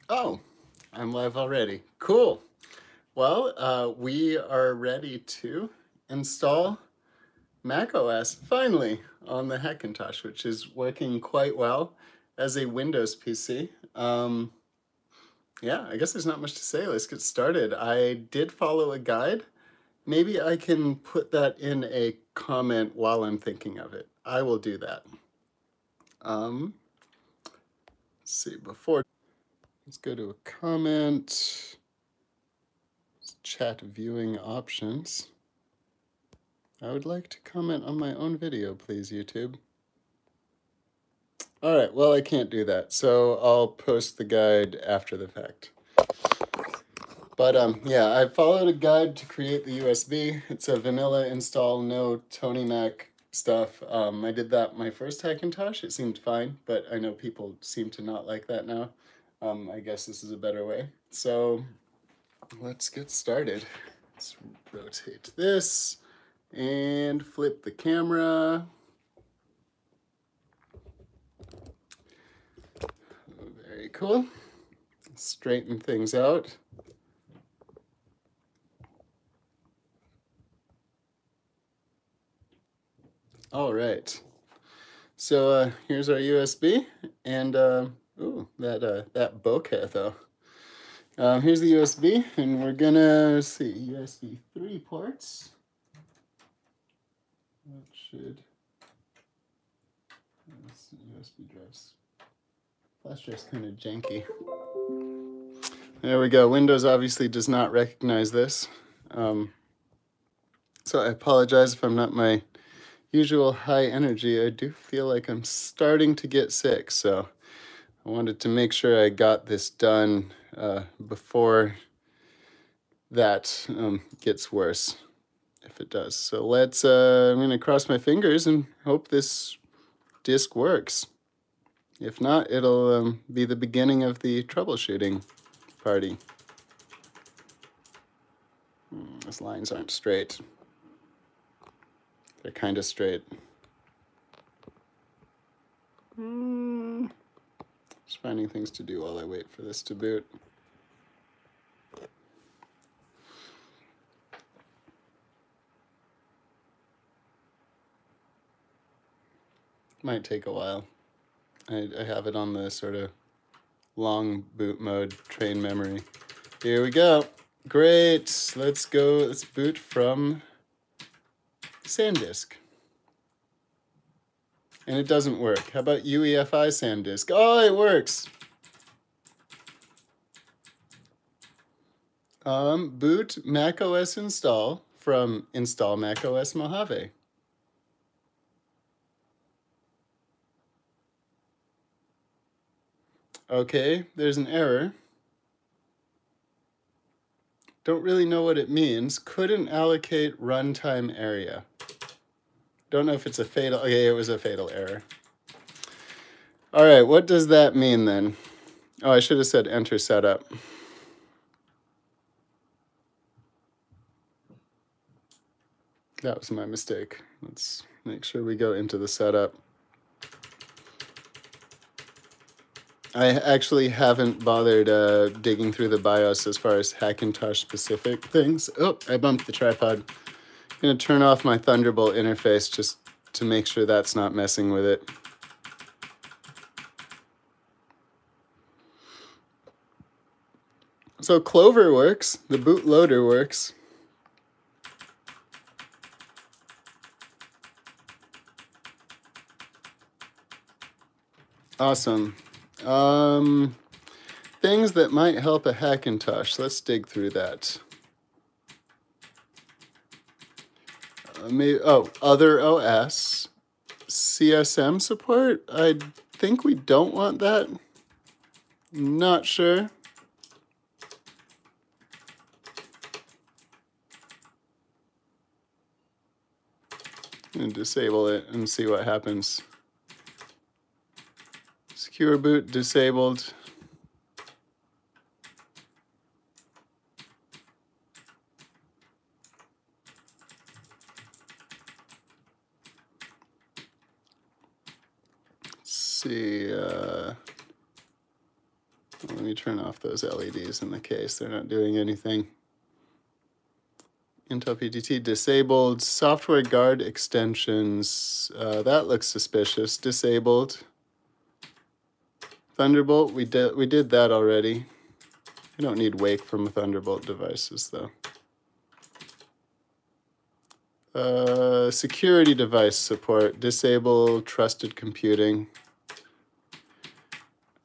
Oh, I'm live already. Cool. Well, we are ready to install macOS finally on the Hackintosh, which is working quite well as a Windows PC. Yeah, I guess there's not much to say. Let's get started. I did follow a guide. Maybe I can put that in a comment while I'm thinking of it. I will do that. Let's see, let's go to a comment. Chat viewing options. I would like to comment on my own video, please, YouTube. All right, well, I can't do that, so I'll post the guide after the fact. But yeah, I followed a guide to create the USB. It's a vanilla install, no Tony Mac stuff. I did that my first Hackintosh. It seemed fine, but I know people seem to not like that now. I guess this is a better way. So let's get started. Let's rotate this and flip the camera. Very cool. Straighten things out. All right. So here's our USB, and ooh, that bokeh though. Here's the USB, and we're gonna see USB 3 ports. That should. USB drives. Flash drive's kind of janky. There we go. Windows obviously does not recognize this. So I apologize if I'm not my usual high energy. I do feel like I'm starting to get sick, so I wanted to make sure I got this done before that gets worse, if it does. So let's, I'm gonna cross my fingers and hope this disk works. If not, it'll be the beginning of the troubleshooting party. These lines aren't straight. They're kind of straight. Just finding things to do while I wait for this to boot. Might take a while. I have it on the sort of long boot mode train memory. Here we go. Great. Let's go. Let's boot from SanDisk. And it doesn't work. How about UEFI SanDisk? Oh, it works. Boot macOS install from install Mac Os Mojave. Okay, there's an error. Don't really know what it means. Couldn't allocate runtime area. Don't know if it's a fatal, okay, it was a fatal error. All right, what does that mean then? Oh, I should have said enter setup. That was my mistake. Let's make sure we go into the setup. I actually haven't bothered digging through the BIOS as far as Hackintosh specific things. Oh, I bumped the tripod. I'm gonna turn off my Thunderbolt interface just to make sure that's not messing with it. So Clover works, the bootloader works. Awesome. Things that might help a Hackintosh. Let's dig through that. Maybe, oh, other OS. Csm support? I think we don't want that. Not sure. And disable it and see what happens. Secure boot disabled. Let's see. Let me turn off those LEDs in the case. They're not doing anything. Intel PTT disabled. Software guard extensions. That looks suspicious. Disabled. Thunderbolt, we did that already. We don't need Wake from Thunderbolt devices though. Security device support. Disable trusted computing.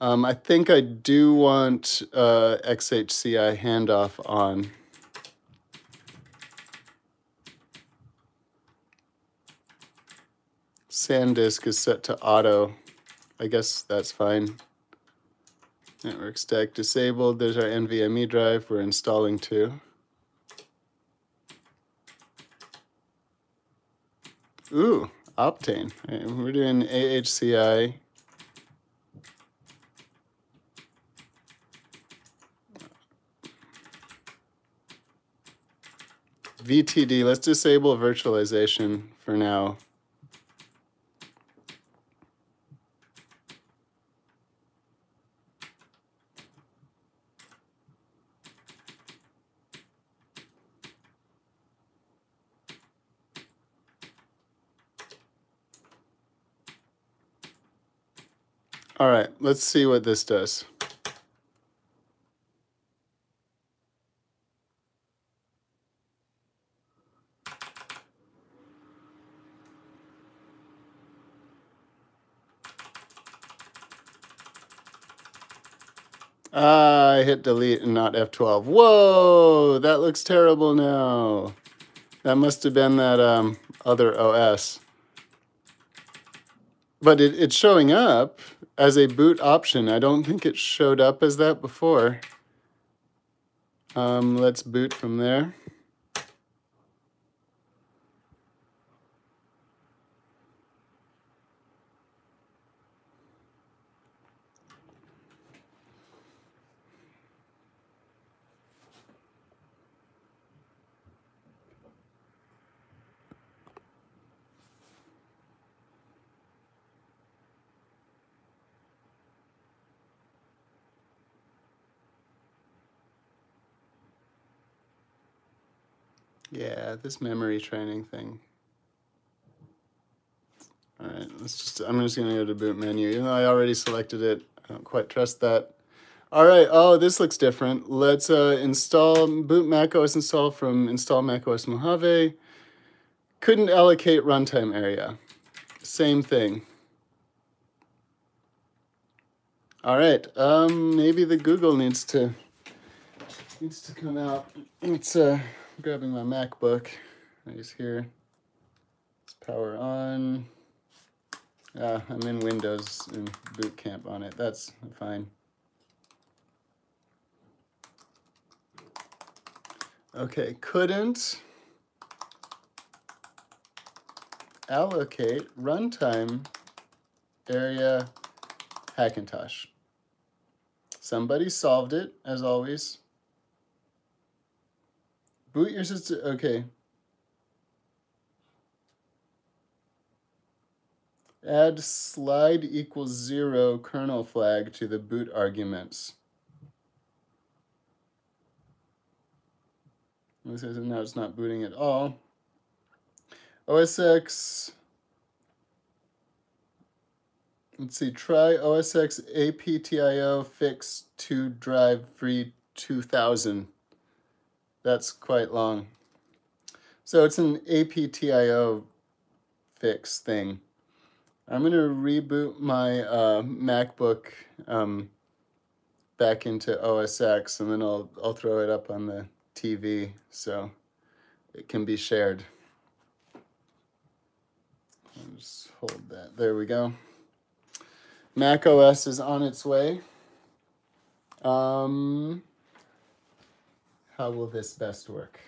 I think I do want XHCI handoff on. SanDisk is set to auto. I guess that's fine. Network stack disabled. There's our NVMe drive. We're installing too. Ooh, Optane. Right, we're doing AHCI. VTD, let's disable virtualization for now. All right, let's see what this does. I hit delete and not F12. Whoa, that looks terrible now. That must have been that other OS. But it's showing up as a boot option. I don't think it showed up as that before. Let's boot from there. Yeah, this memory training thing. All right, I'm just gonna go to boot menu. Even though I already selected it, I don't quite trust that. All right, oh, this looks different. Let's install, boot macOS install from install Mac Os Mojave. Couldn't allocate runtime area. Same thing. All right, maybe the Google needs to come out. It's grabbing my MacBook. It's here. Let's power on. I'm in Windows in boot camp on it. That's fine. Okay, couldn't allocate runtime area Hackintosh. Somebody solved it, as always. Boot your system, okay. Add slide equals 0 kernel flag to the boot arguments. This is, now it's not booting at all. OS X, let's see, try OS X APTIO fix to drive free 2000. That's quite long. So it's an APTIO fix thing. I'm going to reboot my MacBook back into OS X, and then I'll throw it up on the TV so it can be shared. I'll just hold that. There we go. Mac OS is on its way. How will this best work?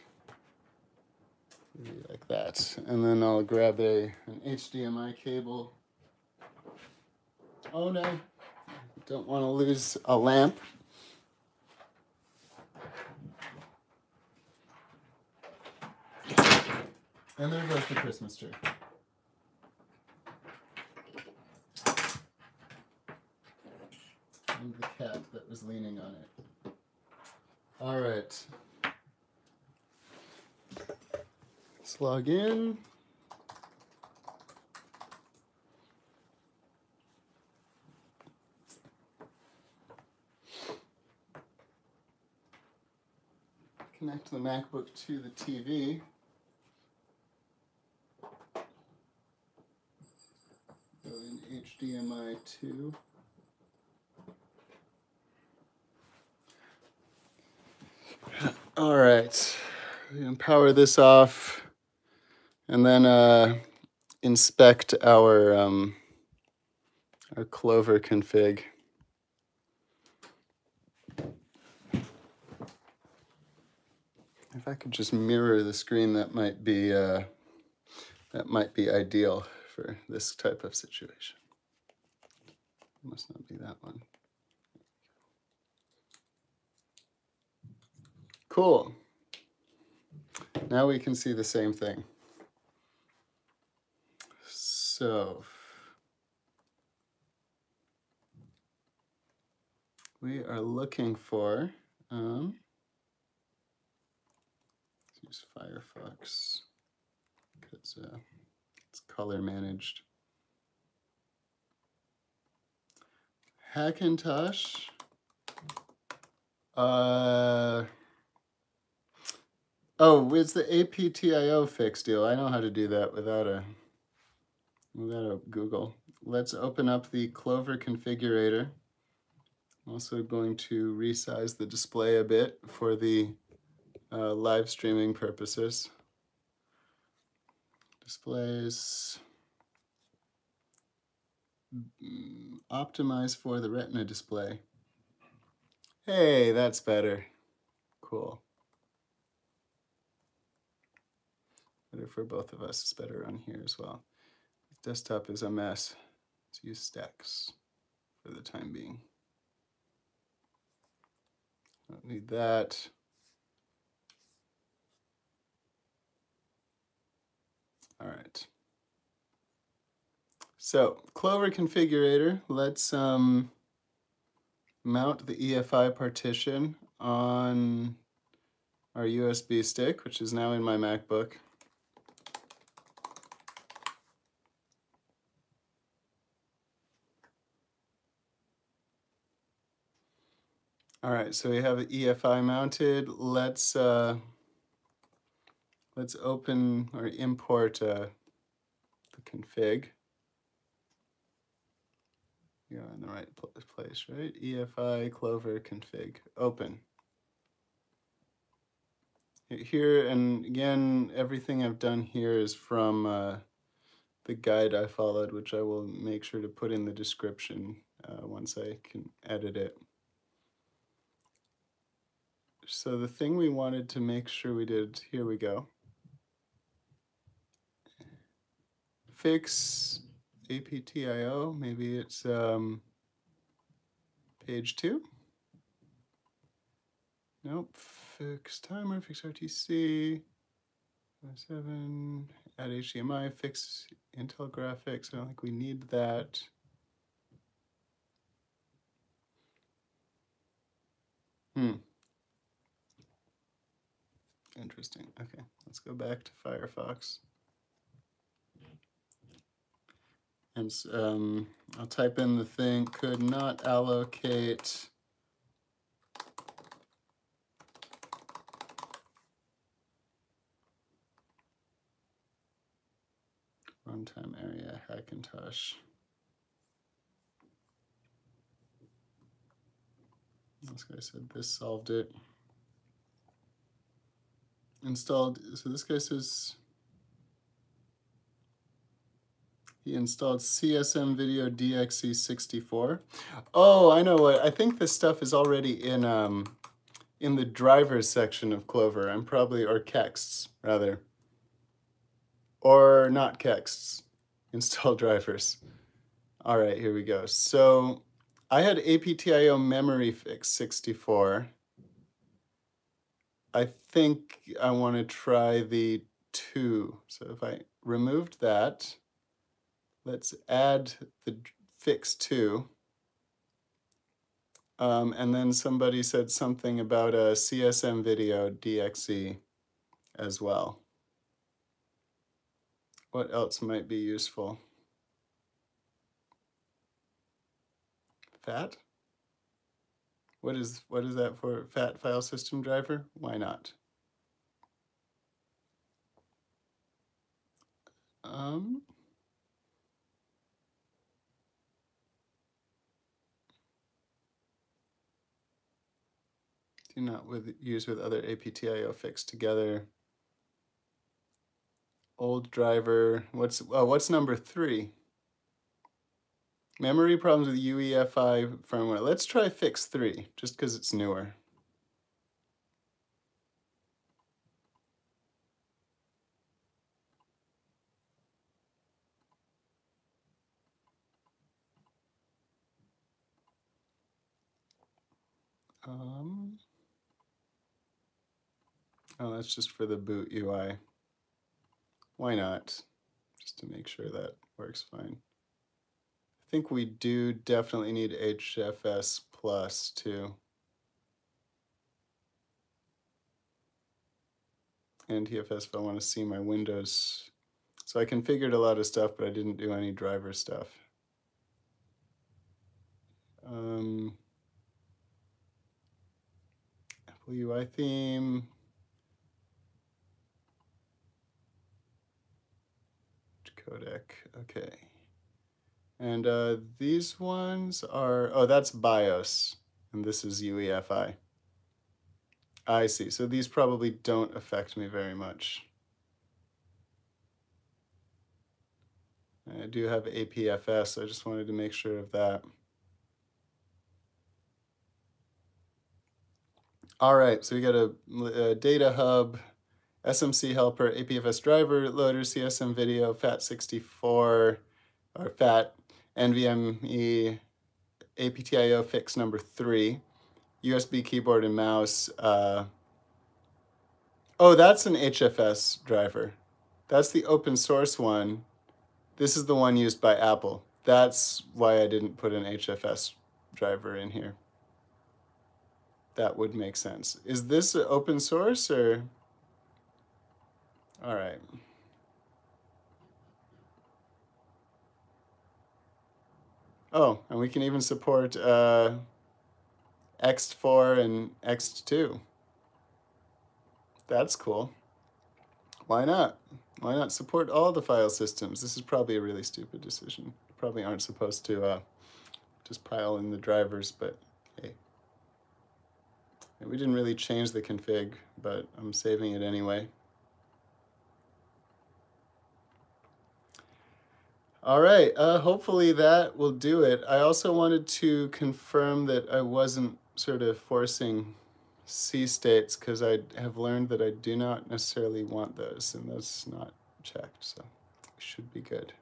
Maybe like that. And then I'll grab an HDMI cable. Oh no, don't want to lose a lamp. And there goes the Christmas tree. And the cat that was leaning on it. All right. Let's log in. Connect the MacBook to the TV. Go in HDMI 2. All right, we can power this off, and then inspect our Clover config. If I could just mirror the screen, that might be ideal for this type of situation. It must not be that one. Cool. Now we can see the same thing. So we are looking for, let's use Firefox because it's color managed. Hackintosh. Oh, it's the APTIO fix deal. I know how to do that without a Google. Let's open up the Clover Configurator. I'm also going to resize the display a bit for the live streaming purposes. Displays. Optimize for the Retina display. Hey, that's better. Cool. Better for both of us. It's better on here as well. Desktop is a mess. Let's use stacks for the time being. Don't need that. All right. So Clover Configurator, let's mount the Efi Partition on our USB stick, which is now in my MacBook. All right, so we have EFI mounted. Let's open or import the config. You're in the right place, right? EFI Clover config. Open. Here, and again, everything I've done here is from the guide I followed, which I will make sure to put in the description once I can edit it. So the thing we wanted to make sure we did, here we go. Fix APTIO, maybe it's page 2. Nope, fix timer, fix RTC, 7, add HDMI, fix Intel graphics. I don't think we need that. Interesting. Okay, let's go back to Firefox. And I'll type in the thing, could not allocate runtime area Hackintosh. This guy said this solved it. Installed, so this guy says he installed CSM Video DXE64. Oh, I know what, I think this stuff is already in the drivers section of Clover. I'm probably, or Kexts rather. Or not Kexts, install drivers. All right, here we go. So I had APTIO memory fix 64. I think I want to try the 2. So if I removed that, let's add the fix 2. And then somebody said something about a CSM video DXE as well. What else might be useful? FAT? What is that for? FAT file system driver? Why not? Do not use with other APTIO fixed together. Old driver. What's number 3? Memory problems with UEFI firmware. Let's try fix 3, just because it's newer. Oh, that's just for the boot UI. Why not? Just to make sure that works fine. I think we do definitely need HFS plus too. And TFS if I want to see my Windows. So I configured a lot of stuff, but I didn't do any driver stuff. Apple UI theme. Codec, okay. And these ones are, oh, that's BIOS, and this is UEFI. I see, so these probably don't affect me very much. I do have APFS, so I just wanted to make sure of that. All right, so we got a data hub, SMC helper, APFS driver, loader, CSM video, FAT64, or FAT, NVMe, APTIO fix number 3, USB keyboard and mouse. Oh, that's an HFS driver. That's the open source one. This is the one used by Apple. That's why I didn't put an HFS driver in here. That would make sense. Is this open source or? All right. Oh, and we can even support Ext4 and Ext2. That's cool. Why not? Why not support all the file systems? This is probably a really stupid decision. Probably aren't supposed to just pile in the drivers, but hey. We didn't really change the config, but I'm saving it anyway. All right, hopefully that will do it. I also wanted to confirm that I wasn't sort of forcing C states because I have learned that I do not necessarily want those, and that's not checked, so it should be good.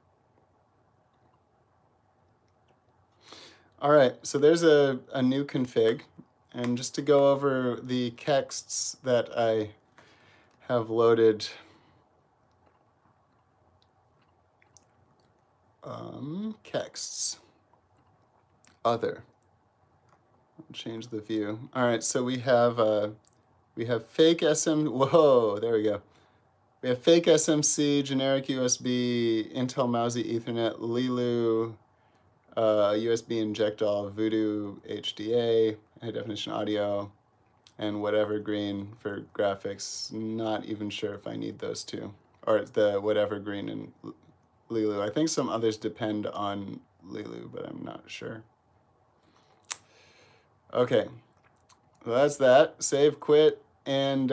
All right, so there's a new config, and just to go over the kexts that I have loaded. Kexts. Other. I'll change the view. All right, so we have fake SM. Whoa, there we go. We have fake SMC, generic USB, Intel Mousy Ethernet, Lilu, USB Injectall, Voodoo HDA, high definition audio, and whatever green for graphics. Not even sure if I need those two, or the whatever green and Lilu. I think some others depend on Lilu, but I'm not sure. Okay, well, that's that. Save, quit, and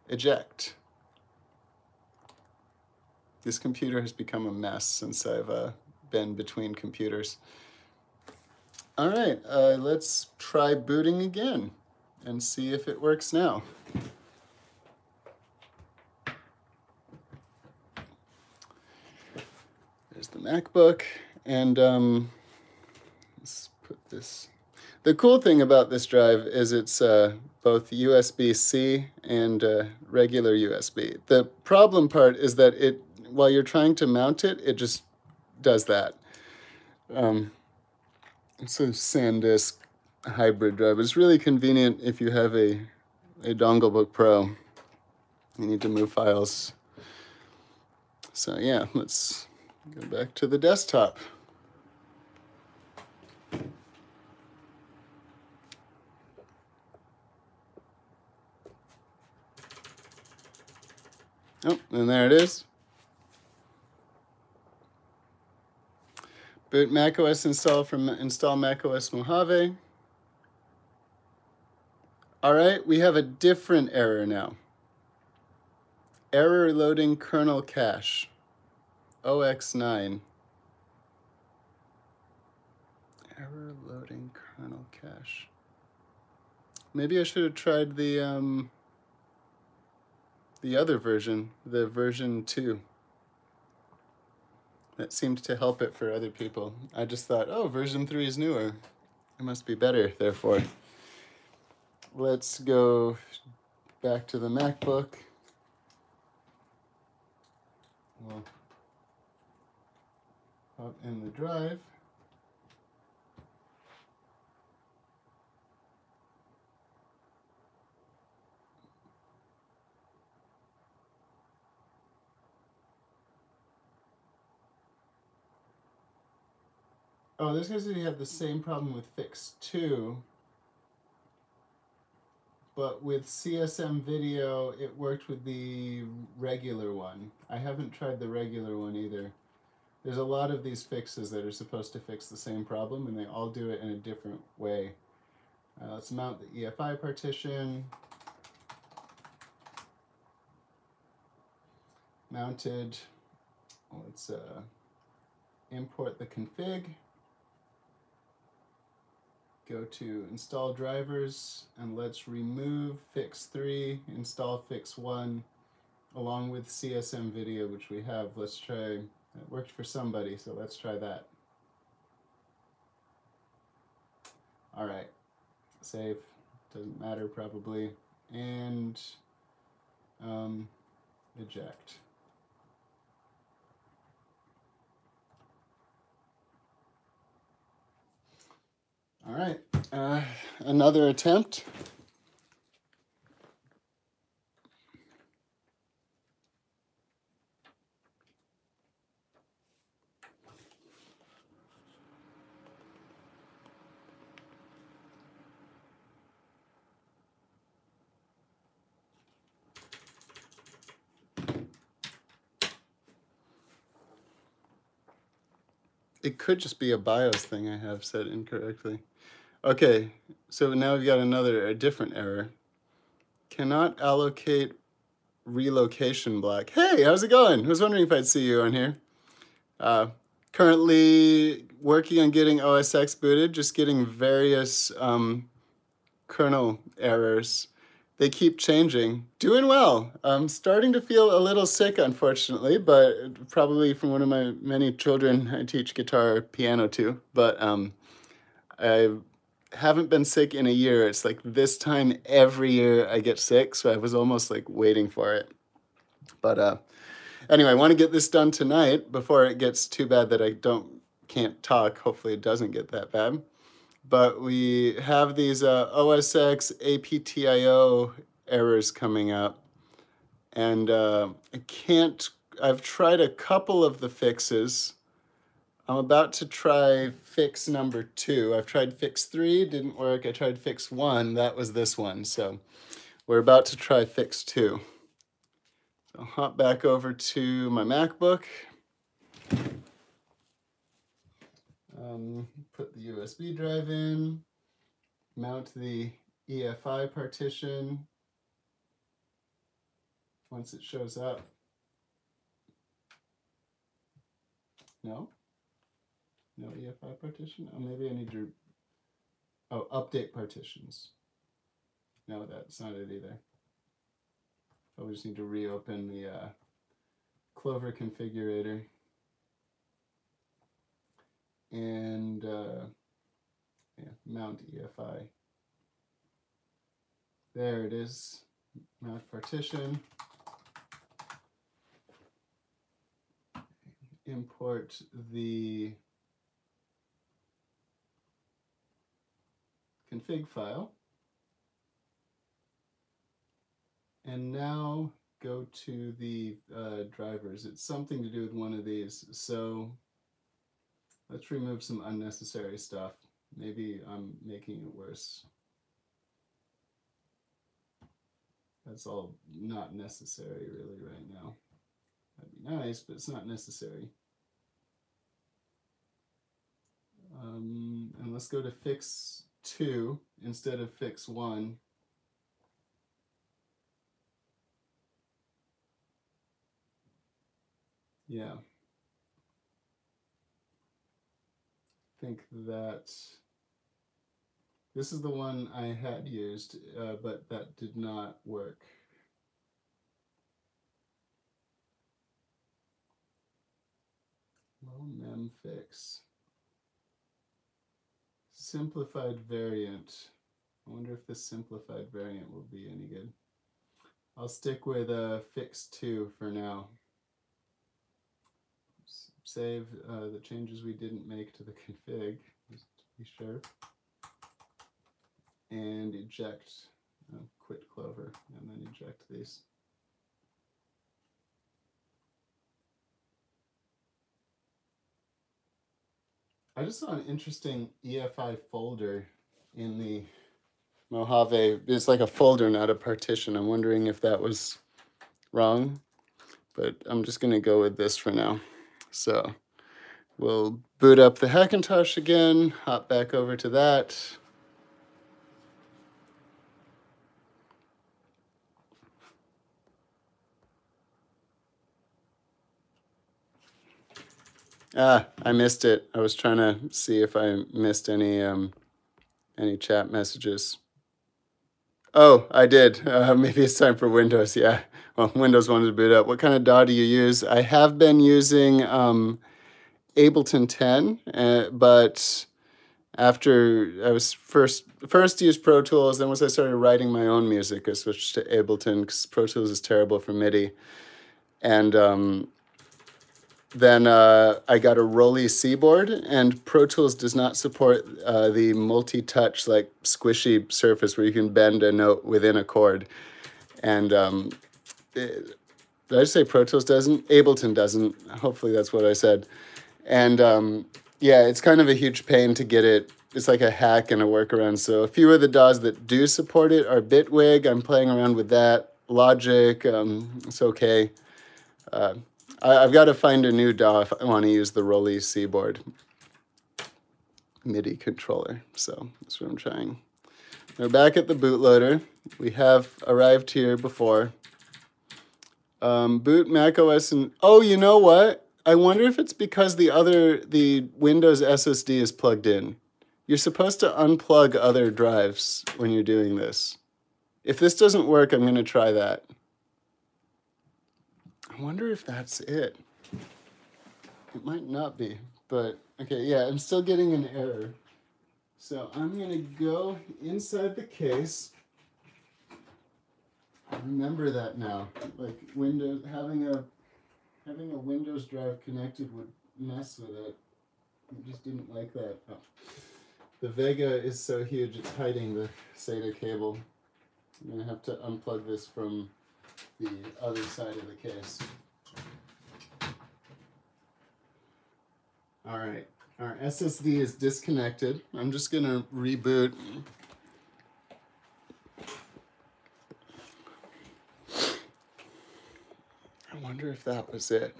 eject. This computer has become a mess since I've been between computers. All right, let's try booting again and see if it works now. There's the MacBook, and let's put this. The cool thing about this drive is it's both USB-C and regular USB. The problem part is that while you're trying to mount it, it just does that. It's a SanDisk hybrid drive. It's really convenient if you have a Dongle Book Pro. You need to move files. So yeah, let's go back to the desktop. Oh, and there it is. Boot macOS install from install Mac Os Mojave. All right, we have a different error now. Error loading kernel cache. OX9. Error loading kernel cache. Maybe I should have tried the other version, the version 2. That seemed to help it for other people. I just thought, oh, version 3 is newer. It must be better, therefore. Let's go back to the MacBook. We'll pop in the drive. Oh, this guy said he had the same problem with Fix 2, but with CSM Video, it worked with the regular one. I haven't tried the regular one either. There's a lot of these fixes that are supposed to fix the same problem, and they all do it in a different way. Let's mount the Efi partition. Mounted. Let's import the config. Go to install drivers, and let's remove fix 3, install fix 1, along with CSM video, which we have. Let's try, it worked for somebody, so let's try that. All right, save, doesn't matter probably, and eject. All right, another attempt. It could just be a BIOS thing I have set incorrectly. Okay, so now we've got a different error. Cannot allocate relocation block. Hey, how's it going? I was wondering if I'd see you on here. Currently working on getting OS X booted, just getting various kernel errors. They keep changing. Doing well. I'm starting to feel a little sick, unfortunately, but probably from one of my many children I teach guitar, piano to. But I haven't been sick in a year. It's like this time every year I get sick, so I was almost like waiting for it. But anyway, I want to get this done tonight before it gets too bad that I can't talk. Hopefully it doesn't get that bad. But we have these OS X APTIO errors coming up. And I've tried a couple of the fixes. I'm about to try fix number 2. I've tried fix 3, didn't work. I tried fix 1, that was this one. So we're about to try fix 2. So I'll hop back over to my MacBook. Put the USB drive in, mount the EFI partition once it shows up. No EFI partition? Oh, maybe I need to, update partitions. No, that's not it either. I just need to reopen the Clover Configurator. And mount EFI. There it is, mount partition. Import the config file. And now go to the drivers. It's something to do with one of these. So let's remove some unnecessary stuff. Maybe I'm making it worse. That's all not necessary really right now. That'd be nice, but it's not necessary. And let's go to fix 2 instead of fix 1. Yeah. I think that this is the one I had used, but that did not work. Low mem fix. Simplified variant. I wonder if this simplified variant will be any good. I'll stick with fix 2 for now. Save the changes we didn't make to the config, just to be sure. And eject, quit Clover, and then eject these. I just saw an interesting EFI folder in the Mojave. It's like a folder, not a partition. I'm wondering if that was wrong, but I'm just going to go with this for now. So we'll boot up the Hackintosh again, hop back over to that. Ah, I missed it. I was trying to see if I missed any chat messages. Oh, I did. Maybe it's time for Windows. Yeah. Well, Windows wanted to boot up. What kind of DAW do you use? I have been using Ableton 10, but after I was first used Pro Tools, then once I started writing my own music, I switched to Ableton because Pro Tools is terrible for MIDI. And then I got a Rolly C board, and Pro Tools does not support the multi-touch, like squishy surface where you can bend a note within a chord. And did I say Pro Tools doesn't? Ableton doesn't. Hopefully that's what I said. And yeah, it's kind of a huge pain to get it. It's like a hack and a workaround. So a few of the DAWs that do support it are Bitwig. I'm playing around with that. Logic, it's okay. I've got to find a new DAW if I want to use the Rolly C board MIDI controller. So that's what I'm trying. We're back at the bootloader. We have arrived here before. Boot macOS and oh, you know what? I wonder if it's because the Windows SSD is plugged in. You're supposed to unplug other drives when you're doing this. If this doesn't work, I'm going to try that. I wonder if that's it. It might not be, but okay, yeah, I'm still getting an error. So I'm going to go inside the case. Remember that now. Like Windows, having a Windows drive connected would mess with it. I just didn't like that. Oh. The Vega is so huge, it's hiding the SATA cable. I'm going to have to unplug this from the other side of the case. All right, our SSD is disconnected. I'm just going to reboot. I wonder if that was it.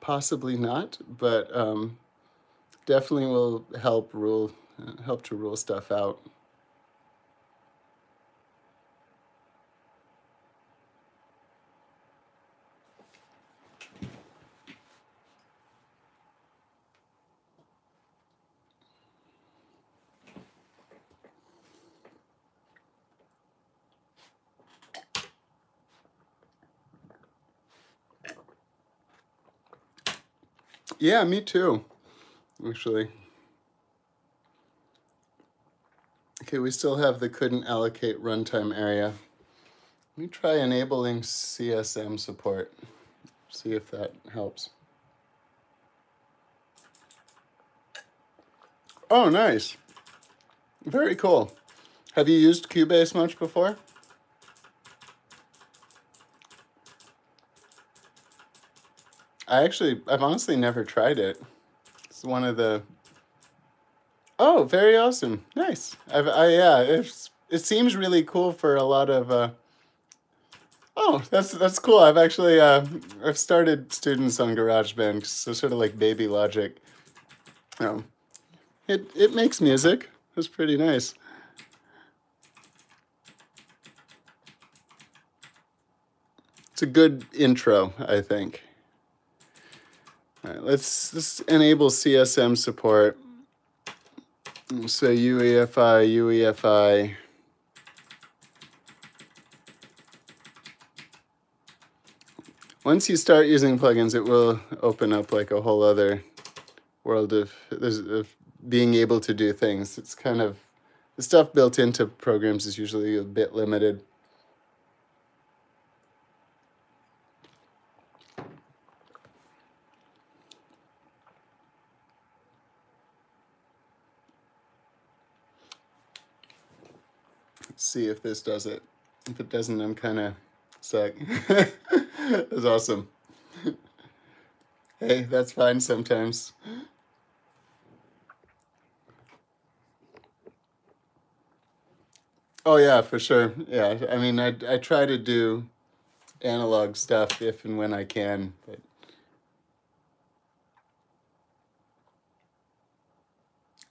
Possibly not, but definitely will help to rule stuff out. Yeah, me too, actually. Okay, we still have the couldn't allocate runtime area. Let me try enabling Csm support. See if that helps. Oh, nice. Very cool. Have you used Cubase much before? I've honestly never tried it. It's one of the... Oh, very awesome. Nice. Yeah, it seems really cool for a lot of... Oh, that's cool. I've started students on GarageBand, so sort of like Baby Logic. It makes music. It's pretty nice. It's a good intro, I think. All right, let's enable CSM support. So UEFI. Once you start using plugins, it will open up like a whole other world of being able to do things. It's kind of, the stuff built into programs is usually a bit limited. Let's see if this does it. If it doesn't, I'm kind of stuck. That's awesome. Hey, that's fine sometimes. Oh yeah, for sure. Yeah, I mean, I try to do analog stuff if and when I can, but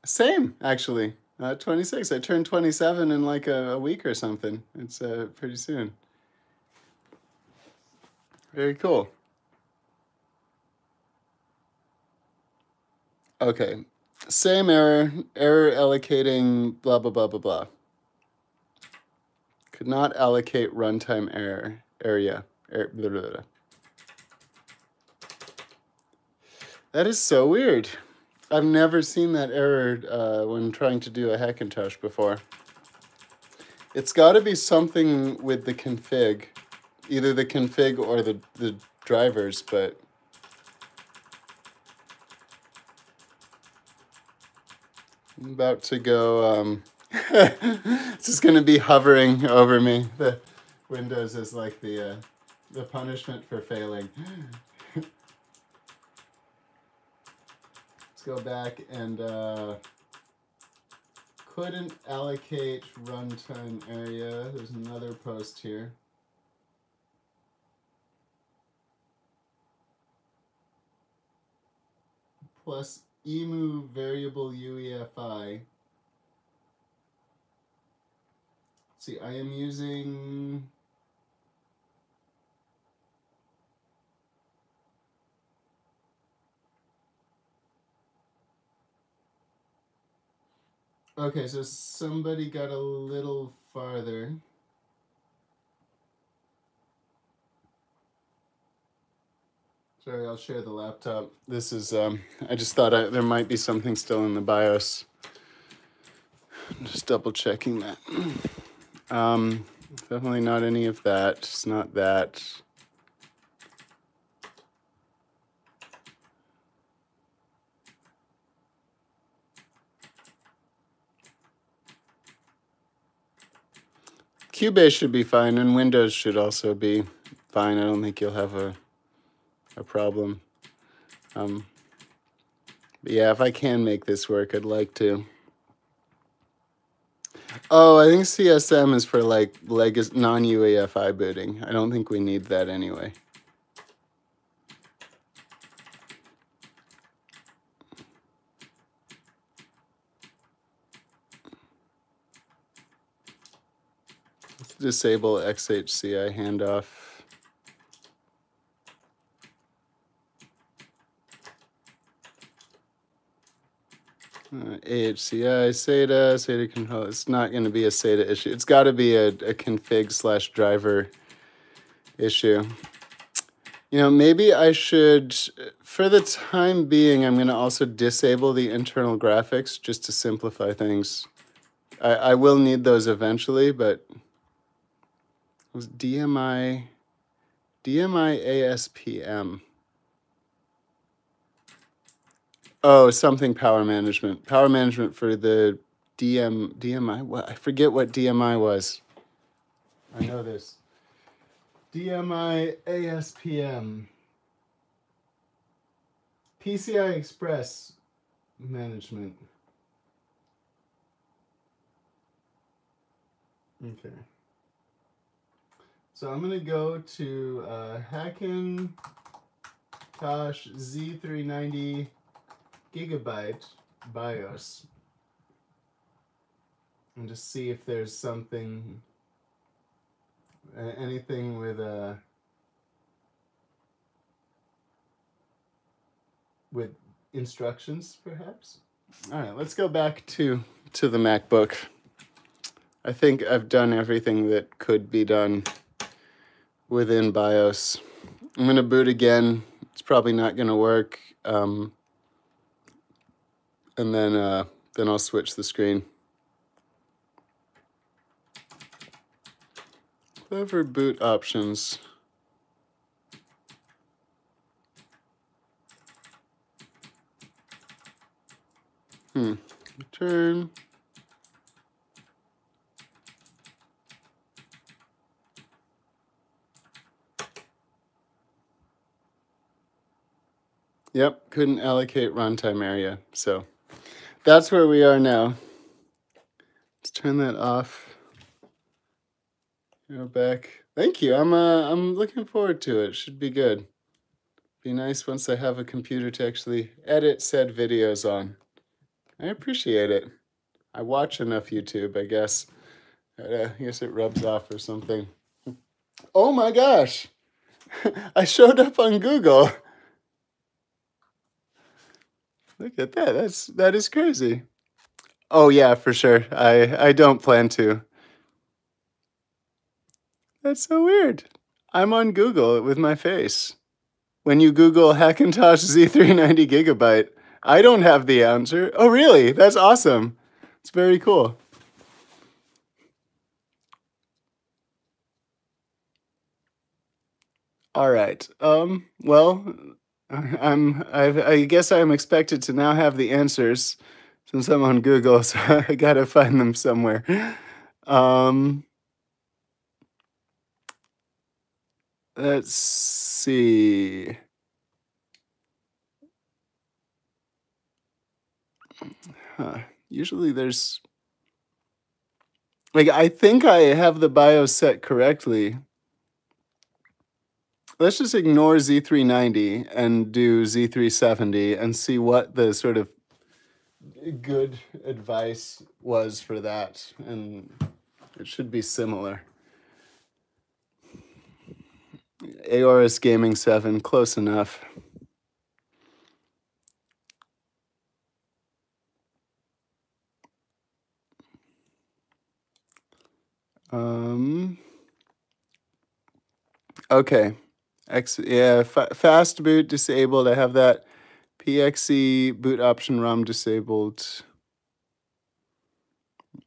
same actually. 26. I turned 27 in like a week or something. It's pretty soon. Very cool. Okay, same error allocating blah blah blah blah blah. Could not allocate runtime area. Blah, blah, blah. That is so weird. I've never seen that error when trying to do a Hackintosh before. It's got to be something with the config, either the config or the drivers, but I'm about to go, it's just going to be hovering over me. The Windows is like the punishment for failing. Let's go back and couldn't allocate runtime area. There's another post here. Plus emu variable UEFI. See, I am using okay, so somebody got a little farther. Sorry, I'll share the laptop. This is, I just thought there might be something still in the BIOS. Just double checking that. Definitely not any of that. It's not that. Cubase should be fine, and Windows should also be fine. I don't think you'll have a problem. But yeah, if I can make this work, I'd like to. Oh, I think CSM is for like non-UEFI booting. I don't think we need that anyway. Let's disable XHCI handoff. AHCI, SATA control. It's not going to be a SATA issue. It's got to be a config/driver issue. You know, maybe I should, for the time being, I'm going to also disable the internal graphics just to simplify things. I will need those eventually, but it was DMI ASPM. Oh, something power management. Power management for the DMI, what? I forget what DMI was. I know this. DMI ASPM. PCI Express management. Okay. So I'm going to go to Hackintosh Z390 gigabyte BIOS and just see if there's something, anything with instructions, perhaps. All right, let's go back to the MacBook. I think I've done everything that could be done within BIOS. I'm going to boot again. It's probably not going to work. And then I'll switch the screen. Clover boot options. Return. Yep, couldn't allocate runtime area. So that's where we are now. Let's turn that off. Go back. Thank you. I'm looking forward to it. Should be good. Be nice once I have a computer to actually edit said videos on. I appreciate it. I watch enough YouTube, I guess. I guess it rubs off or something. Oh my gosh! I showed up on Google. Look at that. That is crazy. Oh yeah, for sure. I don't plan to. That's so weird. I'm on Google with my face. When you Google Hackintosh Z390 gigabyte, I don't have the answer. Oh really? That's awesome. It's very cool. All right. Well, I guess I'm expected to now have the answers since I'm on Google, so I gotta find them somewhere. Let's see. Usually there's, like, I think I have the BIOS set correctly. Let's just ignore Z390 and do Z370 and see what the sort of good advice was for that. And it should be similar. Aorus Gaming 7, close enough. Okay. Fast boot disabled. I have that. PXE boot option ROM disabled.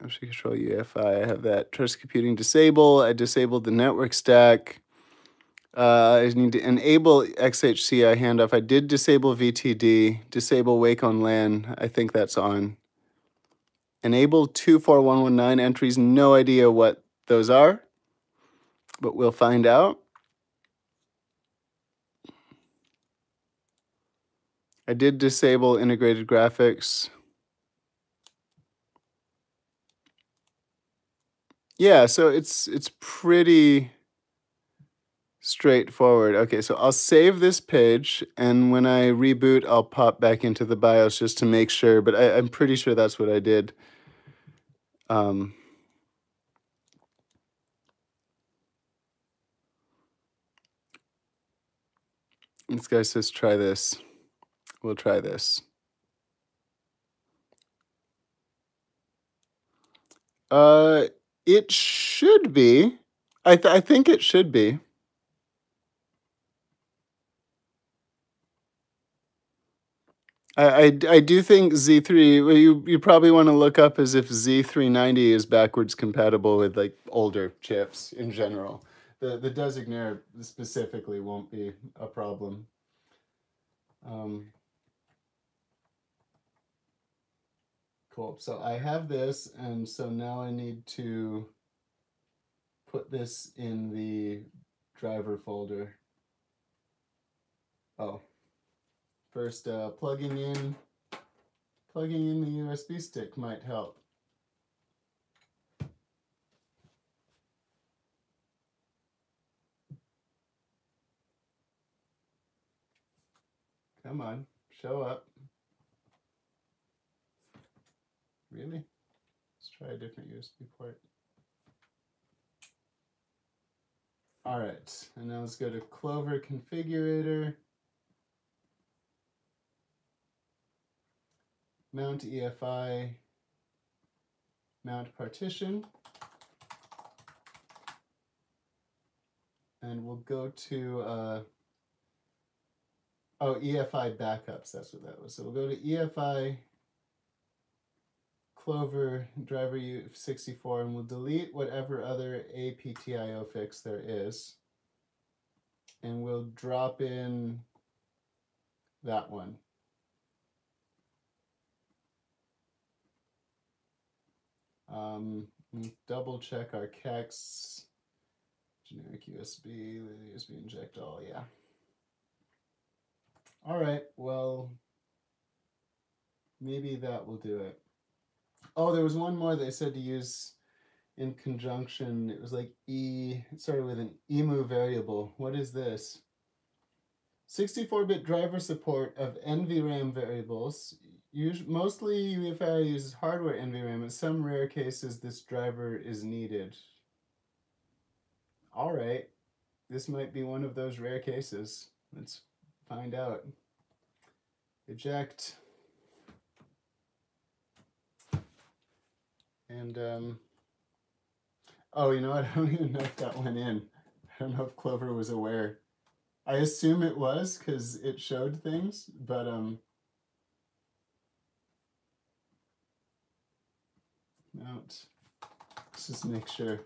Option control UEFI. I have that. Trust computing disable. I disabled the network stack. I need to enable XHCI handoff. I did disable VTD. Disable wake on LAN. I think that's on. Enable 24119 entries. No idea what those are, but we'll find out. I did disable integrated graphics. Yeah, so it's pretty straightforward. Okay, so I'll save this page, and when I reboot, I'll pop back into the BIOS just to make sure, but I'm pretty sure that's what I did. This guy says try this. We'll try this. It should be. I think it should be. I do think Z3, well, you probably want to look up as if Z390 is backwards compatible with like older chips in general. The Designare specifically won't be a problem. Cool. So I have this, and so now I need to put this in the driver folder. Oh, first plugging in the USB stick might help. Come on, show up. Really? Let's try a different USB port. All right, and now let's go to Clover Configurator. Mount EFI, mount partition. And we'll go to, oh, EFI backups, that's what that was. So we'll go to EFI Clover driver U64, and we'll delete whatever other APTIO fix there is. And we'll drop in that one. Double check our CACs, generic USB, USB inject all, yeah. All right, well, maybe that will do it. Oh, there was one more they said to use in conjunction. It was like it started with an emu variable. What is this? 64-bit driver support of NVRAM variables. Mostly Uefi uses hardware NVRAM. In some rare cases, this driver is needed. All right, this might be one of those rare cases. Let's find out. Eject. And, oh, you know what? I don't even know if that went in. I don't know if Clover was aware. I assume it was because it showed things, but, mount. Let's just make sure.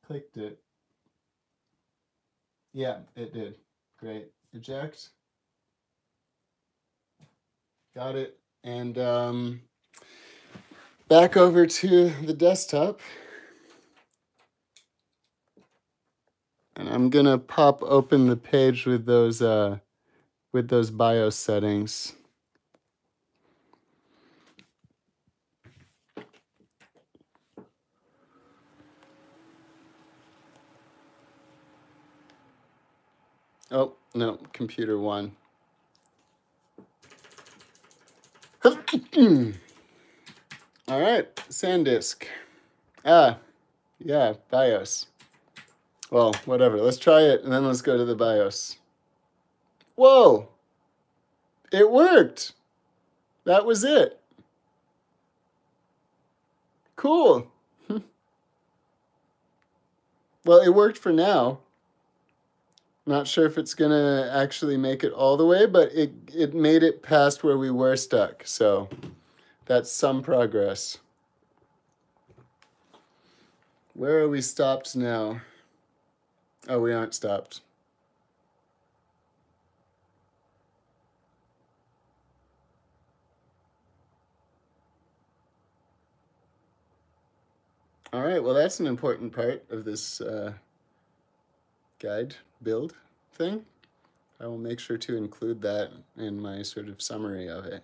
Clicked it. Yeah, it did. Great. Eject. Got it. And back over to the desktop. And I'm gonna pop open the page with those BIOS settings. Oh, no, computer one. All right, SanDisk. Ah, yeah, BIOS. Well, whatever. Let's try it, and then let's go to the BIOS. Whoa! It worked! That was it. Cool. Well, it worked for now. Not sure if it's going to actually make it all the way, but it made it past where we were stuck. So that's some progress. Where are we stopped now? Oh, we aren't stopped. All right, well, that's an important part of this guide build thing. I will make sure to include that in my sort of summary of it.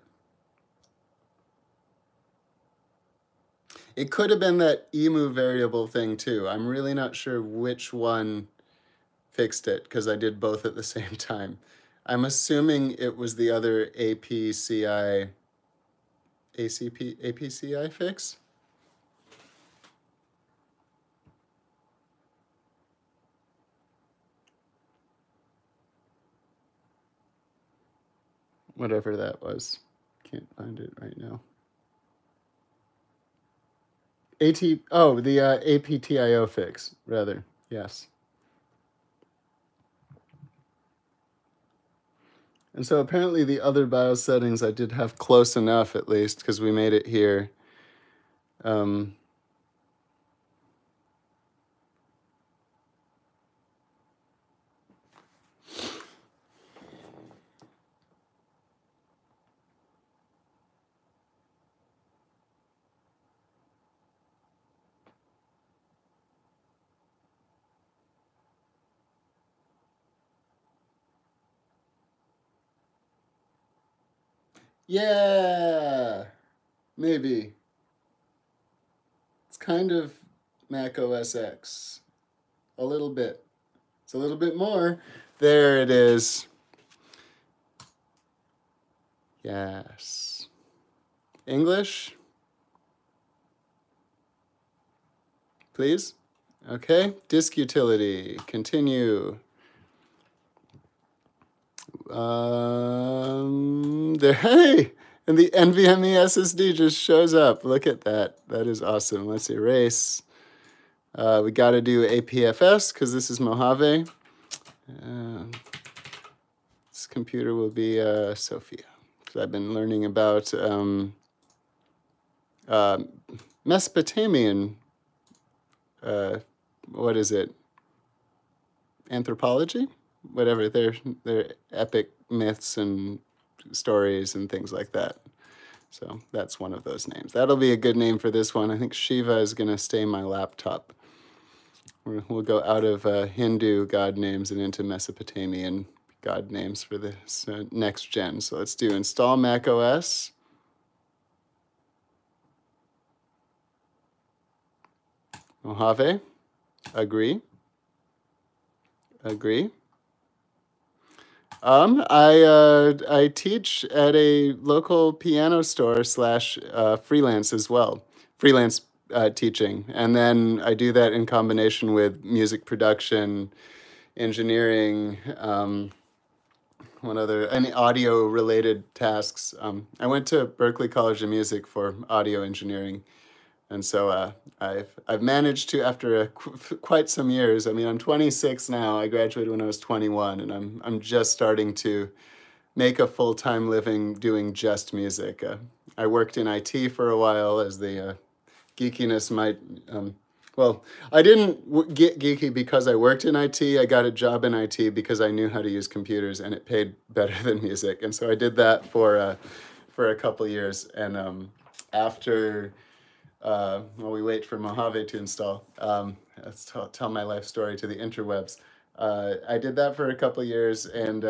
It could have been that emu variable thing too. I'm really not sure which one fixed it because I did both at the same time. I'm assuming it was the other APCI fix. Whatever that was. Can't find it right now. The APTIO fix, rather. Yes. And so apparently the other BIOS settings I did have close enough, at least, because we made it here. Yeah, maybe. It's kind of Mac OS X. A little bit. It's a little bit more. There it is. Yes. English? Please? Okay. Disk utility. Continue. There, hey! And the NVMe SSD just shows up. Look at that. That is awesome. Let's erase. We got to do APFS because this is Mojave. This computer will be Sophia. Because I've been learning about Mesopotamian, what is it? Anthropology? Whatever, they're epic myths and stories and things like that. So that's one of those names. That'll be a good name for this one. I think Shiva is going to stay my laptop. We'll go out of Hindu god names and into Mesopotamian god names for this next gen. So let's do install Mac OS. Mojave. Agree. Agree. I teach at a local piano store / freelance as well. Freelance teaching. And then I do that in combination with music production, engineering, any audio related tasks. I went to Berklee College of Music for audio engineering. And so I've managed to, after quite some years, I mean, I'm 26 now. I graduated when I was 21, and I'm just starting to make a full-time living doing just music. I worked in IT for a while, as the geekiness might, well, I didn't get geeky because I worked in IT. I got a job in IT because I knew how to use computers, and it paid better than music. And so I did that for a couple years. And after... while we wait for Mojave to install, let's tell my life story to the interwebs. I did that for a couple years and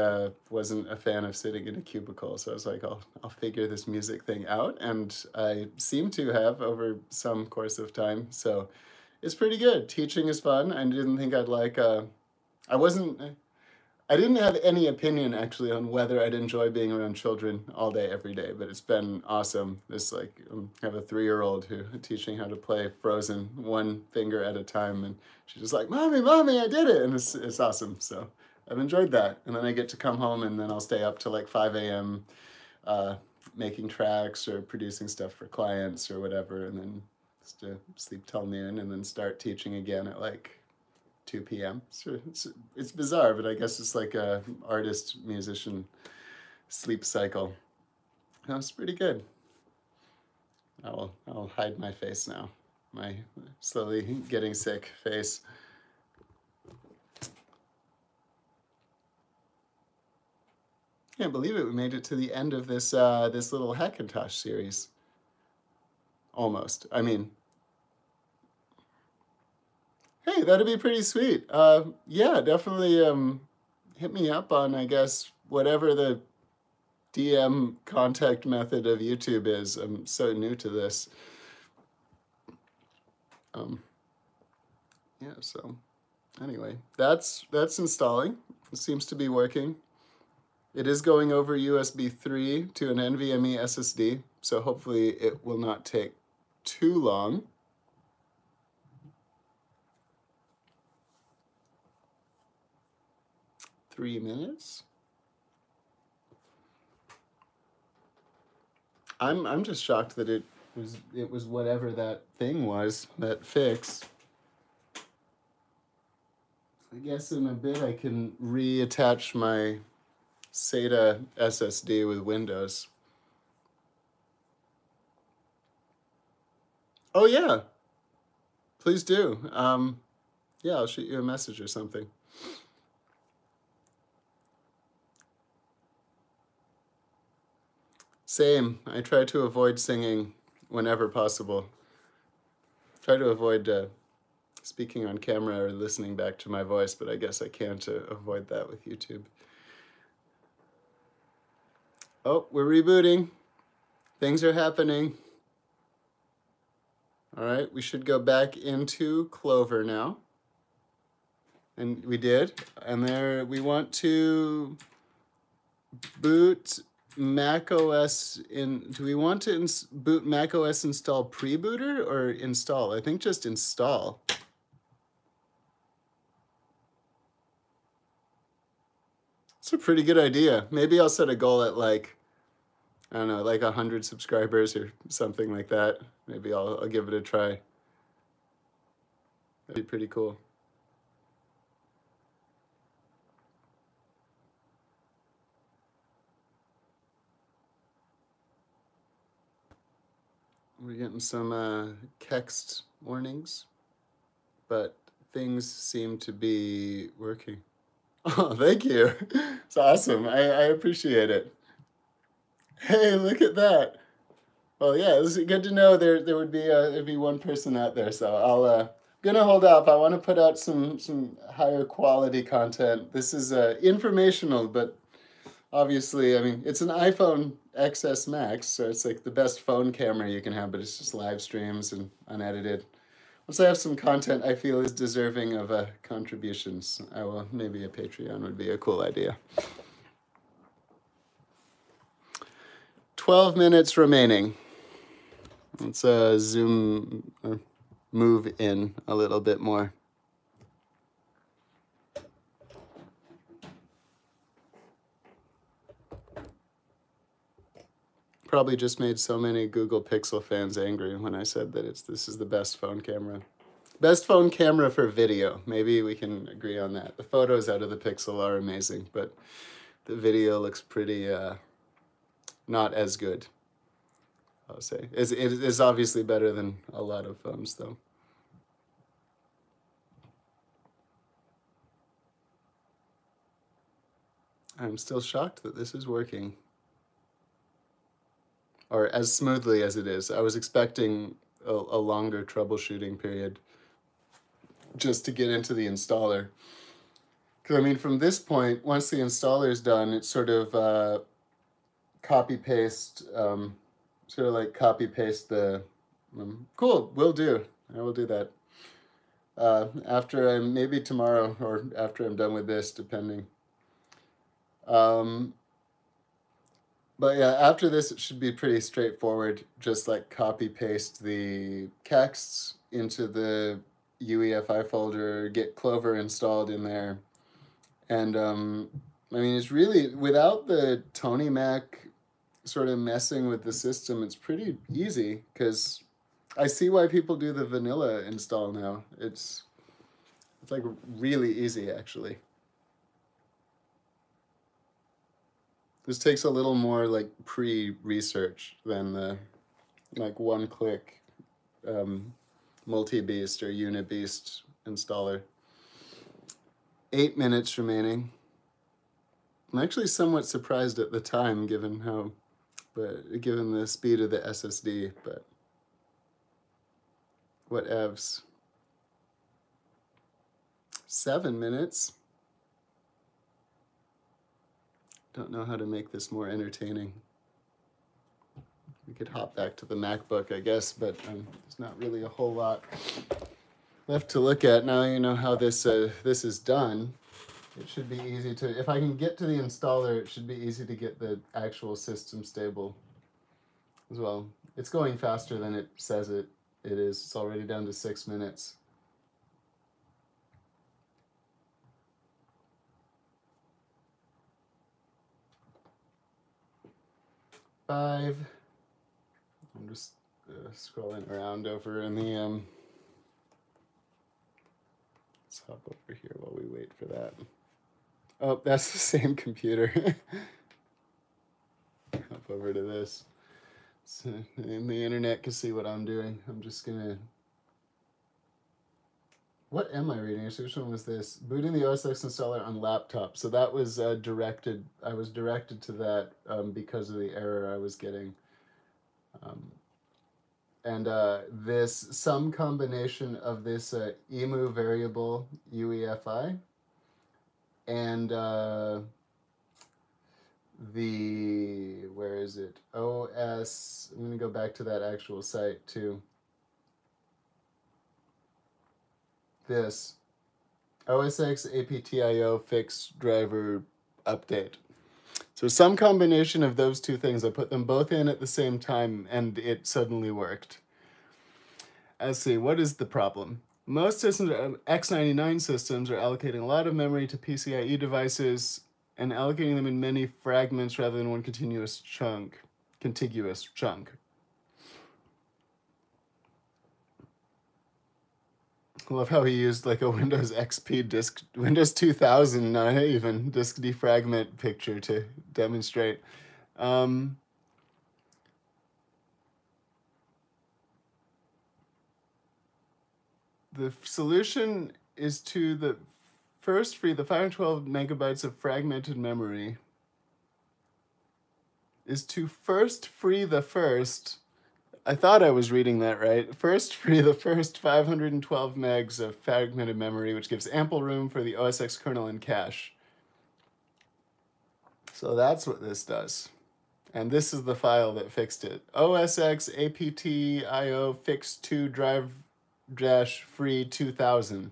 wasn't a fan of sitting in a cubicle. So I was like, I'll figure this music thing out. And I seem to have over some course of time. So it's pretty good. Teaching is fun. I didn't think I'd like, I didn't have any opinion actually on whether I'd enjoy being around children all day, every day, but it's been awesome. This I have a 3-year-old who teaching how to play Frozen one finger at a time, and she's just like, "Mommy, mommy, I did it!" And it's awesome. So I've enjoyed that. And then I get to come home, and then I'll stay up till like 5 a.m. Making tracks or producing stuff for clients or whatever, and then just to sleep till noon, and then start teaching again at like 2 p.m. So it's bizarre, but I guess it's like a artist-musician sleep cycle. That's pretty good. I'll hide my face now. My slowly getting sick face. Can't believe it. We made it to the end of this this little Hackintosh series. Almost. I mean, hey, that'd be pretty sweet. Yeah, definitely hit me up on, I guess, whatever the DM contact method of YouTube is. I'm so new to this. Yeah, so anyway, that's installing. It seems to be working. It is going over USB 3 to an NVMe SSD, so hopefully it will not take too long. Three minutes. I'm just shocked that it was whatever that thing was, that fix. I guess in a bit I can reattach my SATA SSD with Windows. Oh yeah, please do. Yeah, I'll shoot you a message or something. Same. I try to avoid singing whenever possible. Try to avoid speaking on camera or listening back to my voice, but I guess I can't avoid that with YouTube. Oh, we're rebooting. things are happening. All right, we should go back into Clover now. And we did. And there we want to boot macOS in. Do we want to boot macOS install pre-booter or install? I think just install. It's a pretty good idea. Maybe I'll set a goal at like, I don't know, like 100 subscribers or something like that. Maybe I'll give it a try. That'd be pretty cool. We're getting some text warnings, but things seem to be working. Oh, thank you. It's awesome. I appreciate it. Hey, look at that. Well, yeah, it's good to know there would be there'd be one person out there. So I'll gonna hold off. I want to put out some higher quality content. This is informational, but obviously, I mean, it's an iPhone XS Max, so it's like the best phone camera you can have, but it's just live streams and unedited. Once I have some content I feel is deserving of contributions, I will, maybe a Patreon would be a cool idea. 12 minutes remaining. Let's zoom or move in a little bit more. Probably just made so many Google Pixel fans angry when I said that this is the best phone camera. Best phone camera for video. Maybe we can agree on that. The photos out of the Pixel are amazing, but the video looks pretty not as good, I'll say. It is obviously better than a lot of phones, though. I'm still shocked that this is working. Or as smoothly as it is. I was expecting a longer troubleshooting period just to get into the installer. Because, I mean, from this point, once the installer is done, it's sort of copy-paste, sort of like copy-paste the... cool, will do. I will do that. After maybe tomorrow, or after I'm done with this, depending. But yeah, after this, it should be pretty straightforward. Just like copy paste the texts into the UEFI folder, get Clover installed in there. And I mean, it's really, without the Tony Mac sort of messing with the system, it's pretty easy, because I see why people do the vanilla install now. It's like really easy, actually. This takes a little more like pre-research than the like one-click multi-beast or unibeast installer. 8 minutes remaining. I'm actually somewhat surprised at the time, given the speed of the SSD, but whatevs. 7 minutes. Don't know how to make this more entertaining. We could hop back to the MacBook, I guess, but there's not really a whole lot left to look at. Now you know how this is done. It should be easy to, if I can get to the installer, it should be easy to get the actual system stable as well. It's going faster than it says it is. It's already down to 6 minutes. I'm just scrolling around over in the let's hop over here while we wait for that. Oh, that's the same computer. Hop over to this. So, and the internet can see what I'm doing. I'm just gonna... What am I reading? Which one was this? Booting the OS X installer on laptop. So that was directed. I was directed to that because of the error I was getting. And some combination of this emu variable UEFI and the, where is it? OS, I'm going to go back to that actual site too. This OS X APTIO fix driver update. So some combination of those two things, I put them both in at the same time and it suddenly worked. Let's see, what is the problem? Most systems, x99 systems, are allocating a lot of memory to PCIe devices and allocating them in many fragments rather than one contiguous chunk. I love how he used like a Windows XP disk, Windows 2000, not even disk defragment picture to demonstrate. The solution is to first free the 512 megabytes of fragmented memory. Is to first free the first. I thought I was reading that right. First, free the first 512 megs of fragmented memory, which gives ample room for the OS X kernel and cache. So that's what this does. And this is the file that fixed it. OS X APTIO fix 2 drive dash free 2000.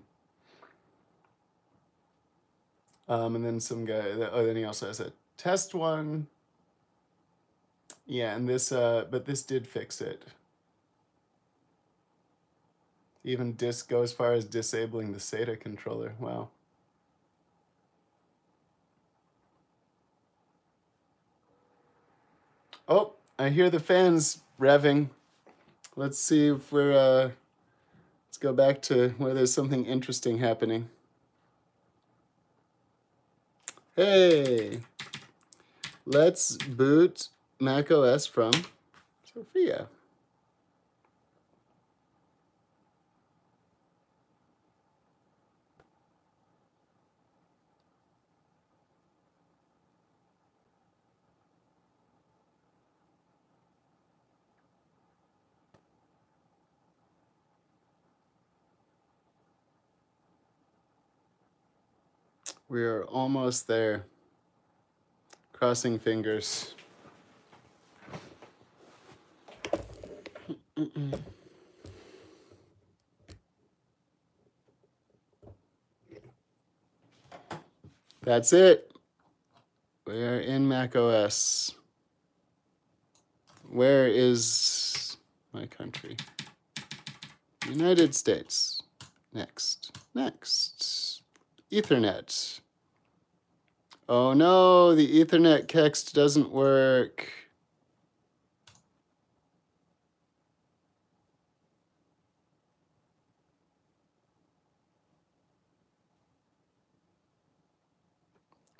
And then some guy, then he also has a test one. Yeah, and this, but this did fix it. Even disk goes as far as disabling the SATA controller. Wow. Oh, I hear the fans revving. Let's see if we're, let's go back to where there's something interesting happening. Hey, let's boot macOS from Sophia. We're almost there. Crossing fingers. That's it. We are in macOS. Where is my country? United States. Next. Next. Ethernet. Oh no, the Ethernet text doesn't work.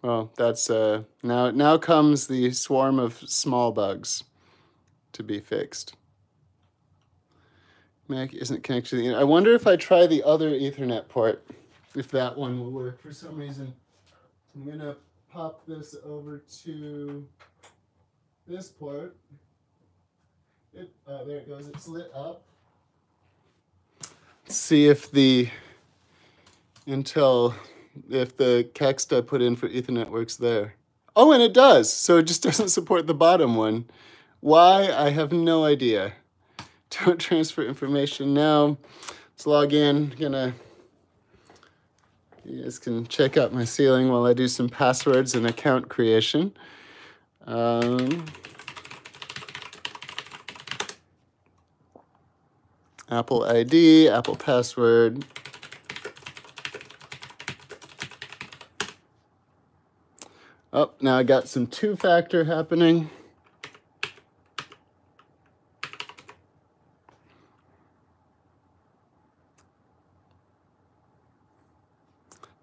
Well, that's now comes the swarm of small bugs to be fixed. Mac isn't connected to the internet. I wonder if I try the other Ethernet port, if that one will work for some reason. I'm gonna pop this over to this port. There it goes, it's lit up. Let's see if the text I put in for Ethernet works there. Oh, and it does. So it just doesn't support the bottom one. Why? I have no idea. Don't transfer information now. Let's log in. You guys can check out my ceiling while I do some passwords and account creation. Apple ID, Apple password. Oh, now I got some two-factor happening.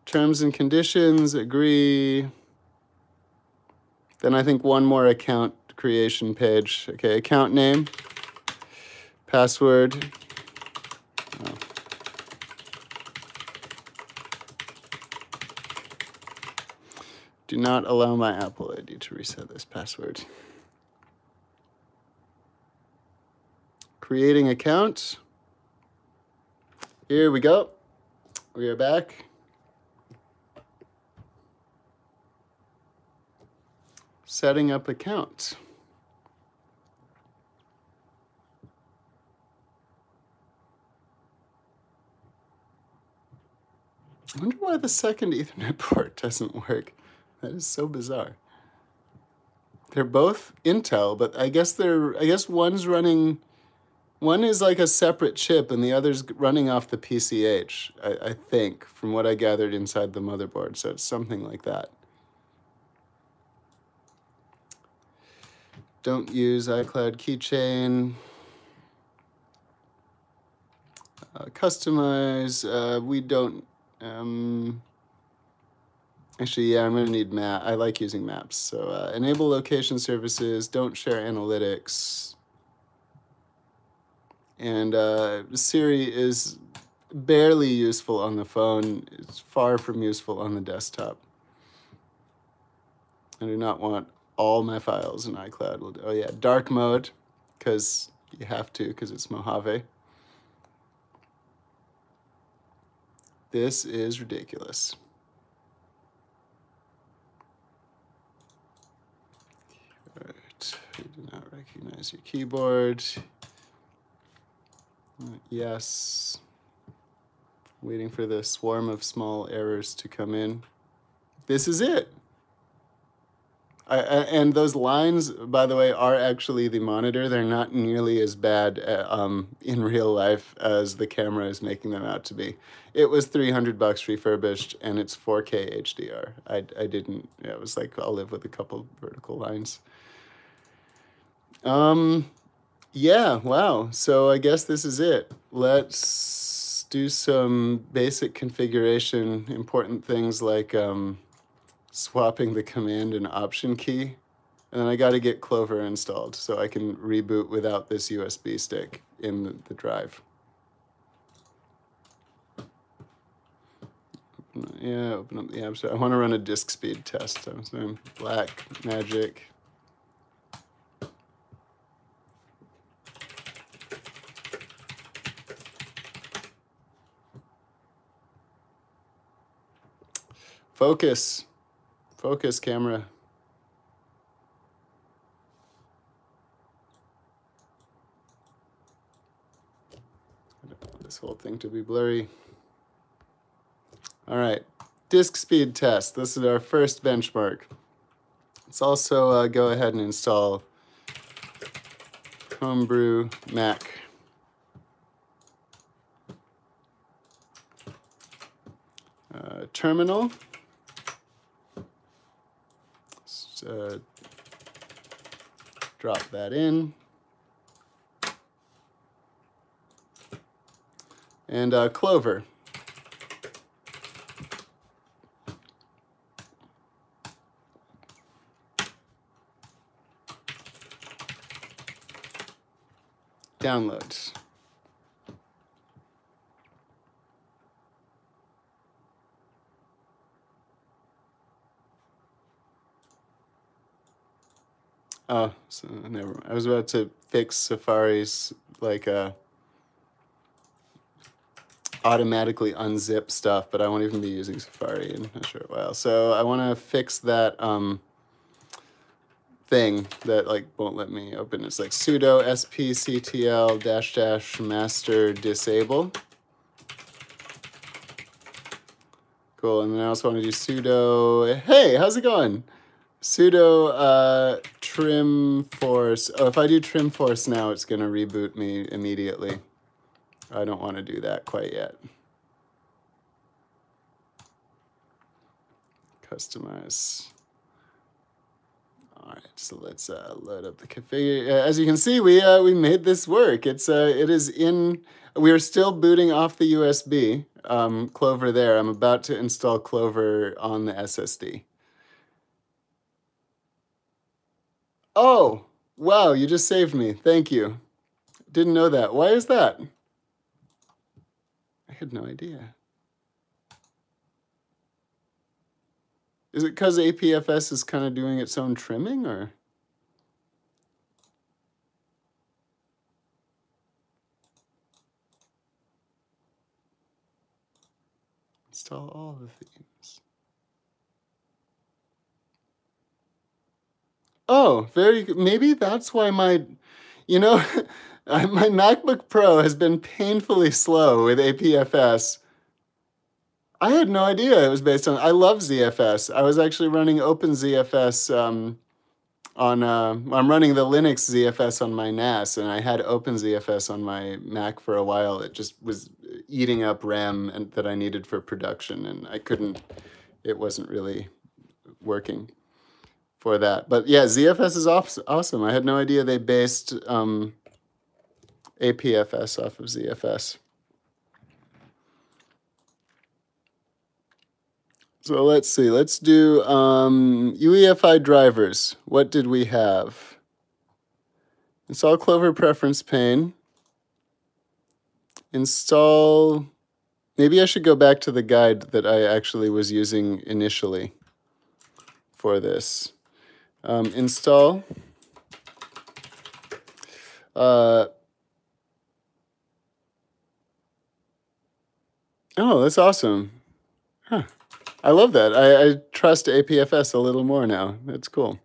Terms and conditions, agree. Then I think one more account creation page. Okay, account name, password. Oh. Do not allow my Apple ID to reset this password. Creating account. Here we go. We are back. Setting up account. I wonder why the second Ethernet port doesn't work. That is so bizarre. They're both Intel, but I guess one's running, one is like a separate chip and the other's running off the PCH, I think, from what I gathered inside the motherboard. So it's something like that. Don't use iCloud keychain. Customize, we don't, actually, yeah, I'm going to need map. I like using maps. So enable location services, don't share analytics. And Siri is barely useful on the phone. It's far from useful on the desktop. I do not want all my files in iCloud. Oh yeah, dark mode, because you have to, because it's Mojave. This is ridiculous. We do not recognize your keyboard. Yes. Waiting for the swarm of small errors to come in. This is it. And those lines, by the way, are actually the monitor. They're not nearly as bad in real life as the camera is making them out to be. It was $300 refurbished, and it's 4K HDR. I didn't, yeah, it was like, I'll live with a couple vertical lines. Yeah, wow. So I guess this is it. Let's do some basic configuration, important things like swapping the command and option key. And then I got to get Clover installed so I can reboot without this USB stick in the drive. Yeah, open up the app store. I want to run a disk speed test. So I'm saying black magic. Focus. Focus camera. I don't want this whole thing to be blurry. All right, disk speed test. This is our first benchmark. Let's also go ahead and install Homebrew Mac. Terminal. Let's, drop that in. And Clover. Downloads. Oh, so never mind. I was about to fix Safari's like automatically unzip stuff, but I won't even be using Safari in a short while. So I want to fix that thing that like won't let me open. It's like sudo spctl -- master disable. Cool, and then I also want to do sudo, hey, how's it going? Sudo trim force. Oh, if I do trim force now, it's going to reboot me immediately. I don't want to do that quite yet. Customize. All right, so let's load up the config. As you can see, we made this work. It is in. We are still booting off the USB. Clover there. I'm about to install Clover on the SSD. Oh, wow, you just saved me. Thank you. Didn't know that. Why is that? I had no idea. Is it because APFS is kind of doing its own trimming, or? Install all the themes. Oh, very good. Maybe that's why my, you know, my MacBook Pro has been painfully slow with APFS. I had no idea it was based on, I love ZFS. I was actually running OpenZFS I'm running the Linux ZFS on my NAS, and I had OpenZFS on my Mac for a while. It just was eating up RAM that I needed for production, and I couldn't, it wasn't really working for that. But yeah, ZFS is awesome. I had no idea they based APFS off of ZFS. So let's see, let's do Uefi Drivers. What did we have? Install Clover Preference Pane. Install, maybe I should go back to the guide that I actually was using initially for this. Install. Oh, that's awesome. Huh. I love that. I trust APFS a little more now. That's cool.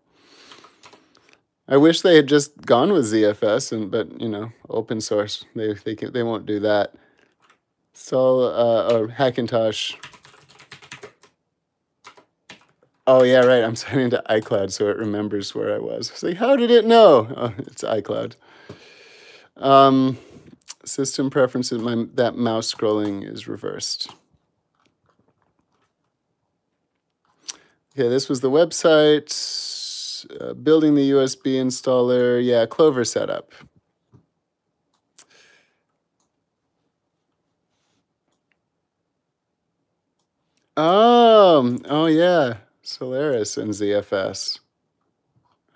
I wish they had just gone with ZFS, but you know, open source. They won't do that. So or Hackintosh. Oh yeah, right. I'm signing into iCloud, so it remembers where I was. It's like, how did it know? Oh, it's iCloud. System preferences. That mouse scrolling is reversed. Okay, this was the website. Building the USB installer. Yeah, Clover setup. Oh yeah, Solaris and ZFS.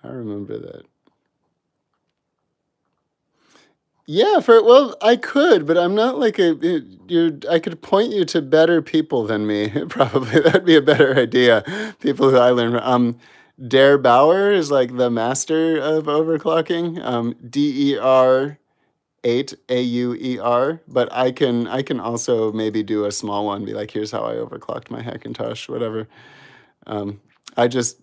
I remember that. Yeah, well, I could, but I'm not like I could point you to better people than me. Probably that'd be a better idea. People who I learn from. Der Bauer is like the master of overclocking. DER 8 AUER, but I can also maybe do a small one. Be like, here's how I overclocked my Hackintosh, whatever. I just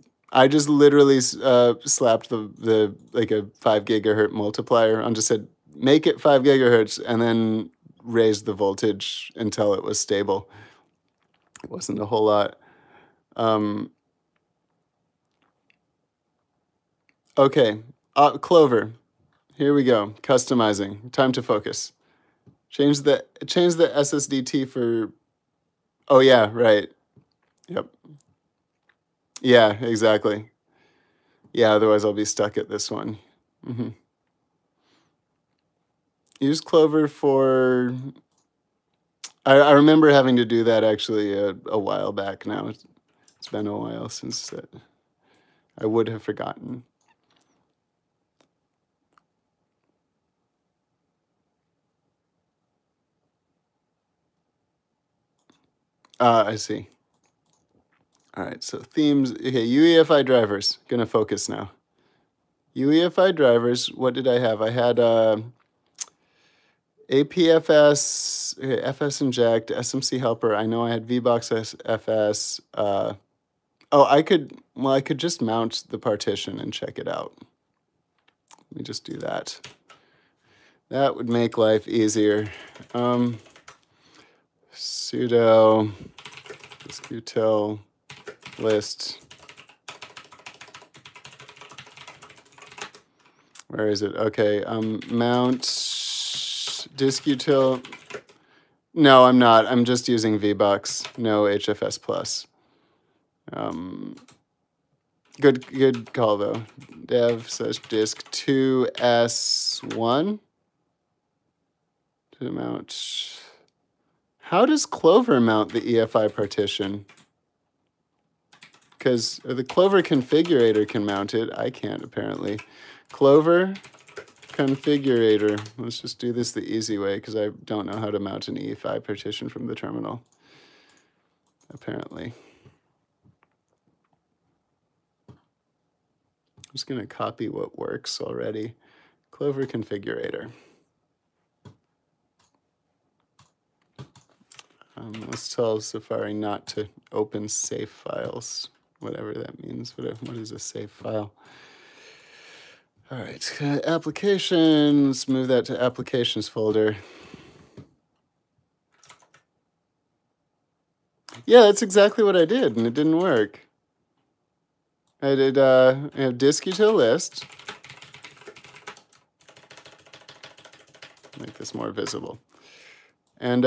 literally slapped the like a 5 gigahertz multiplier on, just said make it 5 gigahertz and then raised the voltage until it was stable. It wasn't a whole lot. Okay, Clover. Here we go. Customizing. Time to focus. Change the SSDT for. Oh yeah, right. Yep. Yeah, exactly. Yeah, otherwise I'll be stuck at this one. Use Clover for. I remember having to do that actually a while back now. It's been a while since that. I would have forgotten. I see. All right, so themes. Okay, Uefi drivers. Gonna focus now. Uefi drivers. What did I have? I had APFS, okay, FS inject, SMC helper. I know I had VBox FS. Oh, I could just mount the partition and check it out. Let me just do that. That would make life easier. Sudo diskutil list. Where is it? Okay, mount diskutil. No, I'm not. I'm just using VBox. No HFS plus. Good call though. Dev/disk 2s1 to mount. How does Clover mount the EFI partition? Because the Clover configurator can mount it. I can't apparently. Clover configurator. Let's just do this the easy way because I don't know how to mount an EFI partition from the terminal. Apparently. I'm just going to copy what works already. Clover configurator. Let's tell Safari not to open safe files, whatever that means. What is a safe file? All right, applications, move that to applications folder. Yeah, that's exactly what I did, and it didn't work. I did disk util list. Make this more visible. And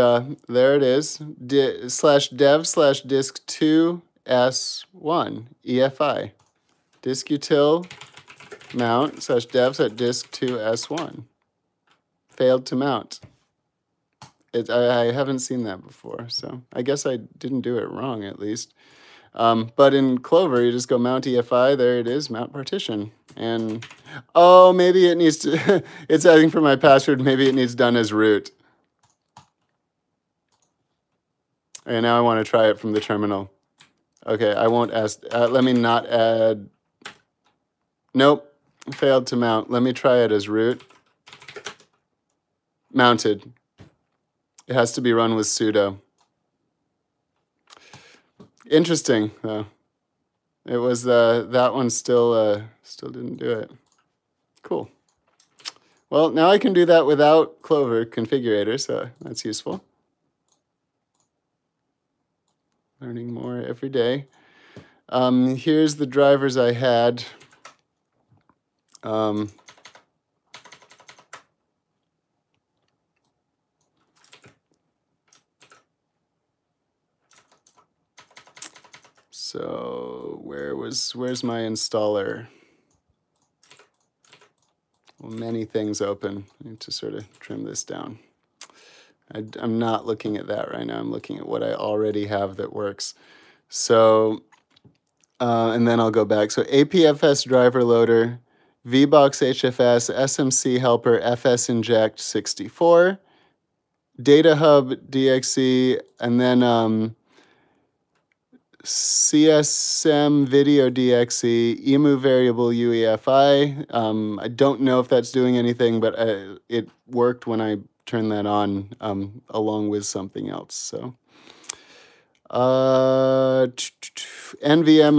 there it is, /dev/disk2s1 EFI. Disk util mount /dev/disk2s1. Failed to mount. I haven't seen that before, so I guess I didn't do it wrong at least. But in Clover, you just go mount EFI. There it is, mount partition. And oh, maybe it needs to. It's asking for my password. Maybe it needs done as root. And now I want to try it from the terminal. Okay, I won't ask. Let me not add. Nope, failed to mount. Let me try it as root. Mounted. It has to be run with sudo. Interesting, though. It was that one still didn't do it. Cool. Well, now I can do that without Clover Configurator, so that's useful. Learning more every day. Here's the drivers I had. So where's my installer? Well, many things open. I need to sort of trim this down. I'm not looking at that right now. I'm looking at what I already have that works. So, and then I'll go back. So APFS driver loader, VBox HFS, SMC helper, FS inject 64, data hub DXE, and then CSM video DXE, emu variable UEFI. I don't know if that's doing anything, but it worked when I turned that on along with something else. So NVM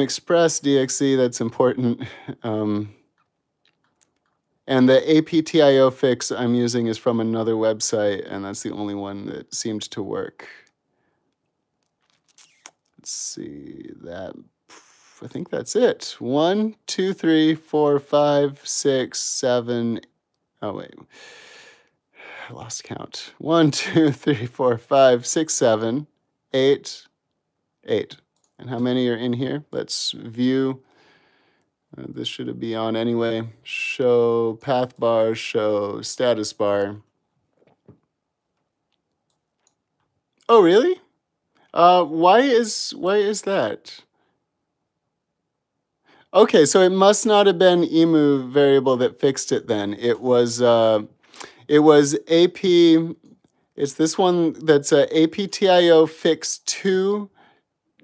Express DXE, that's important. And the APTIO fix I'm using is from another website, and that's the only one that seemed to work. Let's see that. I think that's it. 1, 2, 3, 4, 5, 6, 7. Oh, wait. I lost count. 1, 2, 3, 4, 5, 6, 7, 8, 8. And how many are in here? Let's view. This should be on anyway. Show path bar, show status bar. Oh, really? Why is that? Okay, so it must not have been emu variable that fixed it then. It was AP. It's this one that's APTIO fix 2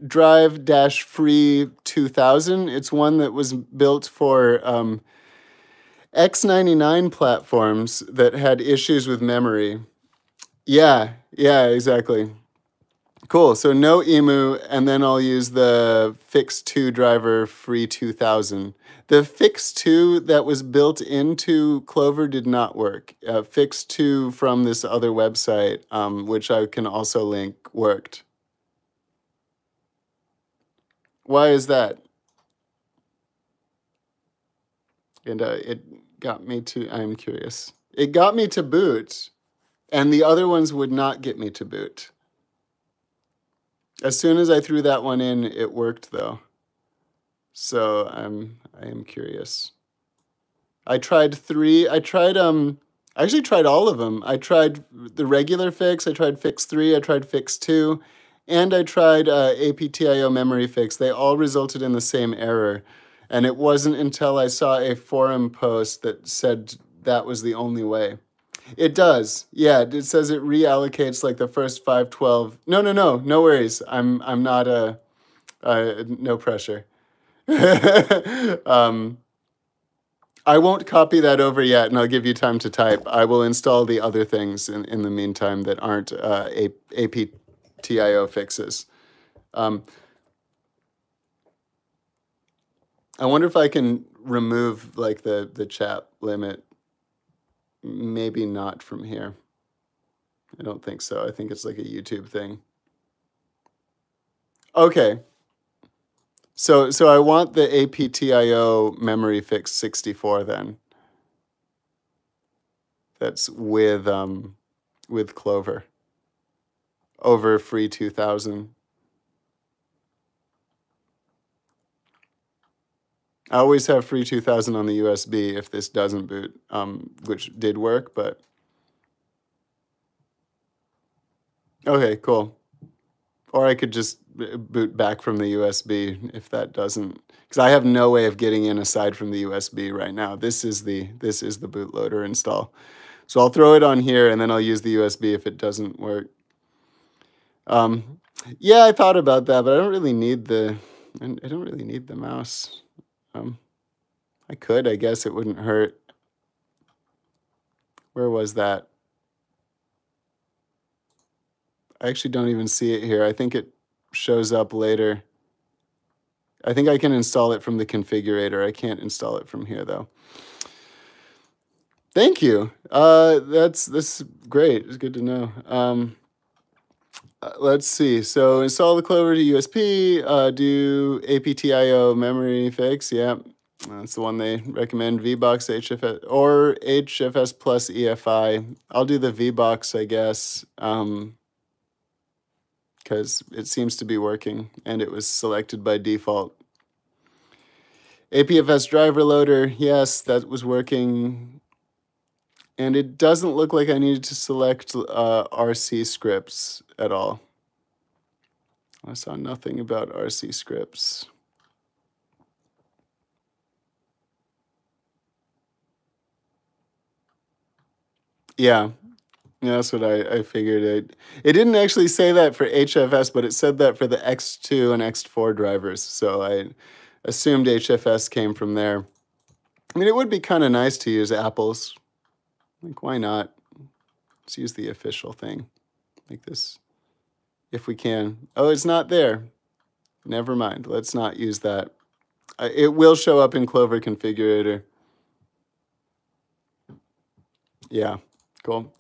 drive dash free 2000. It's one that was built for X99 platforms that had issues with memory. Yeah, exactly. Cool, so no emu, and then I'll use the Fix2 driver free 2000. The Fix2 that was built into Clover did not work. Fix2 from this other website, which I can also link, worked. Why is that? And it got me to, I'm curious. It got me to boot, and the other ones would not get me to boot. As soon as I threw that one in, it worked though. So I am curious. I tried 3. I actually tried all of them. I tried the regular fix, I tried fix 3, I tried fix 2, and I tried APTIO memory fix. They all resulted in the same error. And it wasn't until I saw a forum post that said that was the only way. It does. Yeah, it says it reallocates like the first 512. No worries. I'm not no pressure. I won't copy that over yet, and I'll give you time to type. I will install the other things in the meantime that aren't APTIO fixes. I wonder if I can remove like the chat limit. Maybe not from here. I don't think so. I think it's like a YouTube thing. Okay. So I want the APTIO memory fix 64 then. That's with Clover over free 2000. I always have free 2000 on the USB if this doesn't boot, which did work, but okay, cool. Or I could just boot back from the USB if that doesn't, because I have no way of getting in aside from the USB right now. This is the bootloader install. So I'll throw it on here and then I'll use the USB if it doesn't work. Yeah, I thought about that, but I don't really need the mouse. I could, I guess it wouldn't hurt. Where was that? I actually don't even see it here. I think it shows up later. I think I can install it from the configurator. I can't install it from here though. Thank you. That's great. It's good to know. Let's see. So install the Clover to USB. Do APTIO memory fix. Yeah, that's the one they recommend. VBox HFS or HFS plus EFI. I'll do the VBox, I guess, because it seems to be working and it was selected by default. APFS driver loader. Yes, that was working. And it doesn't look like I needed to select RC scripts at all. I saw nothing about RC scripts. Yeah, that's what I figured. It didn't actually say that for HFS, but it said that for the X2 and X4 drivers. So I assumed HFS came from there. I mean, it would be kind of nice to use Apple's. Like, why not? Let's use the official thing like this, if we can. Oh, it's not there. Never mind. Let's not use that. It will show up in Clover Configurator. Yeah, cool.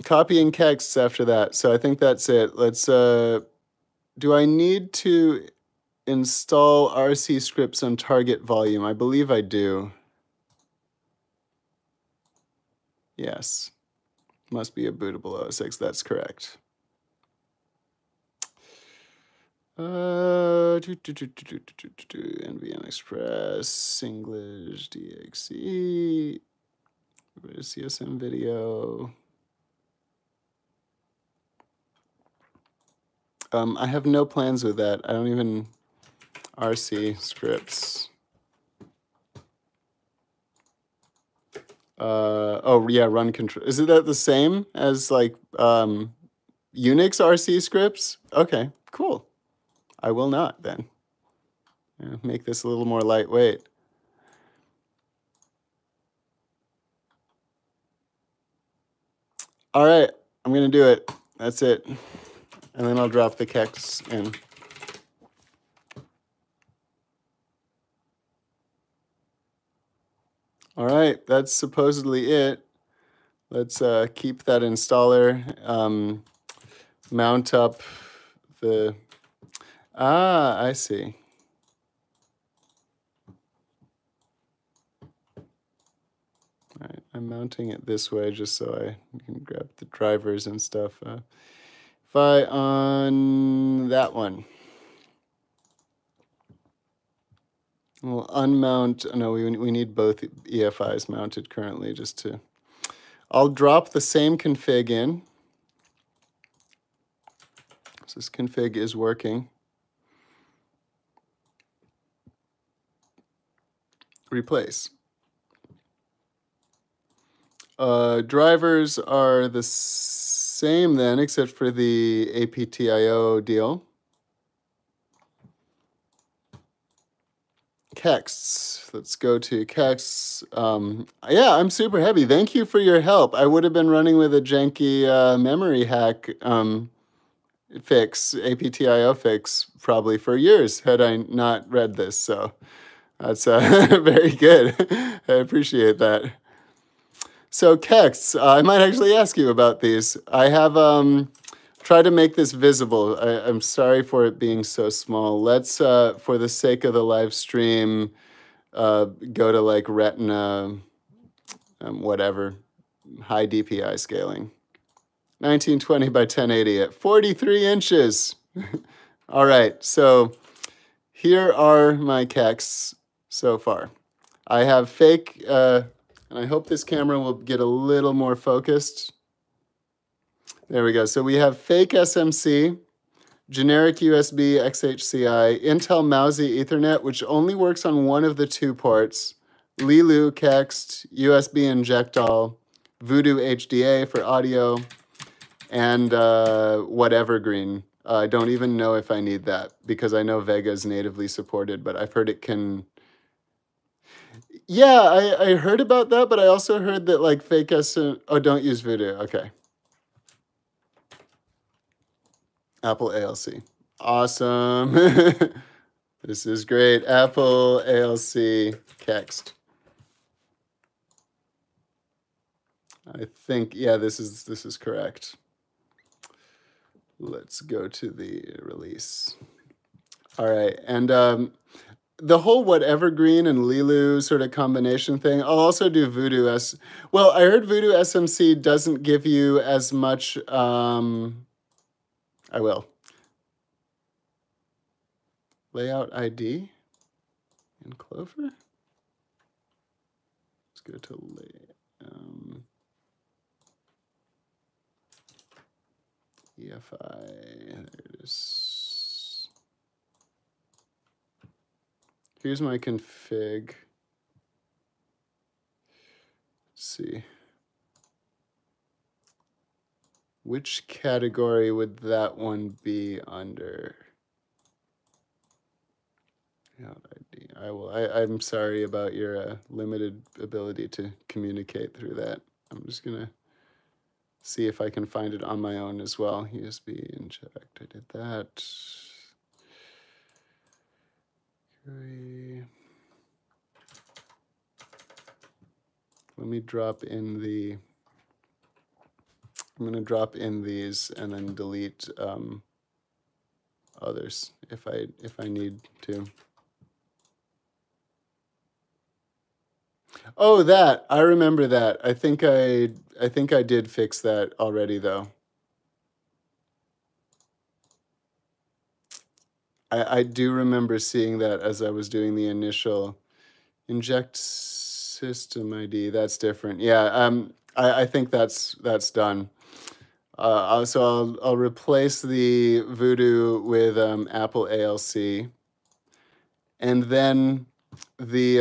Copying texts after that. So I think that's it. Let's, do I need to install RC scripts on target volume? I believe I do. Yes. Must be a bootable OS X. That's correct. NVM Express, English, DXE, CSM video. I have no plans with that. I don't even RC scripts. Oh yeah, run control. Is it that the same as like Unix RC scripts? Okay, cool. I will not then. Make this a little more lightweight. All right, I'm gonna do it. That's it. And then I'll drop the kex in. All right, that's supposedly it. Let's keep that installer, mount up the, I see. All right, I'm mounting it this way just so I can grab the drivers and stuff. If I on that one, we'll unmount. No, we need both EFIs mounted currently just to. I'll drop the same config in. So this config is working. Replace. Drivers are the same then, except for the APTIO deal. Kexts. Let's go to Kexts. Yeah, I'm super happy. Thank you for your help. I would have been running with a janky memory hack fix, APTIO fix, probably for years had I not read this. So that's very good. I appreciate that. So Kex, I might actually ask you about these. I have tried to make this visible. I'm sorry for it being so small. Let's, for the sake of the live stream, go to like Retina, whatever, high DPI scaling. 1920 by 1080 at 43 inches. All right, so here are my Kex so far. I have fake, and I hope this camera will get a little more focused. There we go. So we have fake SMC, generic USB XHCI, Intel Mousy Ethernet, which only works on one of the two ports, Lilu Kext, USB Injectol, Voodoo HDA for audio, and whatever green. I don't even know if I need that because I know Vega is natively supported, but I've heard it can. Yeah, I heard about that, but I also heard that like fake oh, don't use Voodoo. Okay. Apple ALC. Awesome. This is great. Apple ALC Kext. I think, yeah, this is correct. Let's go to the release. All right, and the whole whatever green and Lilu sort of combination thing, I'll also do Voodoo S. Well, I heard Voodoo SMC doesn't give you as much, I will. Layout ID in Clover? Let's go to EFI, there it is. Here's my config. Let's see. Which category would that one be under? I'm sorry about your limited ability to communicate through that. I'm just gonna see if I can find it on my own as well. USB inject, I did that. Let me drop in the, I'm gonna drop in these and then delete others if I need to. Oh, that. I remember that. I think I did fix that already though. I do remember seeing that as I was doing the initial inject system ID. That's different. Yeah, I think that's done. So I'll replace the Voodoo with Apple ALC, and then the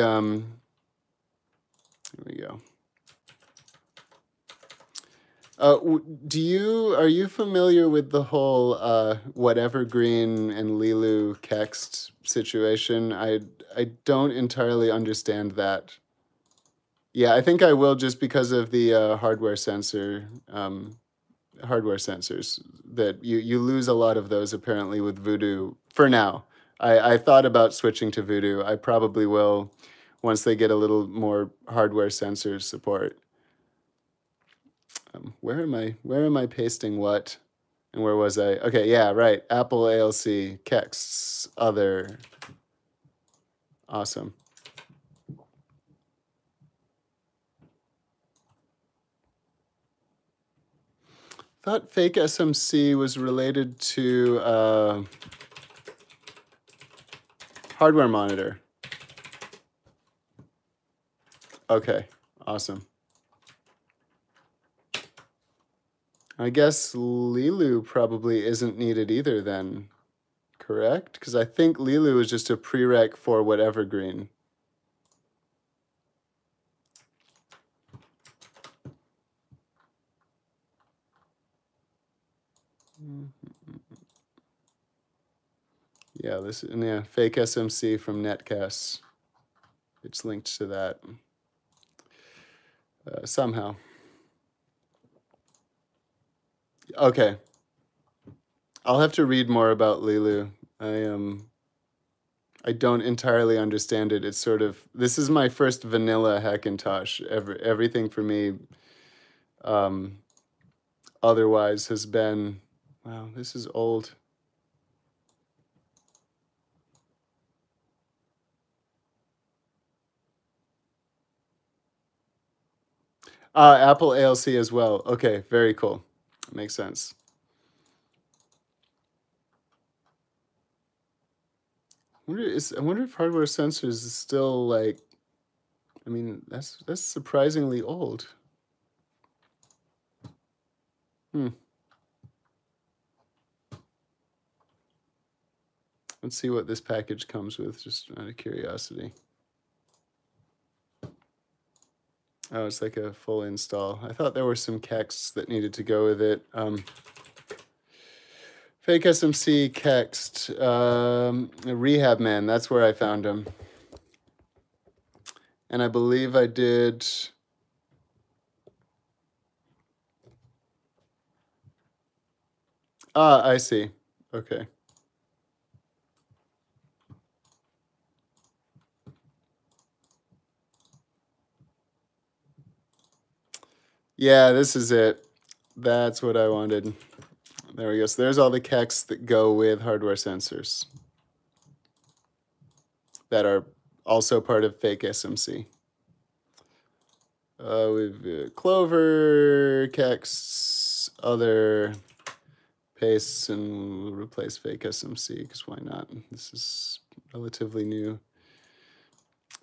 here we go. Are you familiar with the whole whatever green and Lilu Kext situation? I don't entirely understand that. Yeah, I think I will just because of the hardware sensors that you lose a lot of those apparently with Voodoo for now. I thought about switching to Voodoo. I probably will once they get a little more hardware sensors support. Where am I pasting what? And where was I? Okay, yeah, right. Apple ALC, Kext, other. Awesome. Thought fake SMC was related to hardware monitor. Okay, awesome. I guess Lilu probably isn't needed either then, correct? Because I think Lilu is just a prereq for whatever green. Yeah, fake SMC from Netcast. It's linked to that somehow. Okay. I'll have to read more about Lilu. I don't entirely understand it. It's sort of, this is my first vanilla Hackintosh. Everything for me otherwise has been, wow, this is old. Apple ALC as well. Okay, very cool. Makes sense. I wonder if hardware sensors is still like, I mean, that's surprisingly old. Let's see what this package comes with, just out of curiosity. Oh, it's like a full install. I thought there were some kexts that needed to go with it. Fake SMC kext, Rehab Man, that's where I found him. And I believe I did... Ah, I see. Okay. Yeah, this is it. That's what I wanted. There we go. So there's all the kexts that go with hardware sensors that are also part of fake SMC. We've Clover, kexts, other pastes, and we'll replace fake SMC because why not? This is relatively new.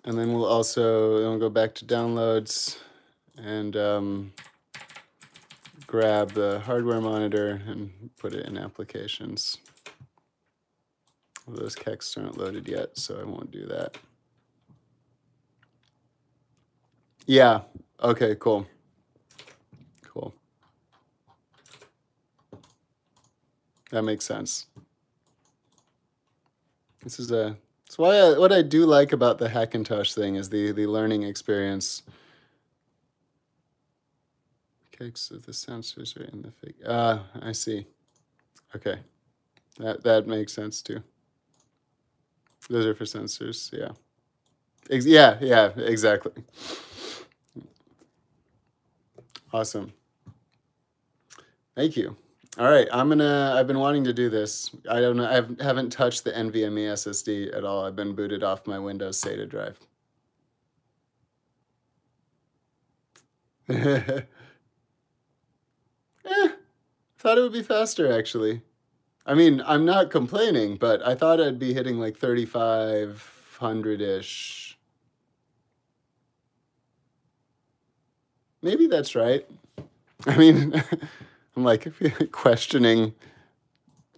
And then we'll go back to downloads and grab the hardware monitor and put it in applications. Those kexts aren't loaded yet, so I won't do that. Yeah, okay, cool. Cool. That makes sense. This is a... So what I do like about the Hackintosh thing is the learning experience. Okay, so the sensors are in the fake. I see. Okay, that makes sense too. Those are for sensors. Yeah. Yeah, exactly. Awesome. Thank you. All right, I've been wanting to do this. I don't know, I haven't touched the NVMe SSD at all. I've been booted off my Windows SATA drive. Thought it would be faster, actually. I mean, I'm not complaining, but I thought I'd be hitting like 3,500-ish. Maybe that's right. I mean, I'm like questioning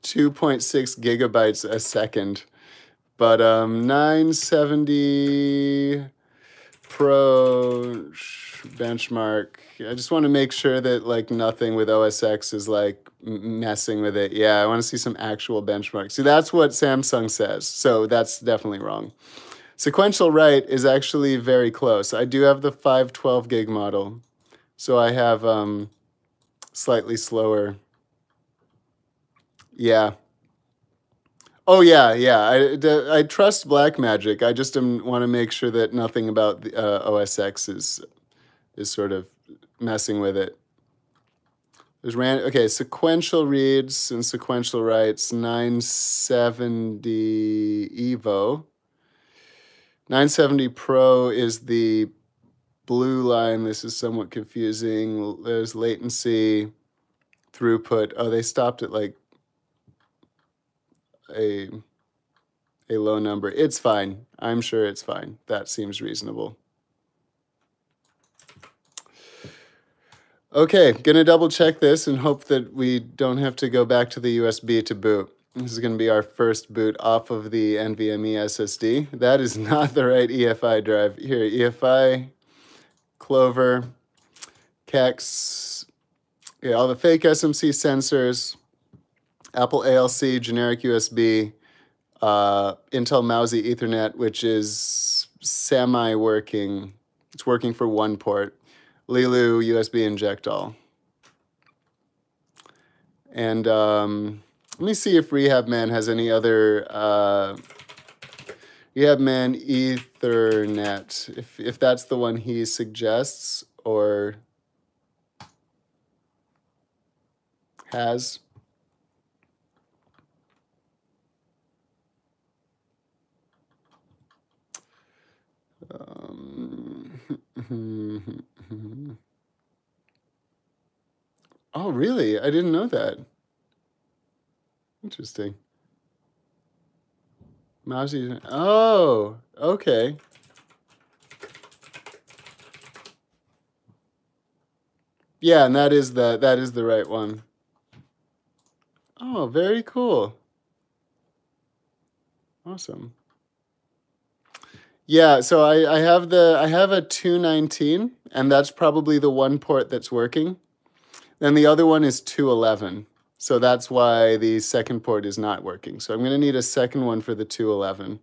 2.6 gigabytes a second. But 970 Pro benchmark. I just want to make sure that like nothing with OS X is like messing with it. Yeah, I want to see some actual benchmarks. See, that's what Samsung says. So that's definitely wrong. Sequential write is actually very close. I do have the 512 gig model. So I have slightly slower. Yeah. Oh yeah. I trust Blackmagic. I just want to make sure that nothing about the OS X is sort of messing with it. There's okay, sequential reads and sequential writes, 970 Evo. 970 Pro is the blue line. This is somewhat confusing. There's latency, throughput. Oh, they stopped at like a low number. It's fine. I'm sure it's fine. That seems reasonable. Okay, gonna double check this and hope that we don't have to go back to the USB to boot. This is gonna be our first boot off of the NVMe SSD. That is not the right EFI drive. Here, EFI, Clover, Kex, yeah, all the fake SMC sensors, Apple ALC, generic USB, Intel Mousy Ethernet, which is semi-working. It's working for one port. Lilu USB inject all. And Let me see if RehabMan has any other RehabMan Ethernet, if that's the one he suggests or has. Oh, really? I didn't know that. Interesting. Mousy. Oh, okay. Yeah, and that is the right one. Oh, very cool. Awesome. Yeah, so I have a 219, and that's probably the one port that's working. Then the other one is 211. So that's why the second port is not working. So I'm going to need a second one for the 211.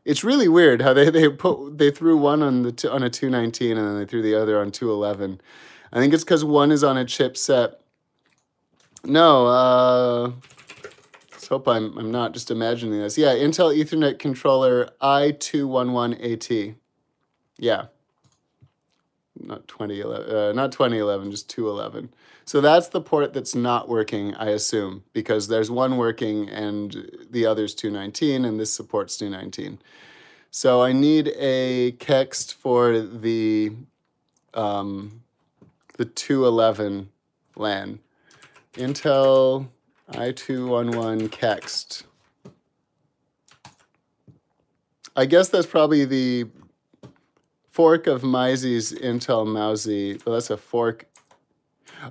It's really weird how they threw one on a 219 and then they threw the other on 211. I think it's because one is on a chipset. No, let's hope I'm not just imagining this. Yeah, Intel Ethernet controller I211AT. Yeah. Not 2011, just 211. So that's the port that's not working, I assume, because there's one working and the other's 219, and this supports 219. So I need a kext for the 211 LAN. Intel I211 kext. I guess that's probably the fork of Maisy's Intel Mousy. Well, that's a fork.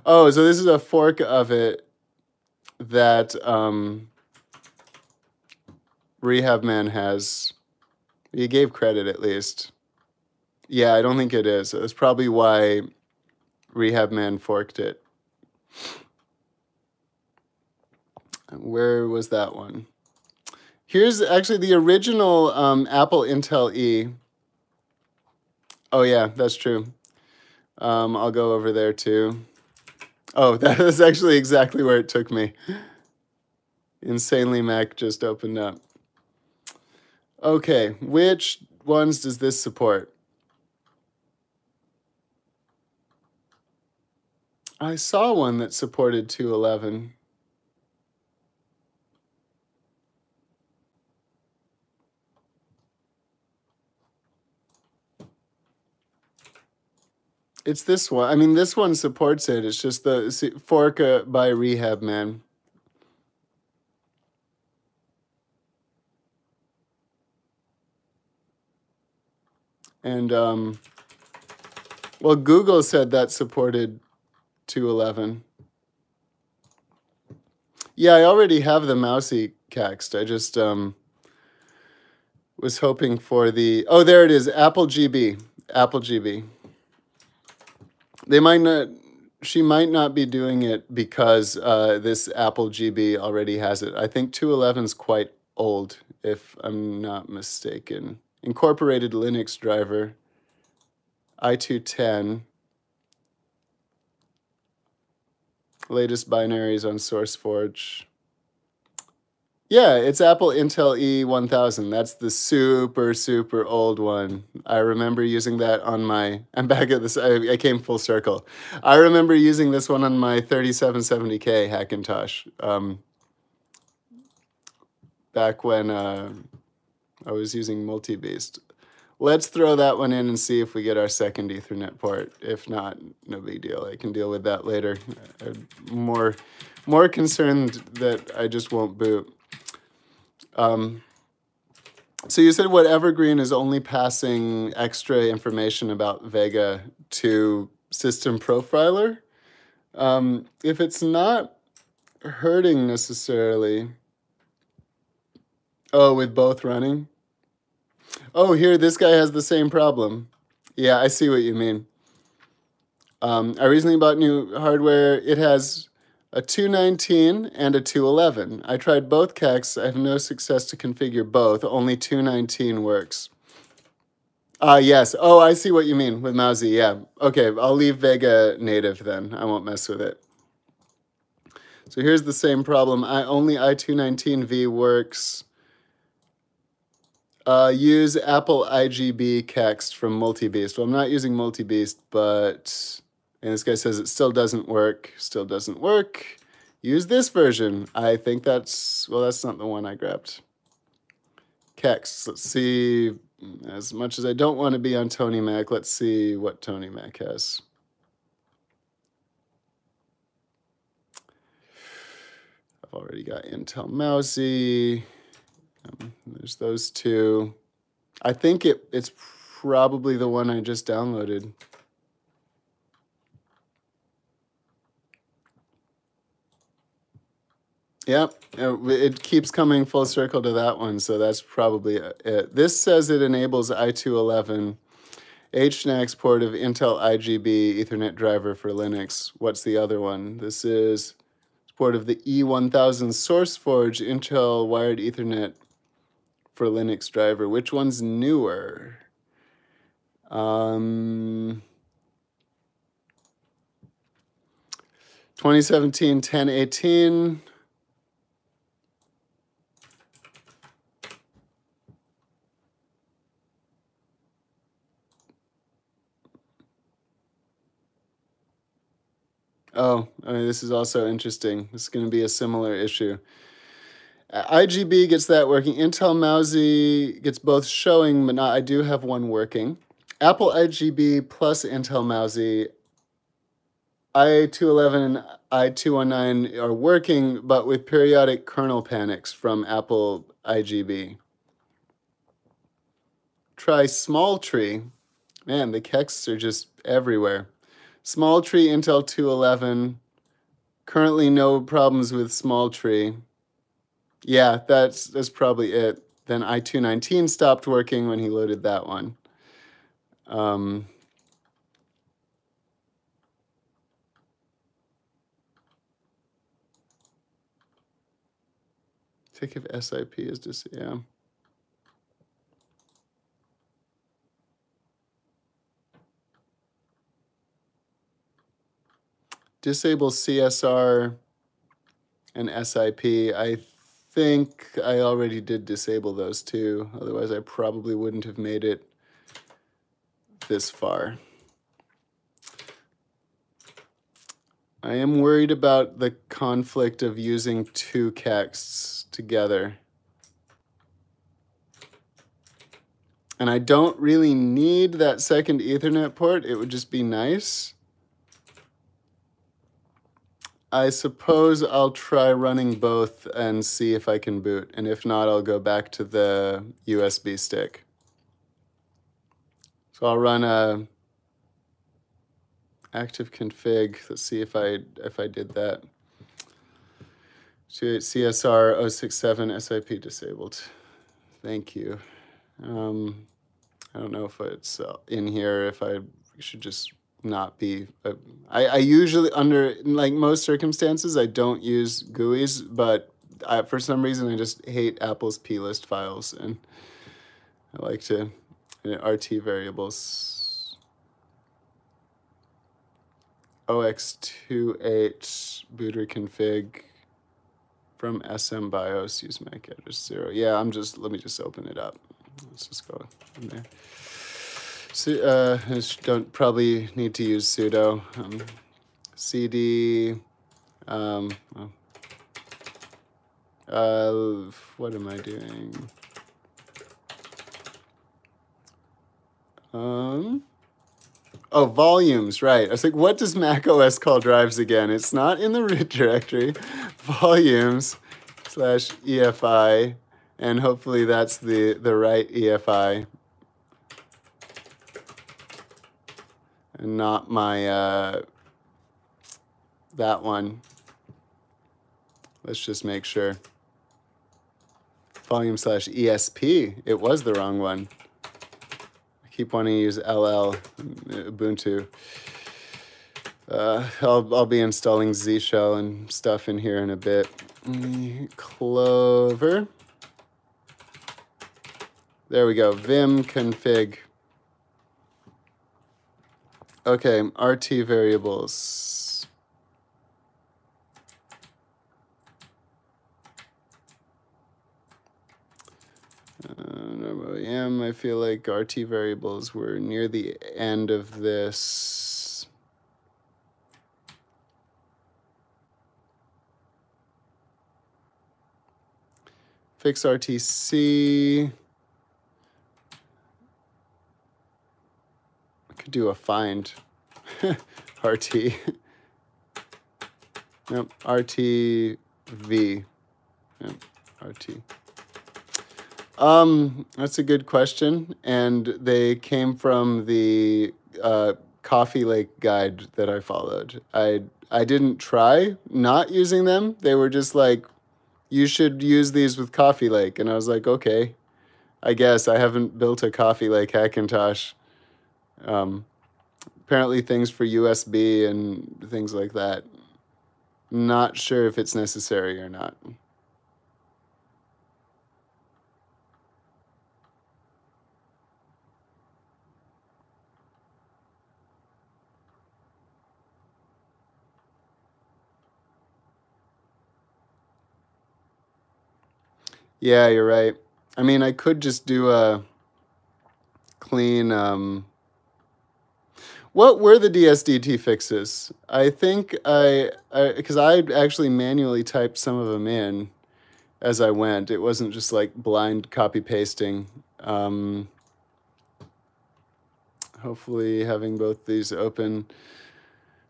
Oh, so this is a fork of it that RehabMan has. He gave credit at least. Yeah, I don't think it is. That's probably why RehabMan forked it. Where was that one? Here's actually the original Apple Intel E. Oh yeah, that's true. I'll go over there too. Oh, that is actually exactly where it took me. Insanely Mac just opened up. Okay, which ones does this support? I saw one that supported 211. It's this one. I mean, this one supports it. It's just the fork by RehabMan. And, well, Google said that supported 211. Yeah, I already have the Mousy kext. I just was hoping for the... Oh, there it is. Apple GB. Apple GB. They might not... She might not be doing it because this Apple GB already has it. I think 211 is quite old, if I'm not mistaken. Incorporated Linux driver. i210. Latest binaries on SourceForge. Yeah, it's Apple Intel E1000. That's the super, super old one. I remember using that on my... I'm back at this. I came full circle. I remember using this one on my 3770K Hackintosh. Back when I was using Multibeast. Let's throw that one in and see if we get our second Ethernet port. If not, no big deal. I can deal with that later. I'm more concerned that I just won't boot. So you said what Evergreen is only passing extra information about Vega to System Profiler? If it's not hurting necessarily... Oh, with both running? Oh, here, this guy has the same problem. Yeah, I see what you mean. I recently bought new hardware. It has a 219 and a 211. I tried both kexts. I have no success to configure both. Only 219 works. Yes. Oh, I see what you mean with Mousy. Yeah. Okay, I'll leave Vega native then. I won't mess with it. So here's the same problem. Only i219V works. Use Apple IGB Kext from Multibeast. Well, I'm not using Multibeast, but... And this guy says it still doesn't work. Still doesn't work. Use this version. I think that's... Well, that's not the one I grabbed. Kext. Let's see. As much as I don't want to be on Tony Mac, let's see what Tony Mac has. I've already got Intel Mousy. There's those two. I think it's probably the one I just downloaded. Yep, it keeps coming full circle to that one, so that's probably it. This says it enables i211, HNAX port of Intel IGB Ethernet driver for Linux. What's the other one? This is port of the E1000 SourceForge Intel wired Ethernet for Linux driver. Which one's newer? 2017 1018. Oh, I mean, this is also interesting. This is going to be a similar issue. IGB gets that working. Intel Mousy gets both showing, but not. I do have one working. Apple IGB plus Intel Mousy, i211 and i219 are working, but with periodic kernel panics from Apple IGB. Try Small Tree. Man, the kexts are just everywhere. Small Tree Intel 211. Currently no problems with Small Tree. Yeah, that's probably it. Then i219 stopped working when he loaded that one. Check if SIP is just, yeah. Disable CSR and SIP. I think I already did disable those two. Otherwise, I probably wouldn't have made it this far. I am worried about the conflict of using two kexts together. And I don't really need that second Ethernet port. It would just be nice. I suppose I'll try running both and see if I can boot. And if not, I'll go back to the USB stick. So I'll run a active config. Let's see if I did that. CSR 067 SIP disabled. Thank you. I don't know if it's in here, if I should just not be. I usually, under like most circumstances, I don't use GUIs, but for some reason I just hate Apple's plist files, and I like to RT variables. OX28 booter config from SM BIOS, use MAC address 0. Yeah, let me just open it up. Let's just go in there. So, don't probably need to use sudo. CD. What am I doing? Oh, volumes, right. I was like, what does Mac OS call drives again? It's not in the root directory. Volumes /EFI, and hopefully that's the right EFI. And not my, that one. Let's just make sure. Volume /ESP. It was the wrong one. I keep wanting to use LL, Ubuntu. I'll be installing Z shell and stuff in here in a bit. Clover. There we go. Vim config. Okay, RT variables. I feel like RT variables were near the end of this. Fix RTC. I could do a find RT. Nope, RTV. Yep, RT. That's a good question, and they came from the Coffee Lake guide that I followed. I didn't try not using them. They were just like, you should use these with Coffee Lake, and I was like, okay, I guess. I haven't built a Coffee Lake Hackintosh. Apparently things for USB and things like that. Not sure if it's necessary or not. Yeah, you're right. I mean, I could just do a clean... What were the DSDT fixes? I think because I actually manually typed some of them in as I went. It wasn't just like blind copy pasting. Hopefully having both these open.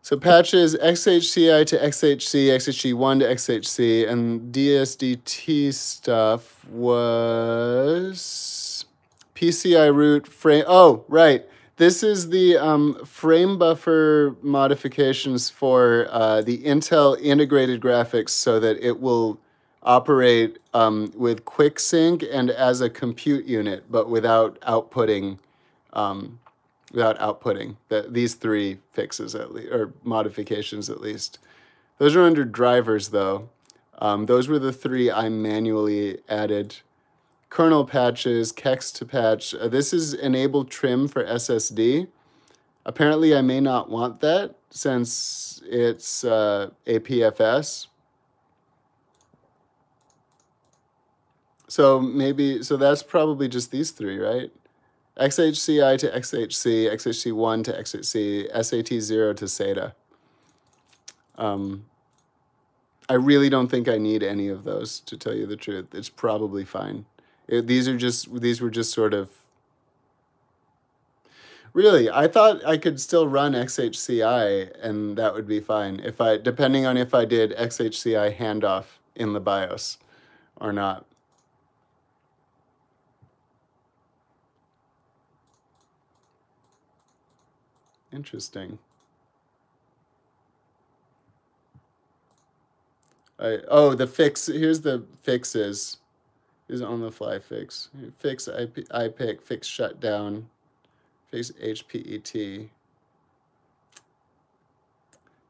So patches XHCI to XHC, XHC1 to XHC, and DSDT stuff was PCI root frame. Oh, right. This is the frame buffer modifications for the Intel integrated graphics so that it will operate with quick sync and as a compute unit, but without outputting these three fixes at least, or modifications at least. Those are under drivers though. Those were the three I manually added. Kernel patches, kex to patch. This is enable trim for SSD. Apparently I may not want that since it's APFS. So that's probably just these three, right? XHCI to XHC, XHC1 to XHC, SAT0 to SATA. I really don't think I need any of those, to tell you the truth. It's probably fine. These were just sort of... Really, I thought I could still run XHCI and that would be fine depending on if I did XHCI handoff in the BIOS or not. Interesting. The fix. Here's the fixes. Here's on the fly fix. Fix IPIC, fix shutdown, fix HPET.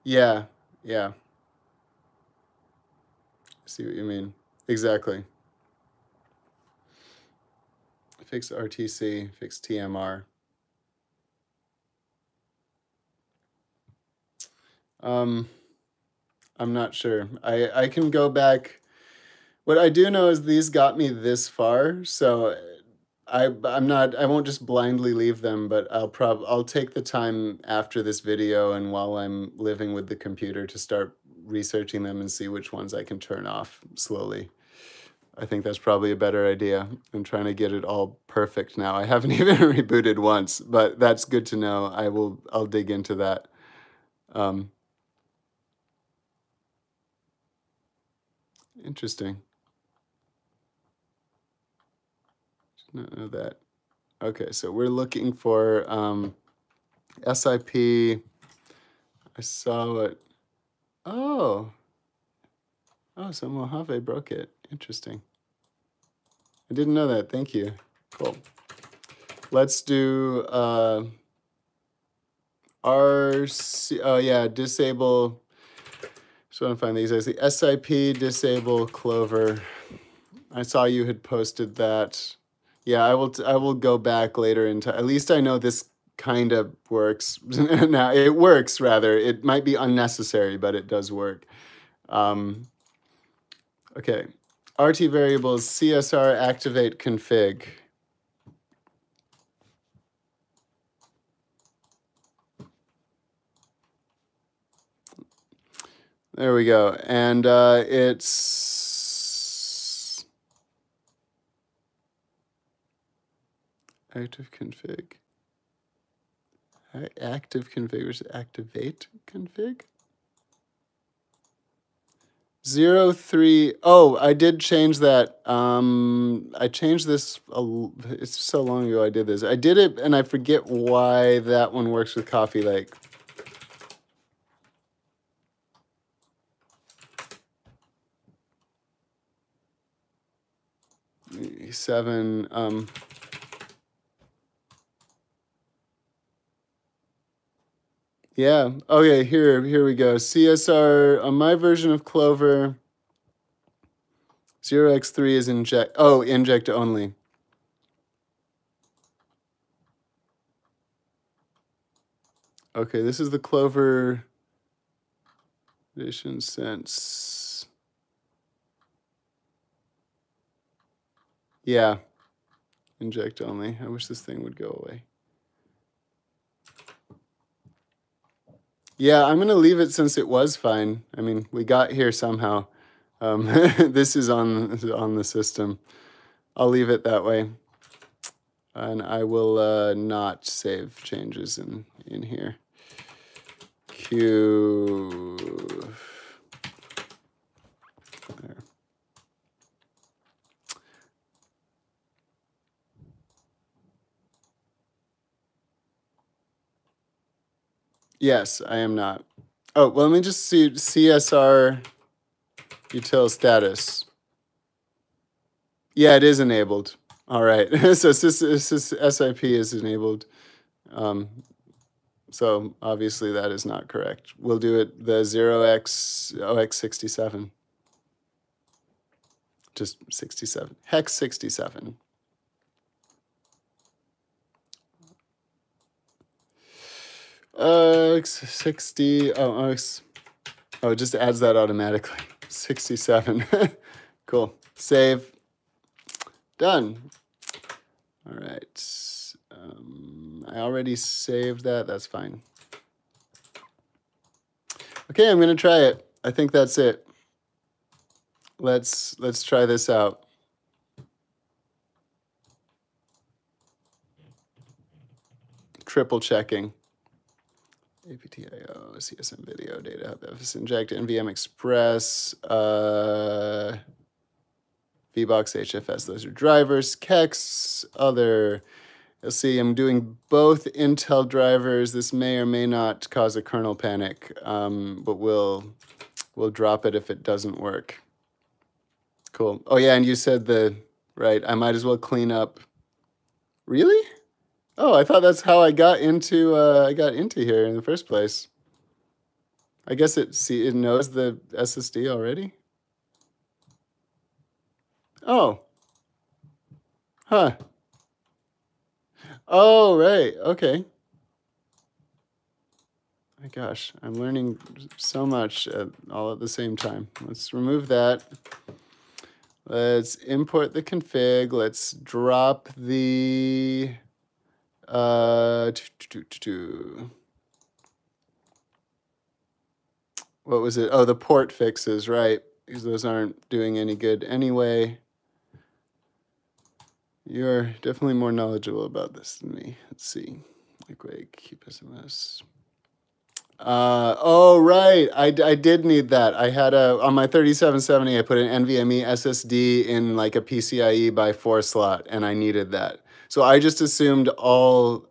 Yeah. I see what you mean. Exactly. Fix RTC, fix TMR. I'm not sure. I can go back. What I do know is these got me this far, so I won't just blindly leave them, but I'll take the time after this video and while I'm living with the computer to start researching them and see which ones I can turn off slowly. I think that's probably a better idea than trying to get it all perfect now. I haven't even rebooted once, but that's good to know. I'll dig into that. Interesting. Did not know that. Okay, so we're looking for SIP. I saw it. Oh, so Mojave broke it. Interesting. I didn't know that. Thank you. Cool. Let's do RC. Oh yeah, disable. Just want to find these. I see SIP disable Clover. I saw you had posted that. Yeah, I will go back later into. At least I know this kind of works. Now it works rather. It might be unnecessary, but it does work. Okay, RT variables CSR activate config. There we go. And it's active config. Active config versus activate config. 03. Oh, I did change that. I changed this. It's so long ago I did this. I did it, and I forget why that one works with Coffee Lake. Seven. Yeah. Okay. Here we go. CSR on my version of Clover. 0x3 is inject. Oh, inject only. Okay, this is the Clover edition sense. Yeah, inject only. I wish this thing would go away. Yeah, I'm going to leave it since it was fine. I mean, we got here somehow. This is on the system. I'll leave it that way. And I will not save changes in here. Q. There. Yes, I am not. Oh, well, let me just see CSR util status. Yeah, it is enabled. All right. So SIP is enabled. So obviously that is not correct. We'll do it the 0x67. Just 67. Hex 67. X60. Oh, it just adds that automatically. 67. Cool. Save. Done. All right. I already saved that. That's fine. Okay, I'm going to try it. I think that's it. Let's try this out. Triple checking. APTIO, CSM video, data hub, FS inject, NVM Express, VBox, HFS, those are drivers, Kex, other. You'll see I'm doing both Intel drivers. This may or may not cause a kernel panic, but we'll drop it if it doesn't work. Cool. Oh yeah, and you said right, I might as well clean up. Really? Oh, I thought that's how I got into here in the first place. I guess it knows the SSD already. Oh. Huh. Oh, right. Okay. My gosh, I'm learning so much all at the same time. Let's remove that. Let's import the config. Let's drop the what was it? Oh, the port fixes, right? Because those aren't doing any good anyway. You're definitely more knowledgeable about this than me. Let's see. Wait, keep SMS. Oh, right. I did need that. I had on my 3770, I put an NVMe SSD in like a PCIe by 4 slot, and I needed that. So I just assumed all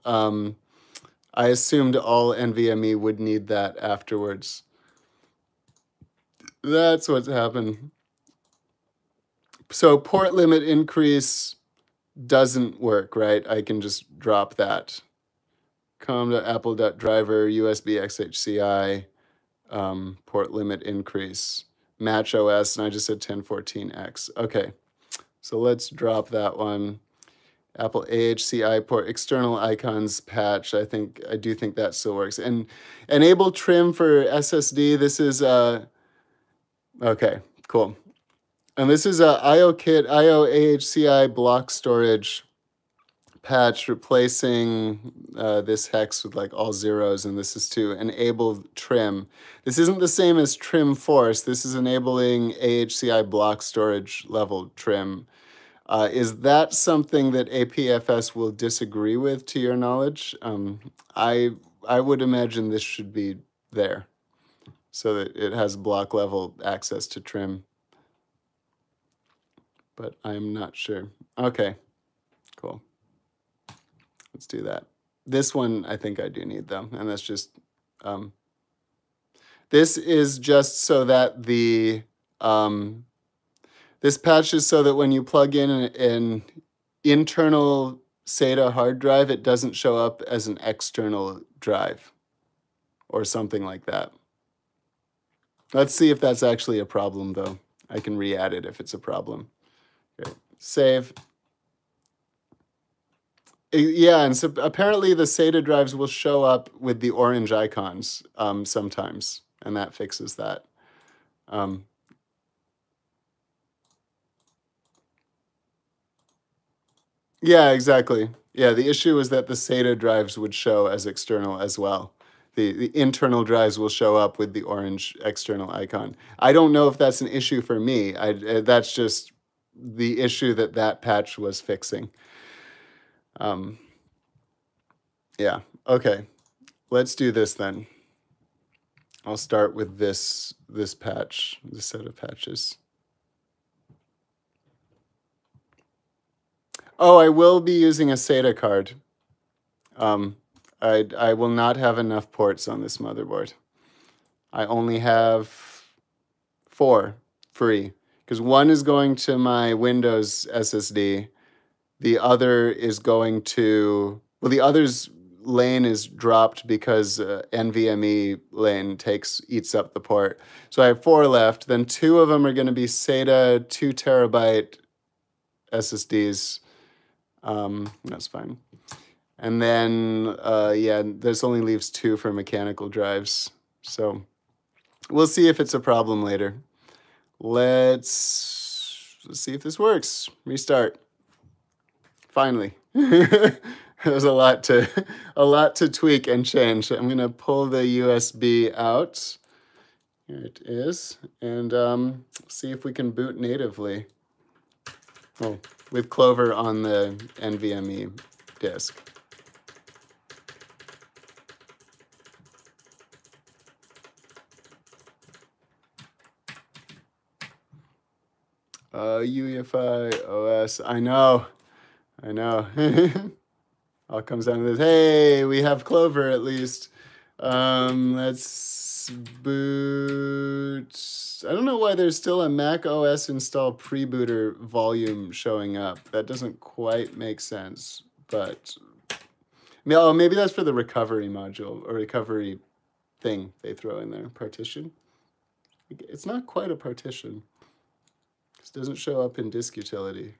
NVMe would need that afterwards. That's what's happened. So port limit increase doesn't work, right? I can just drop that. com.apple.driver USB XHCI port limit increase. Match OS, and I just said 1014X. Okay, so let's drop that one. Apple AHCI port external icons patch. I do think that still works. And enable trim for SSD. This is okay, cool. And this is a IOKit IOAHCI block storage patch replacing this hex with like all zeros, and this is to enable trim. This isn't the same as trim force. This is enabling AHCI block storage level trim. Is that something that APFS will disagree with, to your knowledge? I would imagine this should be there so that it has block level access to trim. But I'm not sure. Okay, cool. Let's do that. This one I think I do need though, and that's just, this is just so that the, this patch is so that when you plug in an internal SATA hard drive, it doesn't show up as an external drive or something like that. Let's see if that's actually a problem though. I can re-add it if it's a problem. Okay. Save. Yeah, and so apparently the SATA drives will show up with the orange icons sometimes, and that fixes that. Yeah, exactly. Yeah, the issue is that the SATA drives would show as external as well. The internal drives will show up with the orange external icon. I don't know if that's an issue for me. That's just the issue that that patch was fixing. Yeah, okay. Let's do this then. I'll start with this patch, this set of patches. Oh, I will be using a SATA card. I will not have enough ports on this motherboard. I only have 4 free, because one is going to my Windows SSD. The other is going to, well, the other's lane is dropped because NVMe lane eats up the port. So I have 4 left. Then 2 of them are going to be SATA 2 terabyte SSDs. That's fine. And then, yeah, this only leaves 2 for mechanical drives. So we'll see if it's a problem later. Let's see if this works. Restart. Finally. There's a lot to tweak and change. I'm going to pull the USB out. Here it is. And see if we can boot natively. Oh, with Clover on the NVMe disk. Uefi OS. I know. All comes down to this. Hey, we have Clover at least. Let's boot. I don't know why there's still a Mac OS install pre-booter volume showing up. That doesn't quite make sense, but oh, maybe that's for the recovery module or recovery thing they throw in there. Partition. It's not quite a partition. It doesn't show up in disk utility.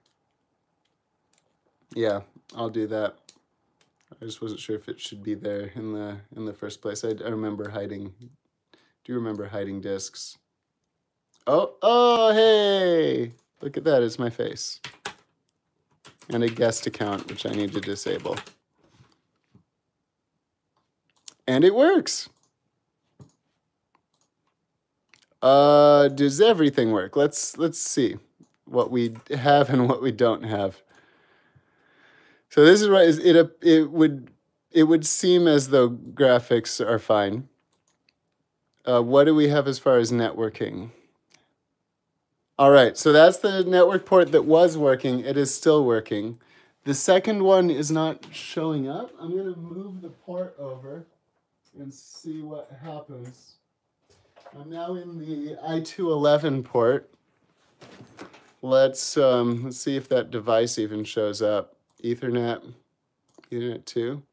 Yeah, I'll do that. I just wasn't sure if it should be there in the first place. I remember hiding. Do you remember hiding disks? Oh, hey! Look at that, it's my face. And a guest account, which I need to disable. And it works! Does everything work? Let's see what we have and what we don't have. So this is right. It would seem as though graphics are fine. What do we have as far as networking? All right, so that's the network port that was working. It is still working. The second one is not showing up. I'm going to move the port over and see what happens. I'm now in the I211 port. Let's see if that device even shows up. Ethernet 2.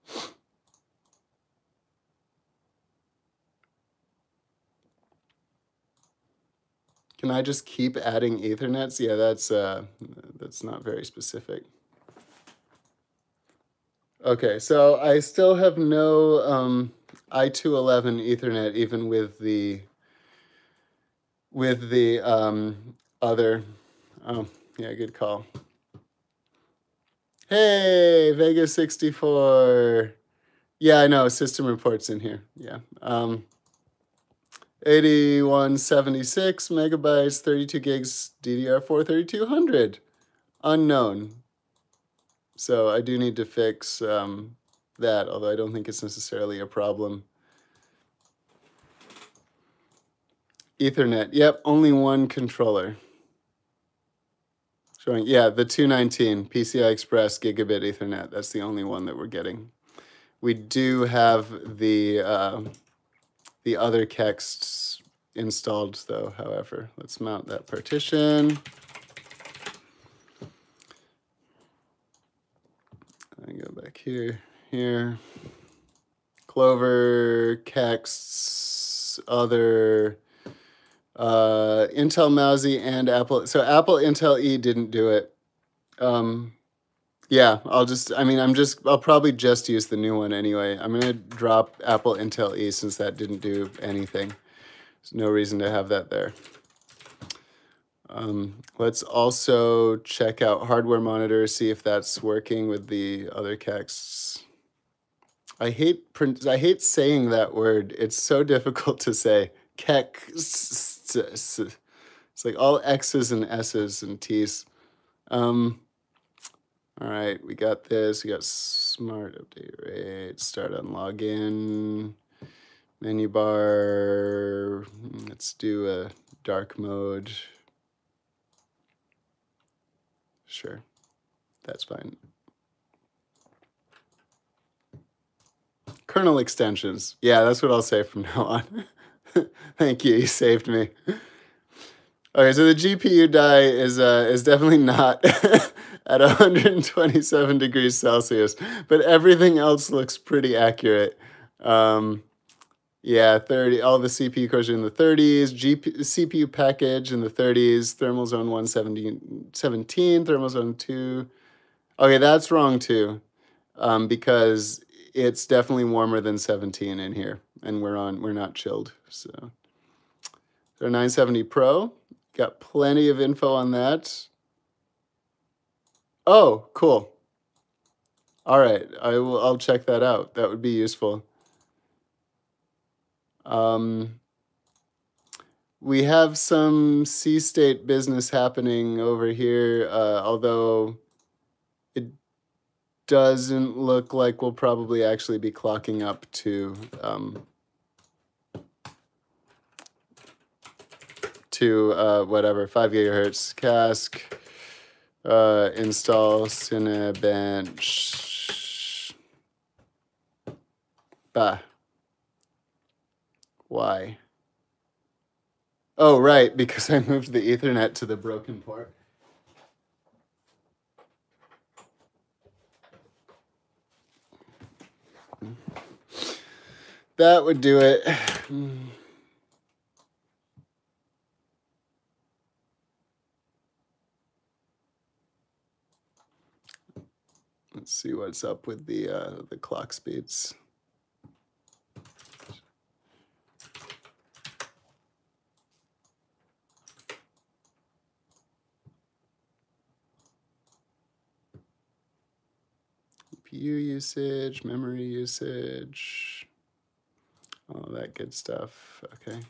Can I just keep adding Ethernets? Yeah, that's not very specific. Okay, so I still have no I211 Ethernet even with the other Oh, yeah, good call. Hey, Vega 64. Yeah, I know, system reports in here. Yeah. 8176 megabytes, 32 gigs, DDR4 3200. Unknown. So I do need to fix that, although I don't think it's necessarily a problem. Ethernet. Yep, only one controller. Showing, yeah, the 219 PCI Express gigabit Ethernet. That's the only one that we're getting. We do have the other kexts installed, though, however. Let's mount that partition. I go back here, here. Clover, kexts, other, Intel Mousy and Apple. So Apple Intel E didn't do it. Yeah, I'll probably just use the new one anyway. I'm gonna drop Apple Intel E since that didn't do anything. There's no reason to have that there. Let's also check out hardware monitor, see if that's working with the other kexts. I hate saying that word. It's so difficult to say. Kex. It's like all X's and S's and T's. All right, we got this. We got smart update rate. Start on login. Menu bar. Let's do a dark mode. Sure, that's fine. Kernel extensions. Yeah, that's what I'll say from now on. Thank you, you saved me. Okay, so the GPU die is definitely not at 127 degrees Celsius, but everything else looks pretty accurate. Yeah, 30. All the CPU cores are in the 30s. CPU package in the 30s. Thermal zone 117. Thermal zone 2. Okay, that's wrong too, because it's definitely warmer than 17 in here, and we're not chilled. So 970 Pro. Got plenty of info on that. Oh, cool. All right, I'll check that out. That would be useful. We have some C-state business happening over here, although it doesn't look like we'll probably actually be clocking up to whatever, 5 gigahertz cask, install Cinebench. Bah. Why? Oh, right, because I moved the Ethernet to the broken port. That would do it. Let's see what's up with the clock speeds. GPU usage, memory usage, all that good stuff. Okay.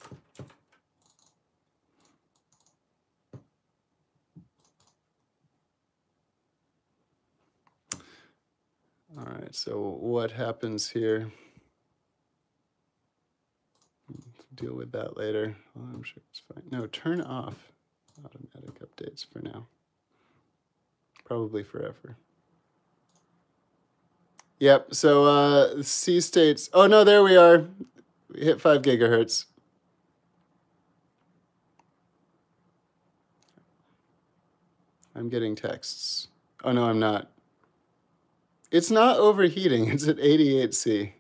All right, so what happens here? Deal with that later. Well, I'm sure it's fine. No, turn off automatic updates for now. Probably forever. Yep, so C states. Oh, no, there we are. We hit 5 gigahertz. I'm getting texts. Oh, no, I'm not. It's not overheating. It's at 88C.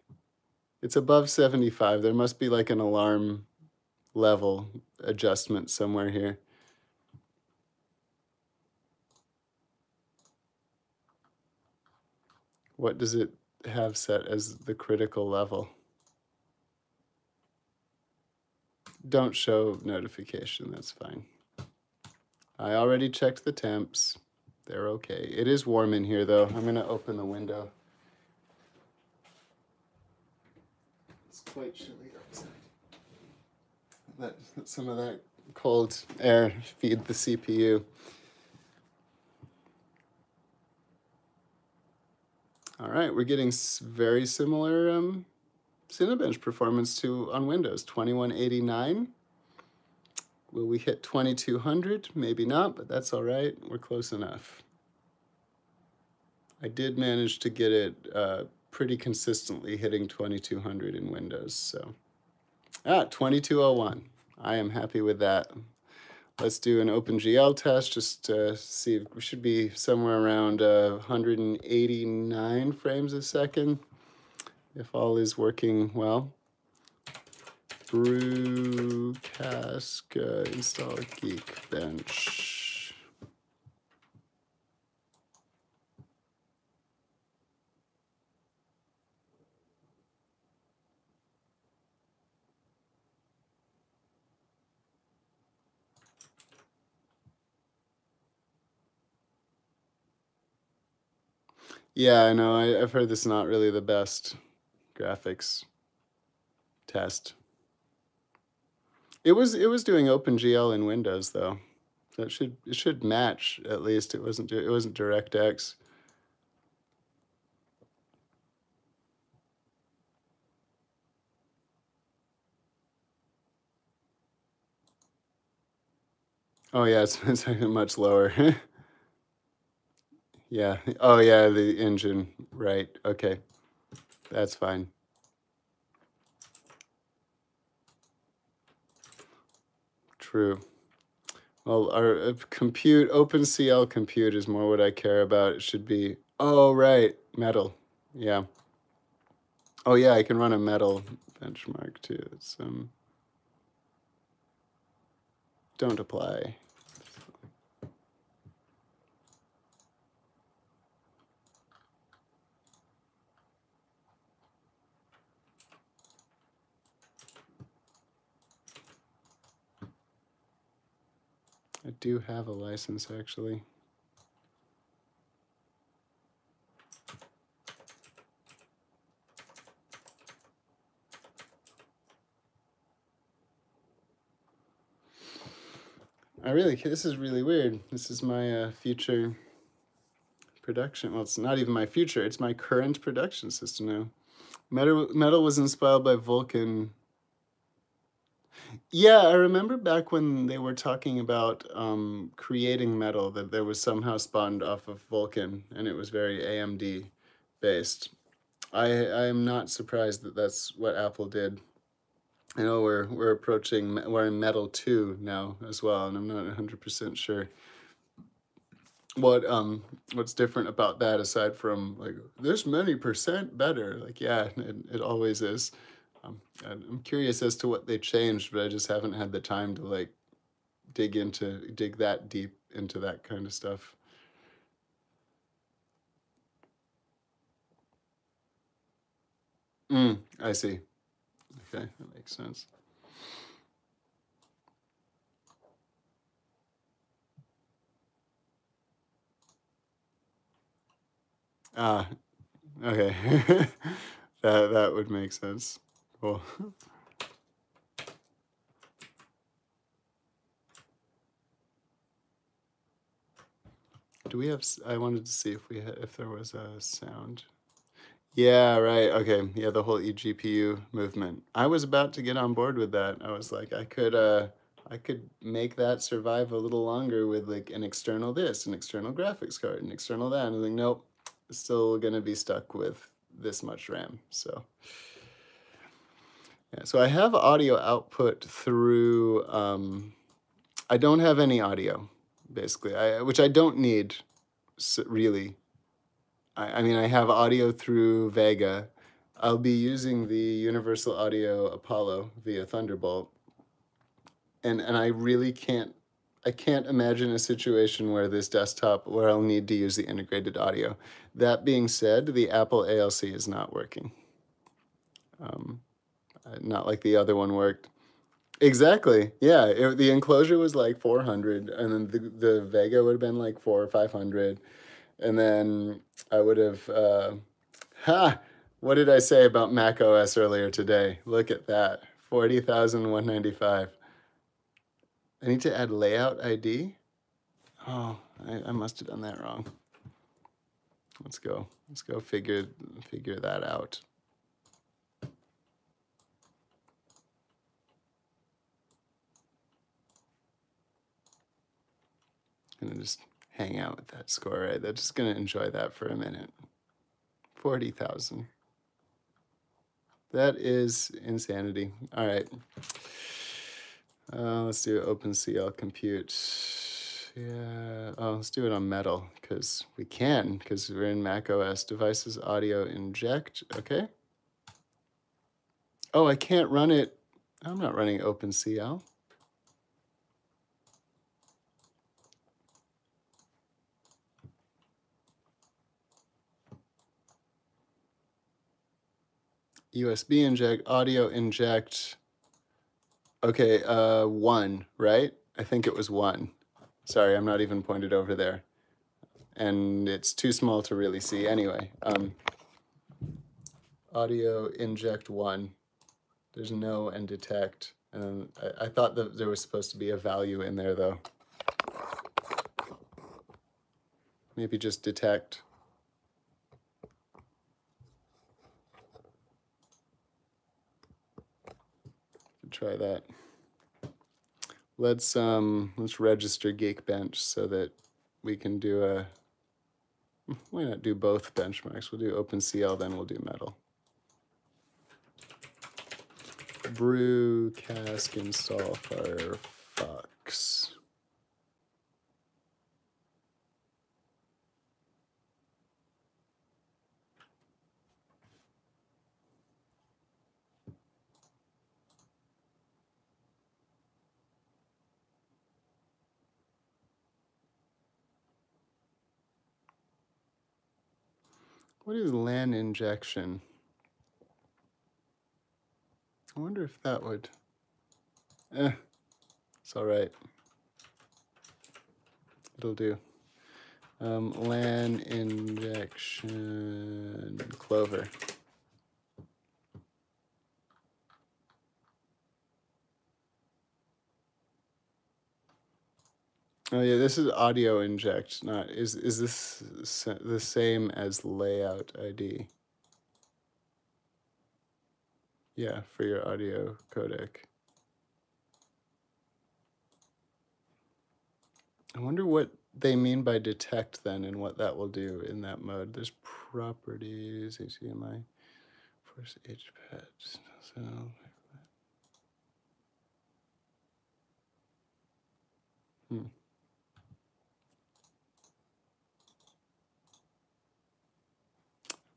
It's above 75. There must be like an alarm level adjustment somewhere here. What does it have set as the critical level? Don't show notification, that's fine. I already checked the temps. They're okay. It is warm in here, though. I'm going to open the window. It's quite chilly outside. Let some of that cold air feed the CPU. All right, we're getting very similar Cinebench performance to on Windows, 2189. Will we hit 2200? Maybe not, but that's all right. We're close enough. I did manage to get it pretty consistently hitting 2200 in Windows. So, 2201. I am happy with that. Let's do an OpenGL test just to see if we should be somewhere around 189 frames a second if all is working well. Brew cask install Geekbench. Yeah, I know. I've heard this is not really the best graphics test. It was doing OpenGL in Windows though. So it should match at least. It wasn't DirectX. Oh yeah, it's much lower. Yeah. Oh yeah, the engine. Right. Okay. That's fine. True. Well, our compute, OpenCL compute is more what I care about. It should be, oh, right, metal. Yeah. Oh, yeah, I can run a metal benchmark too. It's, don't apply. I do have a license, actually. This is really weird. This is my future production. Well, it's not even my future. It's my current production system now. Metal was inspired by Vulkan. Yeah, I remember back when they were talking about creating metal, that there was somehow spawned off of Vulkan, and it was very AMD based. I am not surprised that that's what Apple did. I know we're in Metal 2 now as well, and I'm not 100% sure what's different about that aside from like this many percent better. Like yeah, it always is. I'm curious as to what they changed, but I just haven't had the time to like dig that deep into that kind of stuff. I see. Okay, that makes sense. Ah, okay. that would make sense. Cool. Do we have? I wanted to see if there was a sound. Yeah, right. Okay. Yeah, the whole eGPU movement. I was about to get on board with that. I was like, I could make that survive a little longer with like an external this, an external graphics card, an external that. And I'm like, nope, still gonna be stuck with this much RAM. So yeah, so I have audio output through I don't have any audio, basically, which I don't need really. I mean, I have audio through Vega. I'll be using the Universal Audio Apollo via Thunderbolt. And I really can't imagine a situation where I'll need to use the integrated audio. That being said, the Apple ALC is not working. Not like the other one worked. Exactly. Yeah, the enclosure was like 400, and then the Vega would have been like 400 or 500, and then I would have. What did I say about Mac OS earlier today? Look at that, 40,195. I need to add layout ID. Oh, I must have done that wrong. Let's go. Let's go figure that out. I'm gonna just hang out with that score, right? They're just gonna enjoy that for a minute. 40,000. That is insanity. All right. Let's do OpenCL compute. Yeah. Oh, let's do it on Metal because we can, because we're in Mac OS. Devices audio inject. Okay. Oh, I can't run it. I'm not running OpenCL. USB inject, audio inject. Okay, 1, right? I think it was 1. Sorry, I'm not even pointed over there. And it's too small to really see anyway. Audio inject 1. There's no and detect. And I thought that there was supposed to be a value in there though. Maybe just detect. Try that. Let's register Geekbench so that we can do a. Why not do both benchmarks? We'll do OpenCL, then we'll do Metal. Brew cask install Firefox. What is LAN injection? I wonder if that would. It's all right. It'll do. LAN injection Clover. Oh yeah, this is audio inject. Not is this the same as layout ID? Yeah, for your audio codec. I wonder what they mean by detect then and what that will do in that mode. There's properties, HDMI, force HPAD. So I'm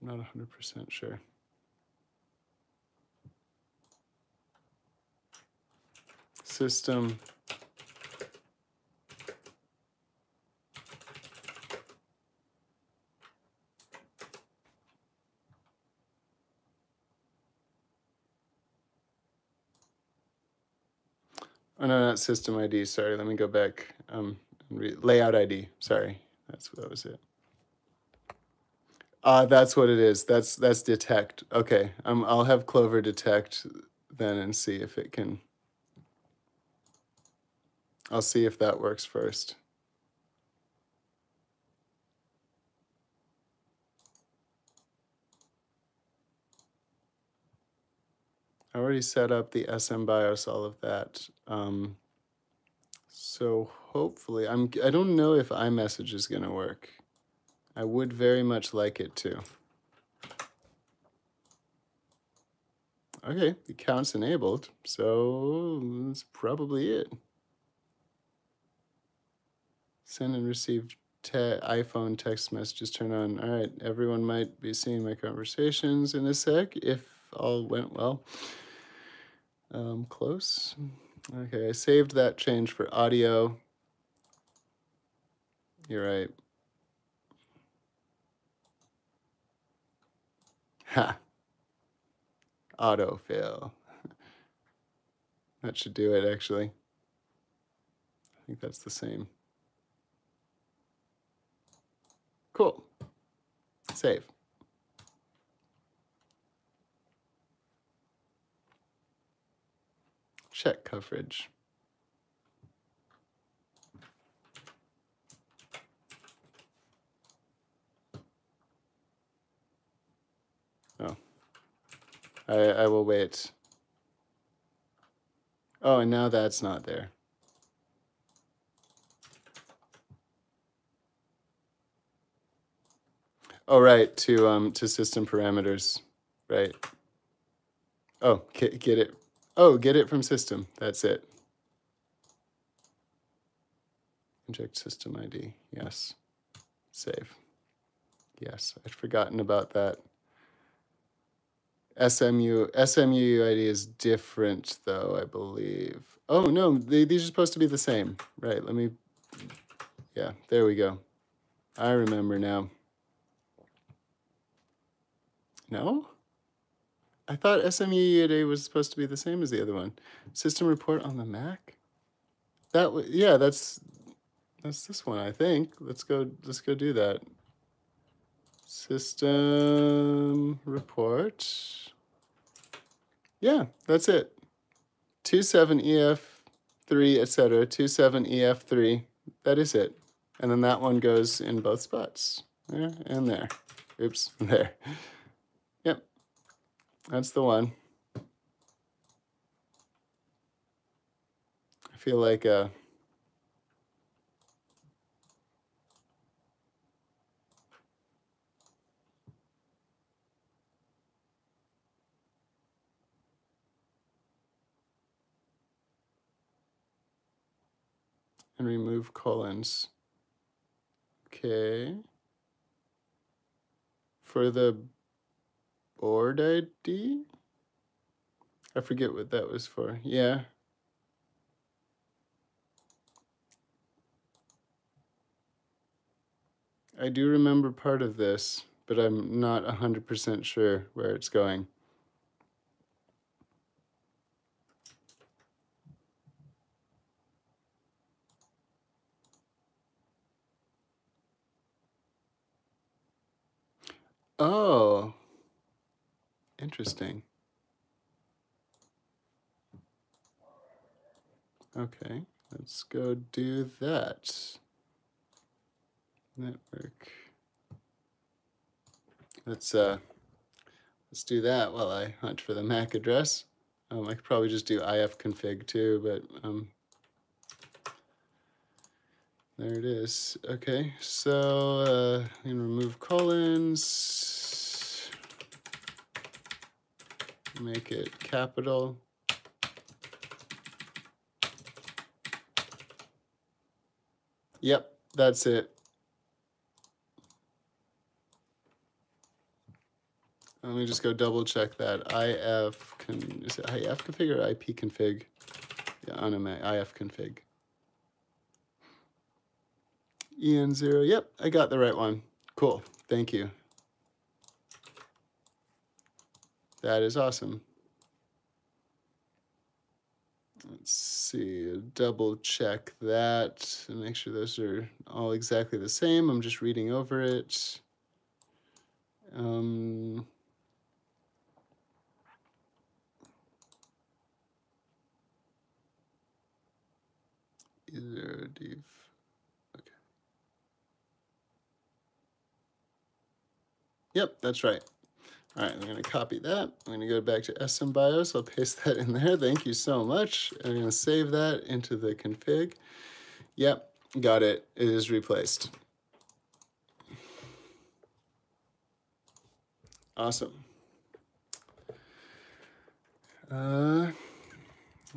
not 100% sure. System. Oh no, not system ID. Sorry, let me go back. Layout ID. Sorry, that was it. That's what it is. That's detect. Okay, I'll have Clover detect then and see if it can. I'll see if that works first. I already set up the SM BIOS, all of that. So hopefully, I don't know if iMessage is gonna work. I would very much like it to. Okay, the account's enabled, so that's probably it. Send and receive iPhone text messages turn on. All right, everyone might be seeing my conversations in a sec if all went well. Close. Okay, I saved that change for audio. You're right. Ha. Autofill. That should do it, actually. I think that's the same. Cool. Save. Check coverage. Oh, I will wait. Oh, and now that's not there. Oh, right, to system parameters, right. Oh, get it. Oh, get it from system. That's it. Inject system ID. Yes. Save. Yes, I'd forgotten about that. SMU UID is different, though, I believe. Oh, no, these are supposed to be the same. Right, let me... Yeah, there we go. I remember now. No? I thought SMU UID was supposed to be the same as the other one. System report on the Mac? Yeah, that's this one, I think. Let's go do that. System report. Yeah, that's it. 27EF3, etc. 27EF3. That is it. And then that one goes in both spots. There and there. Oops, there. Yep. That's the one. I feel like and remove colons. Okay. For the board ID? I forget what that was for. Yeah. I do remember part of this, but I'm not 100% sure where it's going. Oh, interesting. Okay, let's go do that. Network. Let's do that while I hunt for the MAC address. I could probably just do ifconfig too, but there it is. Okay, so I'm gonna remove colons, make it capital. Yep, that's it. Let me just go double check that. Is it IF config or IP config? Yeah, on a Mac, IF config. EN0, yep, I got the right one. Cool, thank you. That is awesome. Let's see, double check that and make sure those are all exactly the same. I'm just reading over it. Either div. Okay. Yep, that's right. All right, I'm going to copy that. I'm going to go back to SMBIOS. I'll paste that in there. Thank you so much. I'm going to save that into the config. Yep, got it. It is replaced. Awesome.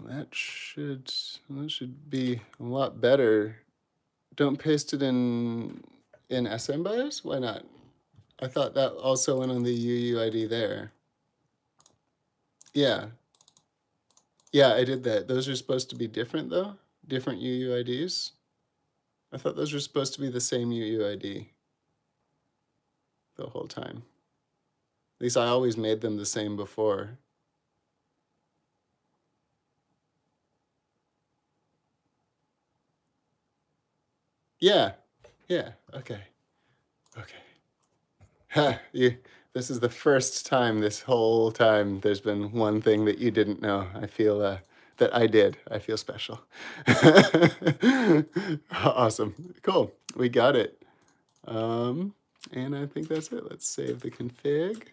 That should be a lot better. Don't paste it in SMBIOS? Why not? I thought that also went on the UUID there. Yeah. Yeah, I did that. Those are supposed to be different, though? Different UUIDs? I thought those were supposed to be the same UUID the whole time. At least I always made them the same before. Yeah, yeah, okay, okay. Ha, this is the first time this whole time there's been one thing that you didn't know. I feel that I did. I feel special. Awesome. Cool. We got it. And I think that's it. Let's save the config.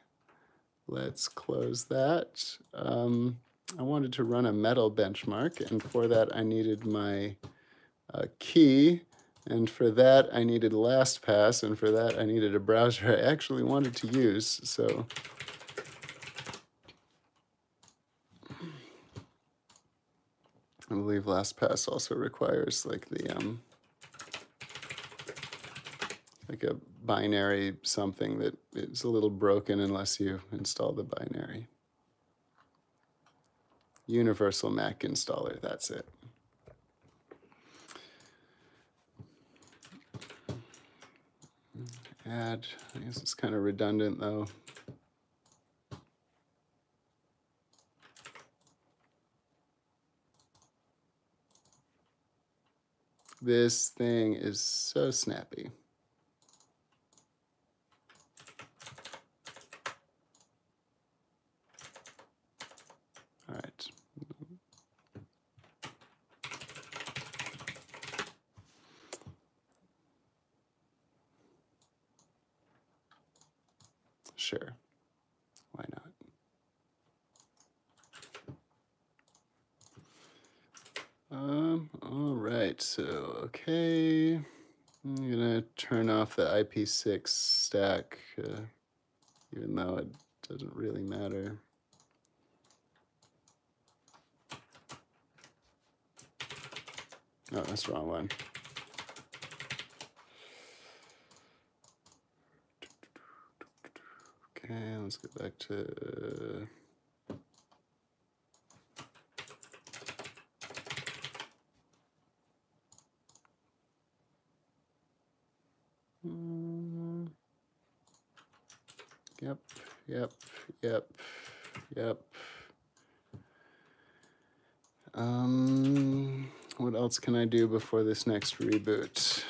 Let's close that. I wanted to run a metal benchmark, and for that I needed my key. And for that, I needed LastPass, and for that, I needed a browser I actually wanted to use. So I believe LastPass also requires like the like a binary something that is a little broken unless you install the binary. Universal Mac installer, that's it. Add, I guess it's kind of redundant though. This thing is so snappy. All right. Sure. Why not? All right, so, okay. I'm gonna turn off the IP6 stack, even though it doesn't really matter. Oh, that's the wrong one. Okay, let's get back to yep. What else can I do before this next reboot?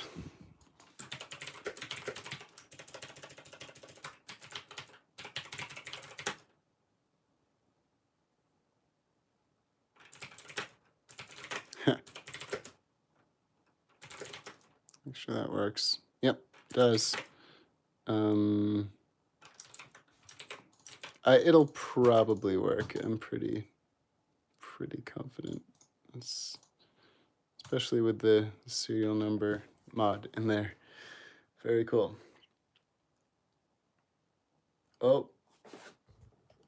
Make sure that works. Yep, it does. It'll probably work. I'm pretty confident. Especially with the serial number mod in there. Very cool. Oh,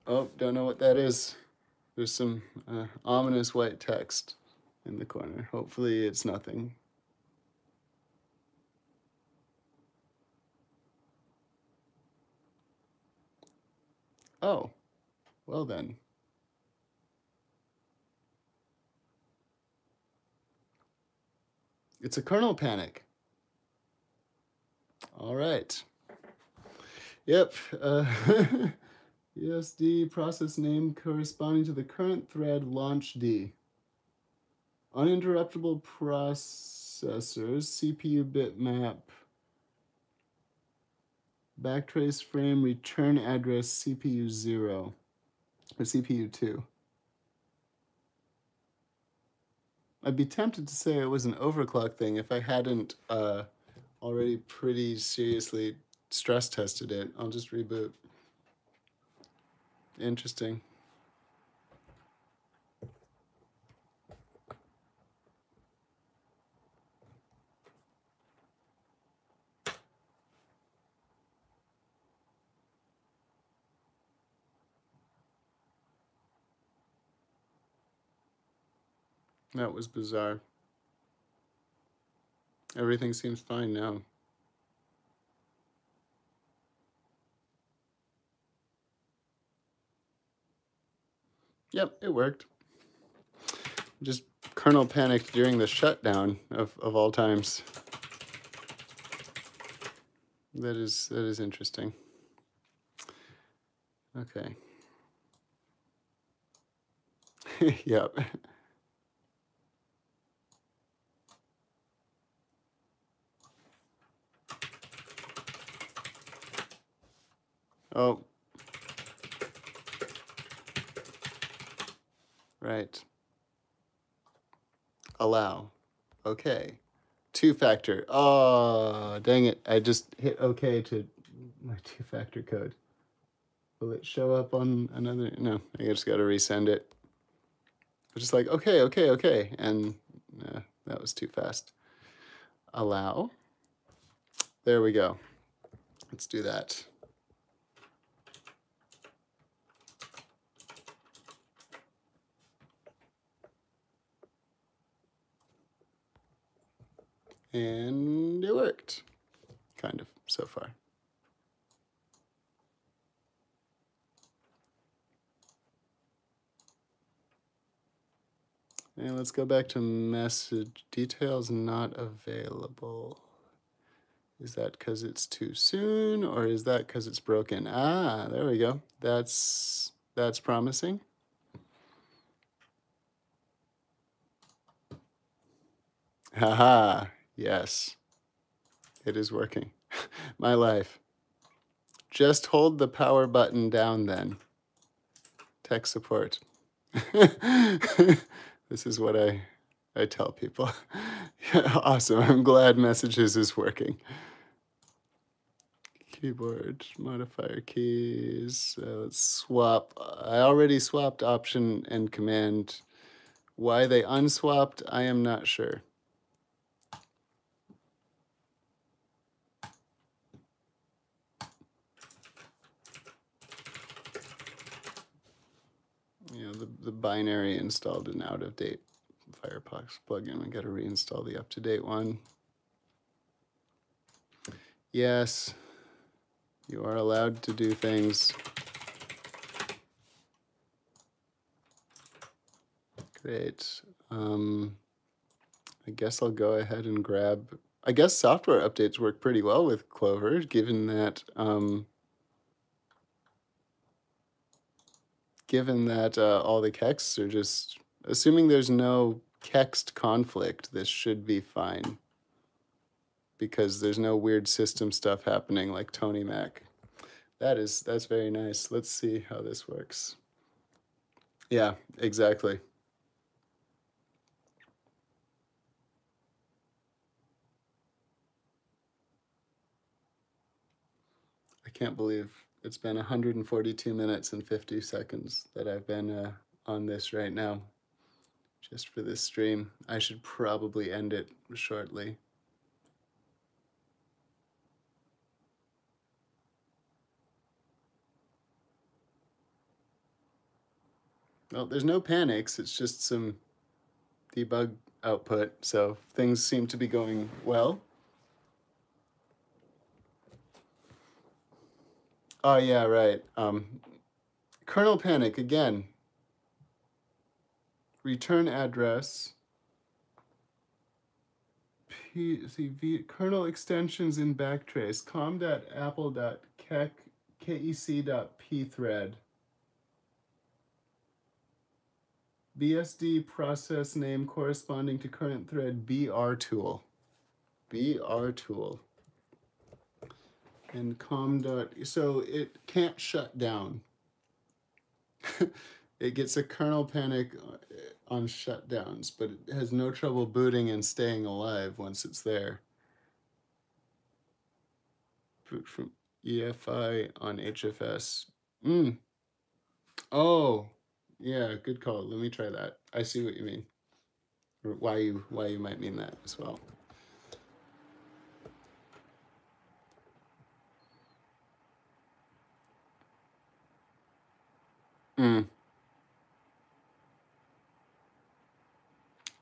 don't know what that is. There's some ominous white text in the corner. Hopefully it's nothing. Oh, well then. It's a kernel panic. All right. Yep. ESD process name corresponding to the current thread launch D. Uninterruptible processors, CPU bitmap, backtrace frame, return address, CPU 0, or CPU 2. I'd be tempted to say it was an overclock thing if I hadn't already pretty seriously stress tested it. I'll just reboot. Interesting. That was bizarre. Everything seems fine now. Yep, it worked. Just kernel panicked during the shutdown of all times. That is interesting. Okay. Yep. Oh. Right. Allow. Okay. Two-factor. Oh, dang it. I just hit OK to my two-factor code. Will it show up on another? No, I just got to resend it. I'm just like, okay, okay, okay. And that was too fast. Allow. There we go. Let's do that. And it worked. Kind of, so far. And let's go back to message details not available. Is that because it's too soon, or is that because it's broken? Ah, there we go. That's promising. Haha, yes. It is working. My life. Just hold the power button down then. Tech support. This is what I tell people. Yeah, awesome. I'm glad messages is working. Keyboard modifier keys. Let's swap. I already swapped option and command. Why they unswapped, I am not sure. You know, the binary installed an out-of-date Firefox plugin. We got to reinstall the up-to-date one. Yes, you are allowed to do things. Great. I guess I'll go ahead and grab. I guess software updates work pretty well with Clover, given that all the kexts are just, assuming there's no kext conflict, this should be fine. Because there's no weird system stuff happening like Tony Mac. That's very nice. Let's see how this works. Yeah, exactly. I can't believe it's been 142 minutes and 50 seconds that I've been on this right now, just for this stream. I should probably end it shortly. Well, there's no panics. It's just some debug output, so things seem to be going well. Oh, yeah, right. Kernel panic again. Return address. Kernel extensions in backtrace. com.apple.kec.pthread. BSD process name corresponding to current thread brtool. brtool. And so it can't shut down. It gets a kernel panic on shutdowns, but it has no trouble booting and staying alive once it's there. Boot from EFI on HFS. Oh, yeah, good call. Let me try that. I see what you mean. Or why you might mean that as well.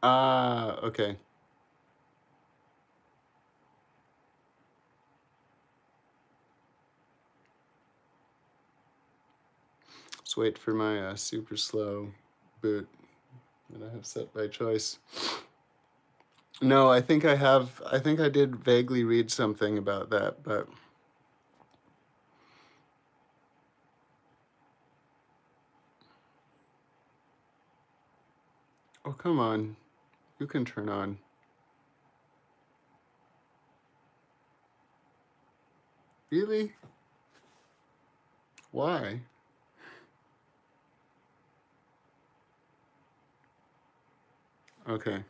Ah, okay. Let's wait for my super slow boot that I have set by choice. No, I think I did vaguely read something about that, but oh, come on. You can turn on. Really? Why? Okay.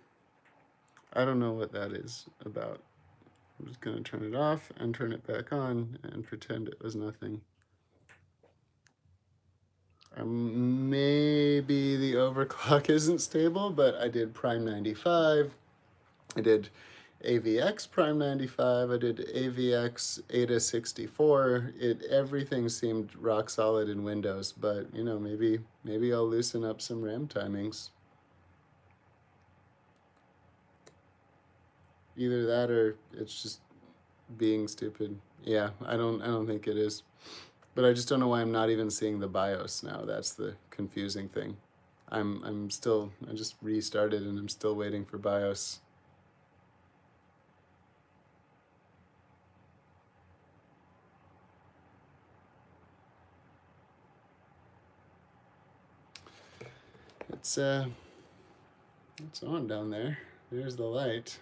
I don't know what that is about. I'm just going to turn it off and turn it back on and pretend it was nothing. Maybe the overclock isn't stable, but I did Prime 95. I did AVX Prime 95. I did AVX Ada 64. Everything seemed rock solid in Windows, but you know, maybe I'll loosen up some RAM timings. Either that or it's just being stupid. Yeah, I don't think it is. But I just don't know why I'm not even seeing the BIOS now. That's the confusing thing. I just restarted and I'm still waiting for BIOS. It's on down there. There's the light.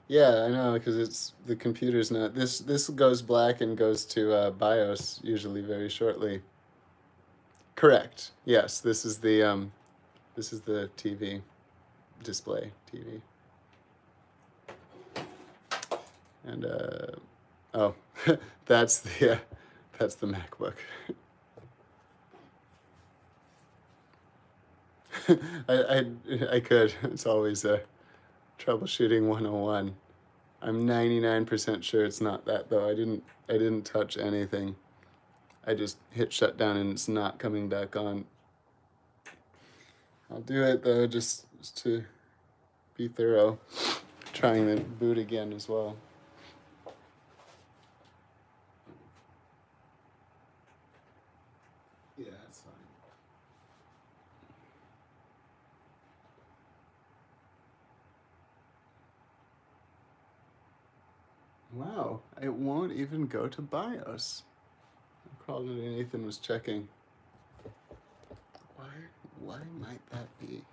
Yeah, I know, because the computer's not. This goes black and goes to BIOS usually very shortly. Correct. Yes, this is the TV display TV. And oh, that's the MacBook. I could. It's always troubleshooting 101. I'm 99% sure it's not that though. I didn't touch anything. I just hit shutdown and it's not coming back on. I'll do it though, just to be thorough. Trying to boot again as well. Yeah, it's fine. Wow, it won't even go to BIOS. Probably Nathan was checking. Why might that be?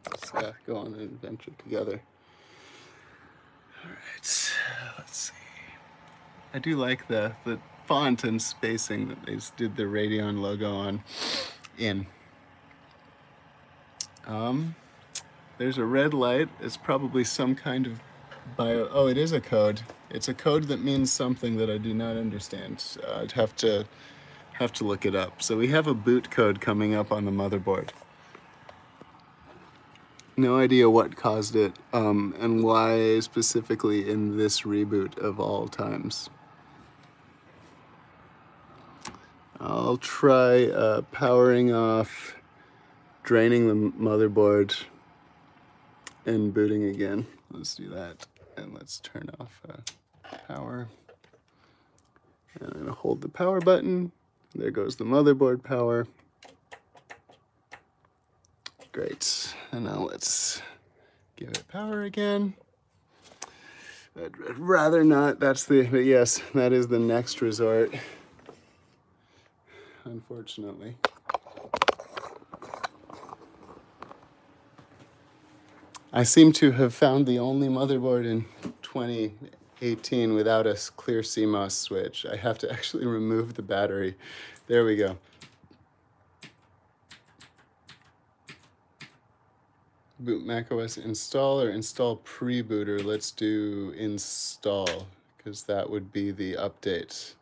Let's go on an adventure together. All right, let's see. I do like the font and spacing that they did the Radeon logo on. There's a red light. It's probably some kind of bio. Oh, it is a code. It's a code that means something that I do not understand. I'd have to look it up. So we have a boot code coming up on the motherboard. No idea what caused it, and why specifically in this reboot of all times. I'll try powering off, draining the motherboard, and booting again. Let's do that, and let's turn off power. And I'm gonna hold the power button. There goes the motherboard power. Great, and now let's give it power again. I'd rather not, but yes, that is the next resort, unfortunately. I seem to have found the only motherboard in 2018 without a clear CMOS switch. I have to actually remove the battery. There we go. Boot macOS install or install pre-booter. Let's do install, because that would be the update.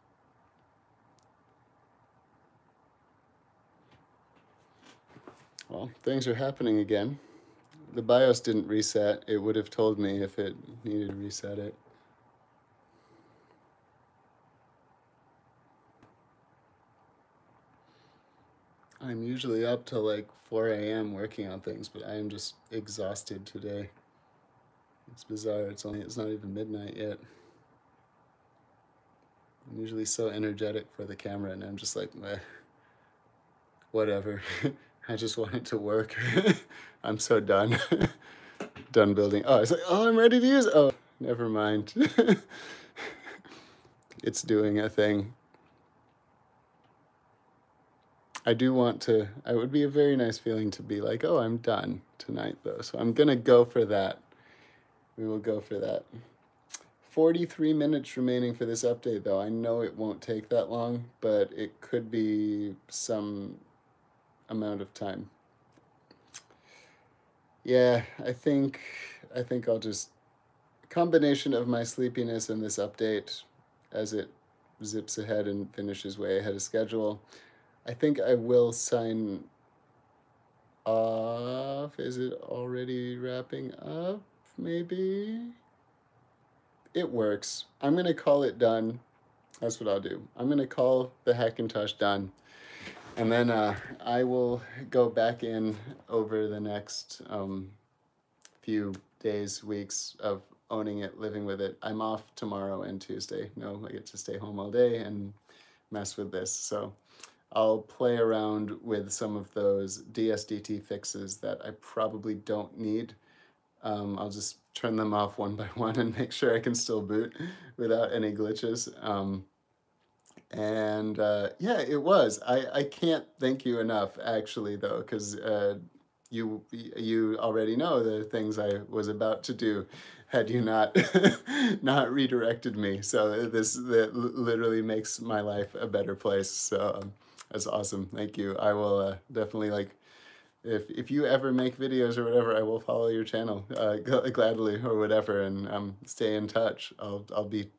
Well, things are happening again. The BIOS didn't reset. It would have told me if it needed to reset it. I'm usually up till like 4 a.m. working on things, but I am just exhausted today. It's bizarre. It's not even midnight yet. I'm usually so energetic for the camera, and I'm just like, meh, whatever. I just want it to work. I'm so done. Done building. Oh, it's like, oh, I'm ready to use it. Oh, never mind. It's doing a thing. I do want to, it would be a very nice feeling to be like, oh, I'm done tonight though. So I'm gonna go for that. we will go for that. 43 minutes remaining for this update, though. I know it won't take that long, but it could be some amount of time. Yeah, I think I'll just, combination of my sleepiness and this update as it zips ahead and finishes way ahead of schedule. I think I will sign off. Is it already wrapping up? Maybe? It works. I'm going to call it done. That's what I'll do. I'm going to call the Hackintosh done. And then I will go back in over the next few days, weeks of owning it, living with it. I'm off tomorrow and Tuesday. No, I get to stay home all day and mess with this. So I'll play around with some of those DSDT fixes that I probably don't need. I'll just turn them off one by one and make sure I can still boot without any glitches. Yeah, it was. I can't thank you enough, actually, though, because you already know the things I was about to do had you not not redirected me. So that literally makes my life a better place. So that's awesome. Thank you. I will definitely, like, if you ever make videos or whatever, I will follow your channel gladly or whatever, and stay in touch. I'll be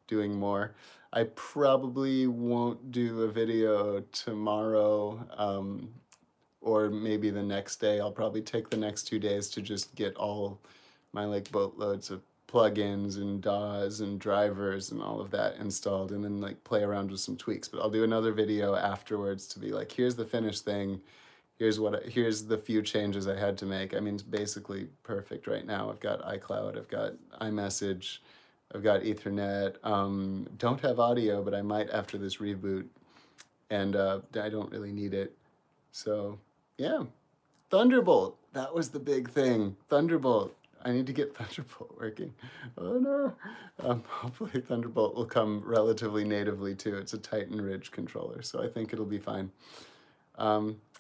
doing more. I probably won't do a video tomorrow, or maybe the next day. I'll probably take the next 2 days to just get all my like boatloads of plugins and DAWs and drivers and all of that installed, and then like play around with some tweaks. But I'll do another video afterwards to be like, here's the finished thing. Here's the few changes I had to make. I mean, it's basically perfect right now. I've got iCloud, I've got iMessage, I've got Ethernet. Don't have audio, but I might after this reboot, and I don't really need it. So yeah, Thunderbolt. That was the big thing. Thunderbolt. I need to get Thunderbolt working. Oh no. Hopefully Thunderbolt will come relatively natively too. It's a Titan Ridge controller, so I think it'll be fine.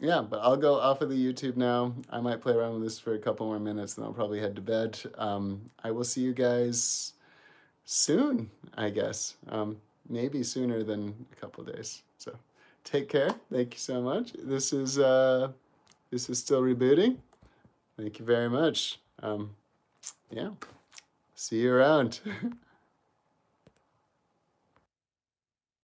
Yeah, but I'll go off of the YouTube now. I might play around with this for a couple more minutes, and I'll probably head to bed. I will see you guys soon, I guess. Maybe sooner than a couple days. So take care. Thank you so much. This is still rebooting. Thank you very much. Yeah. See you around.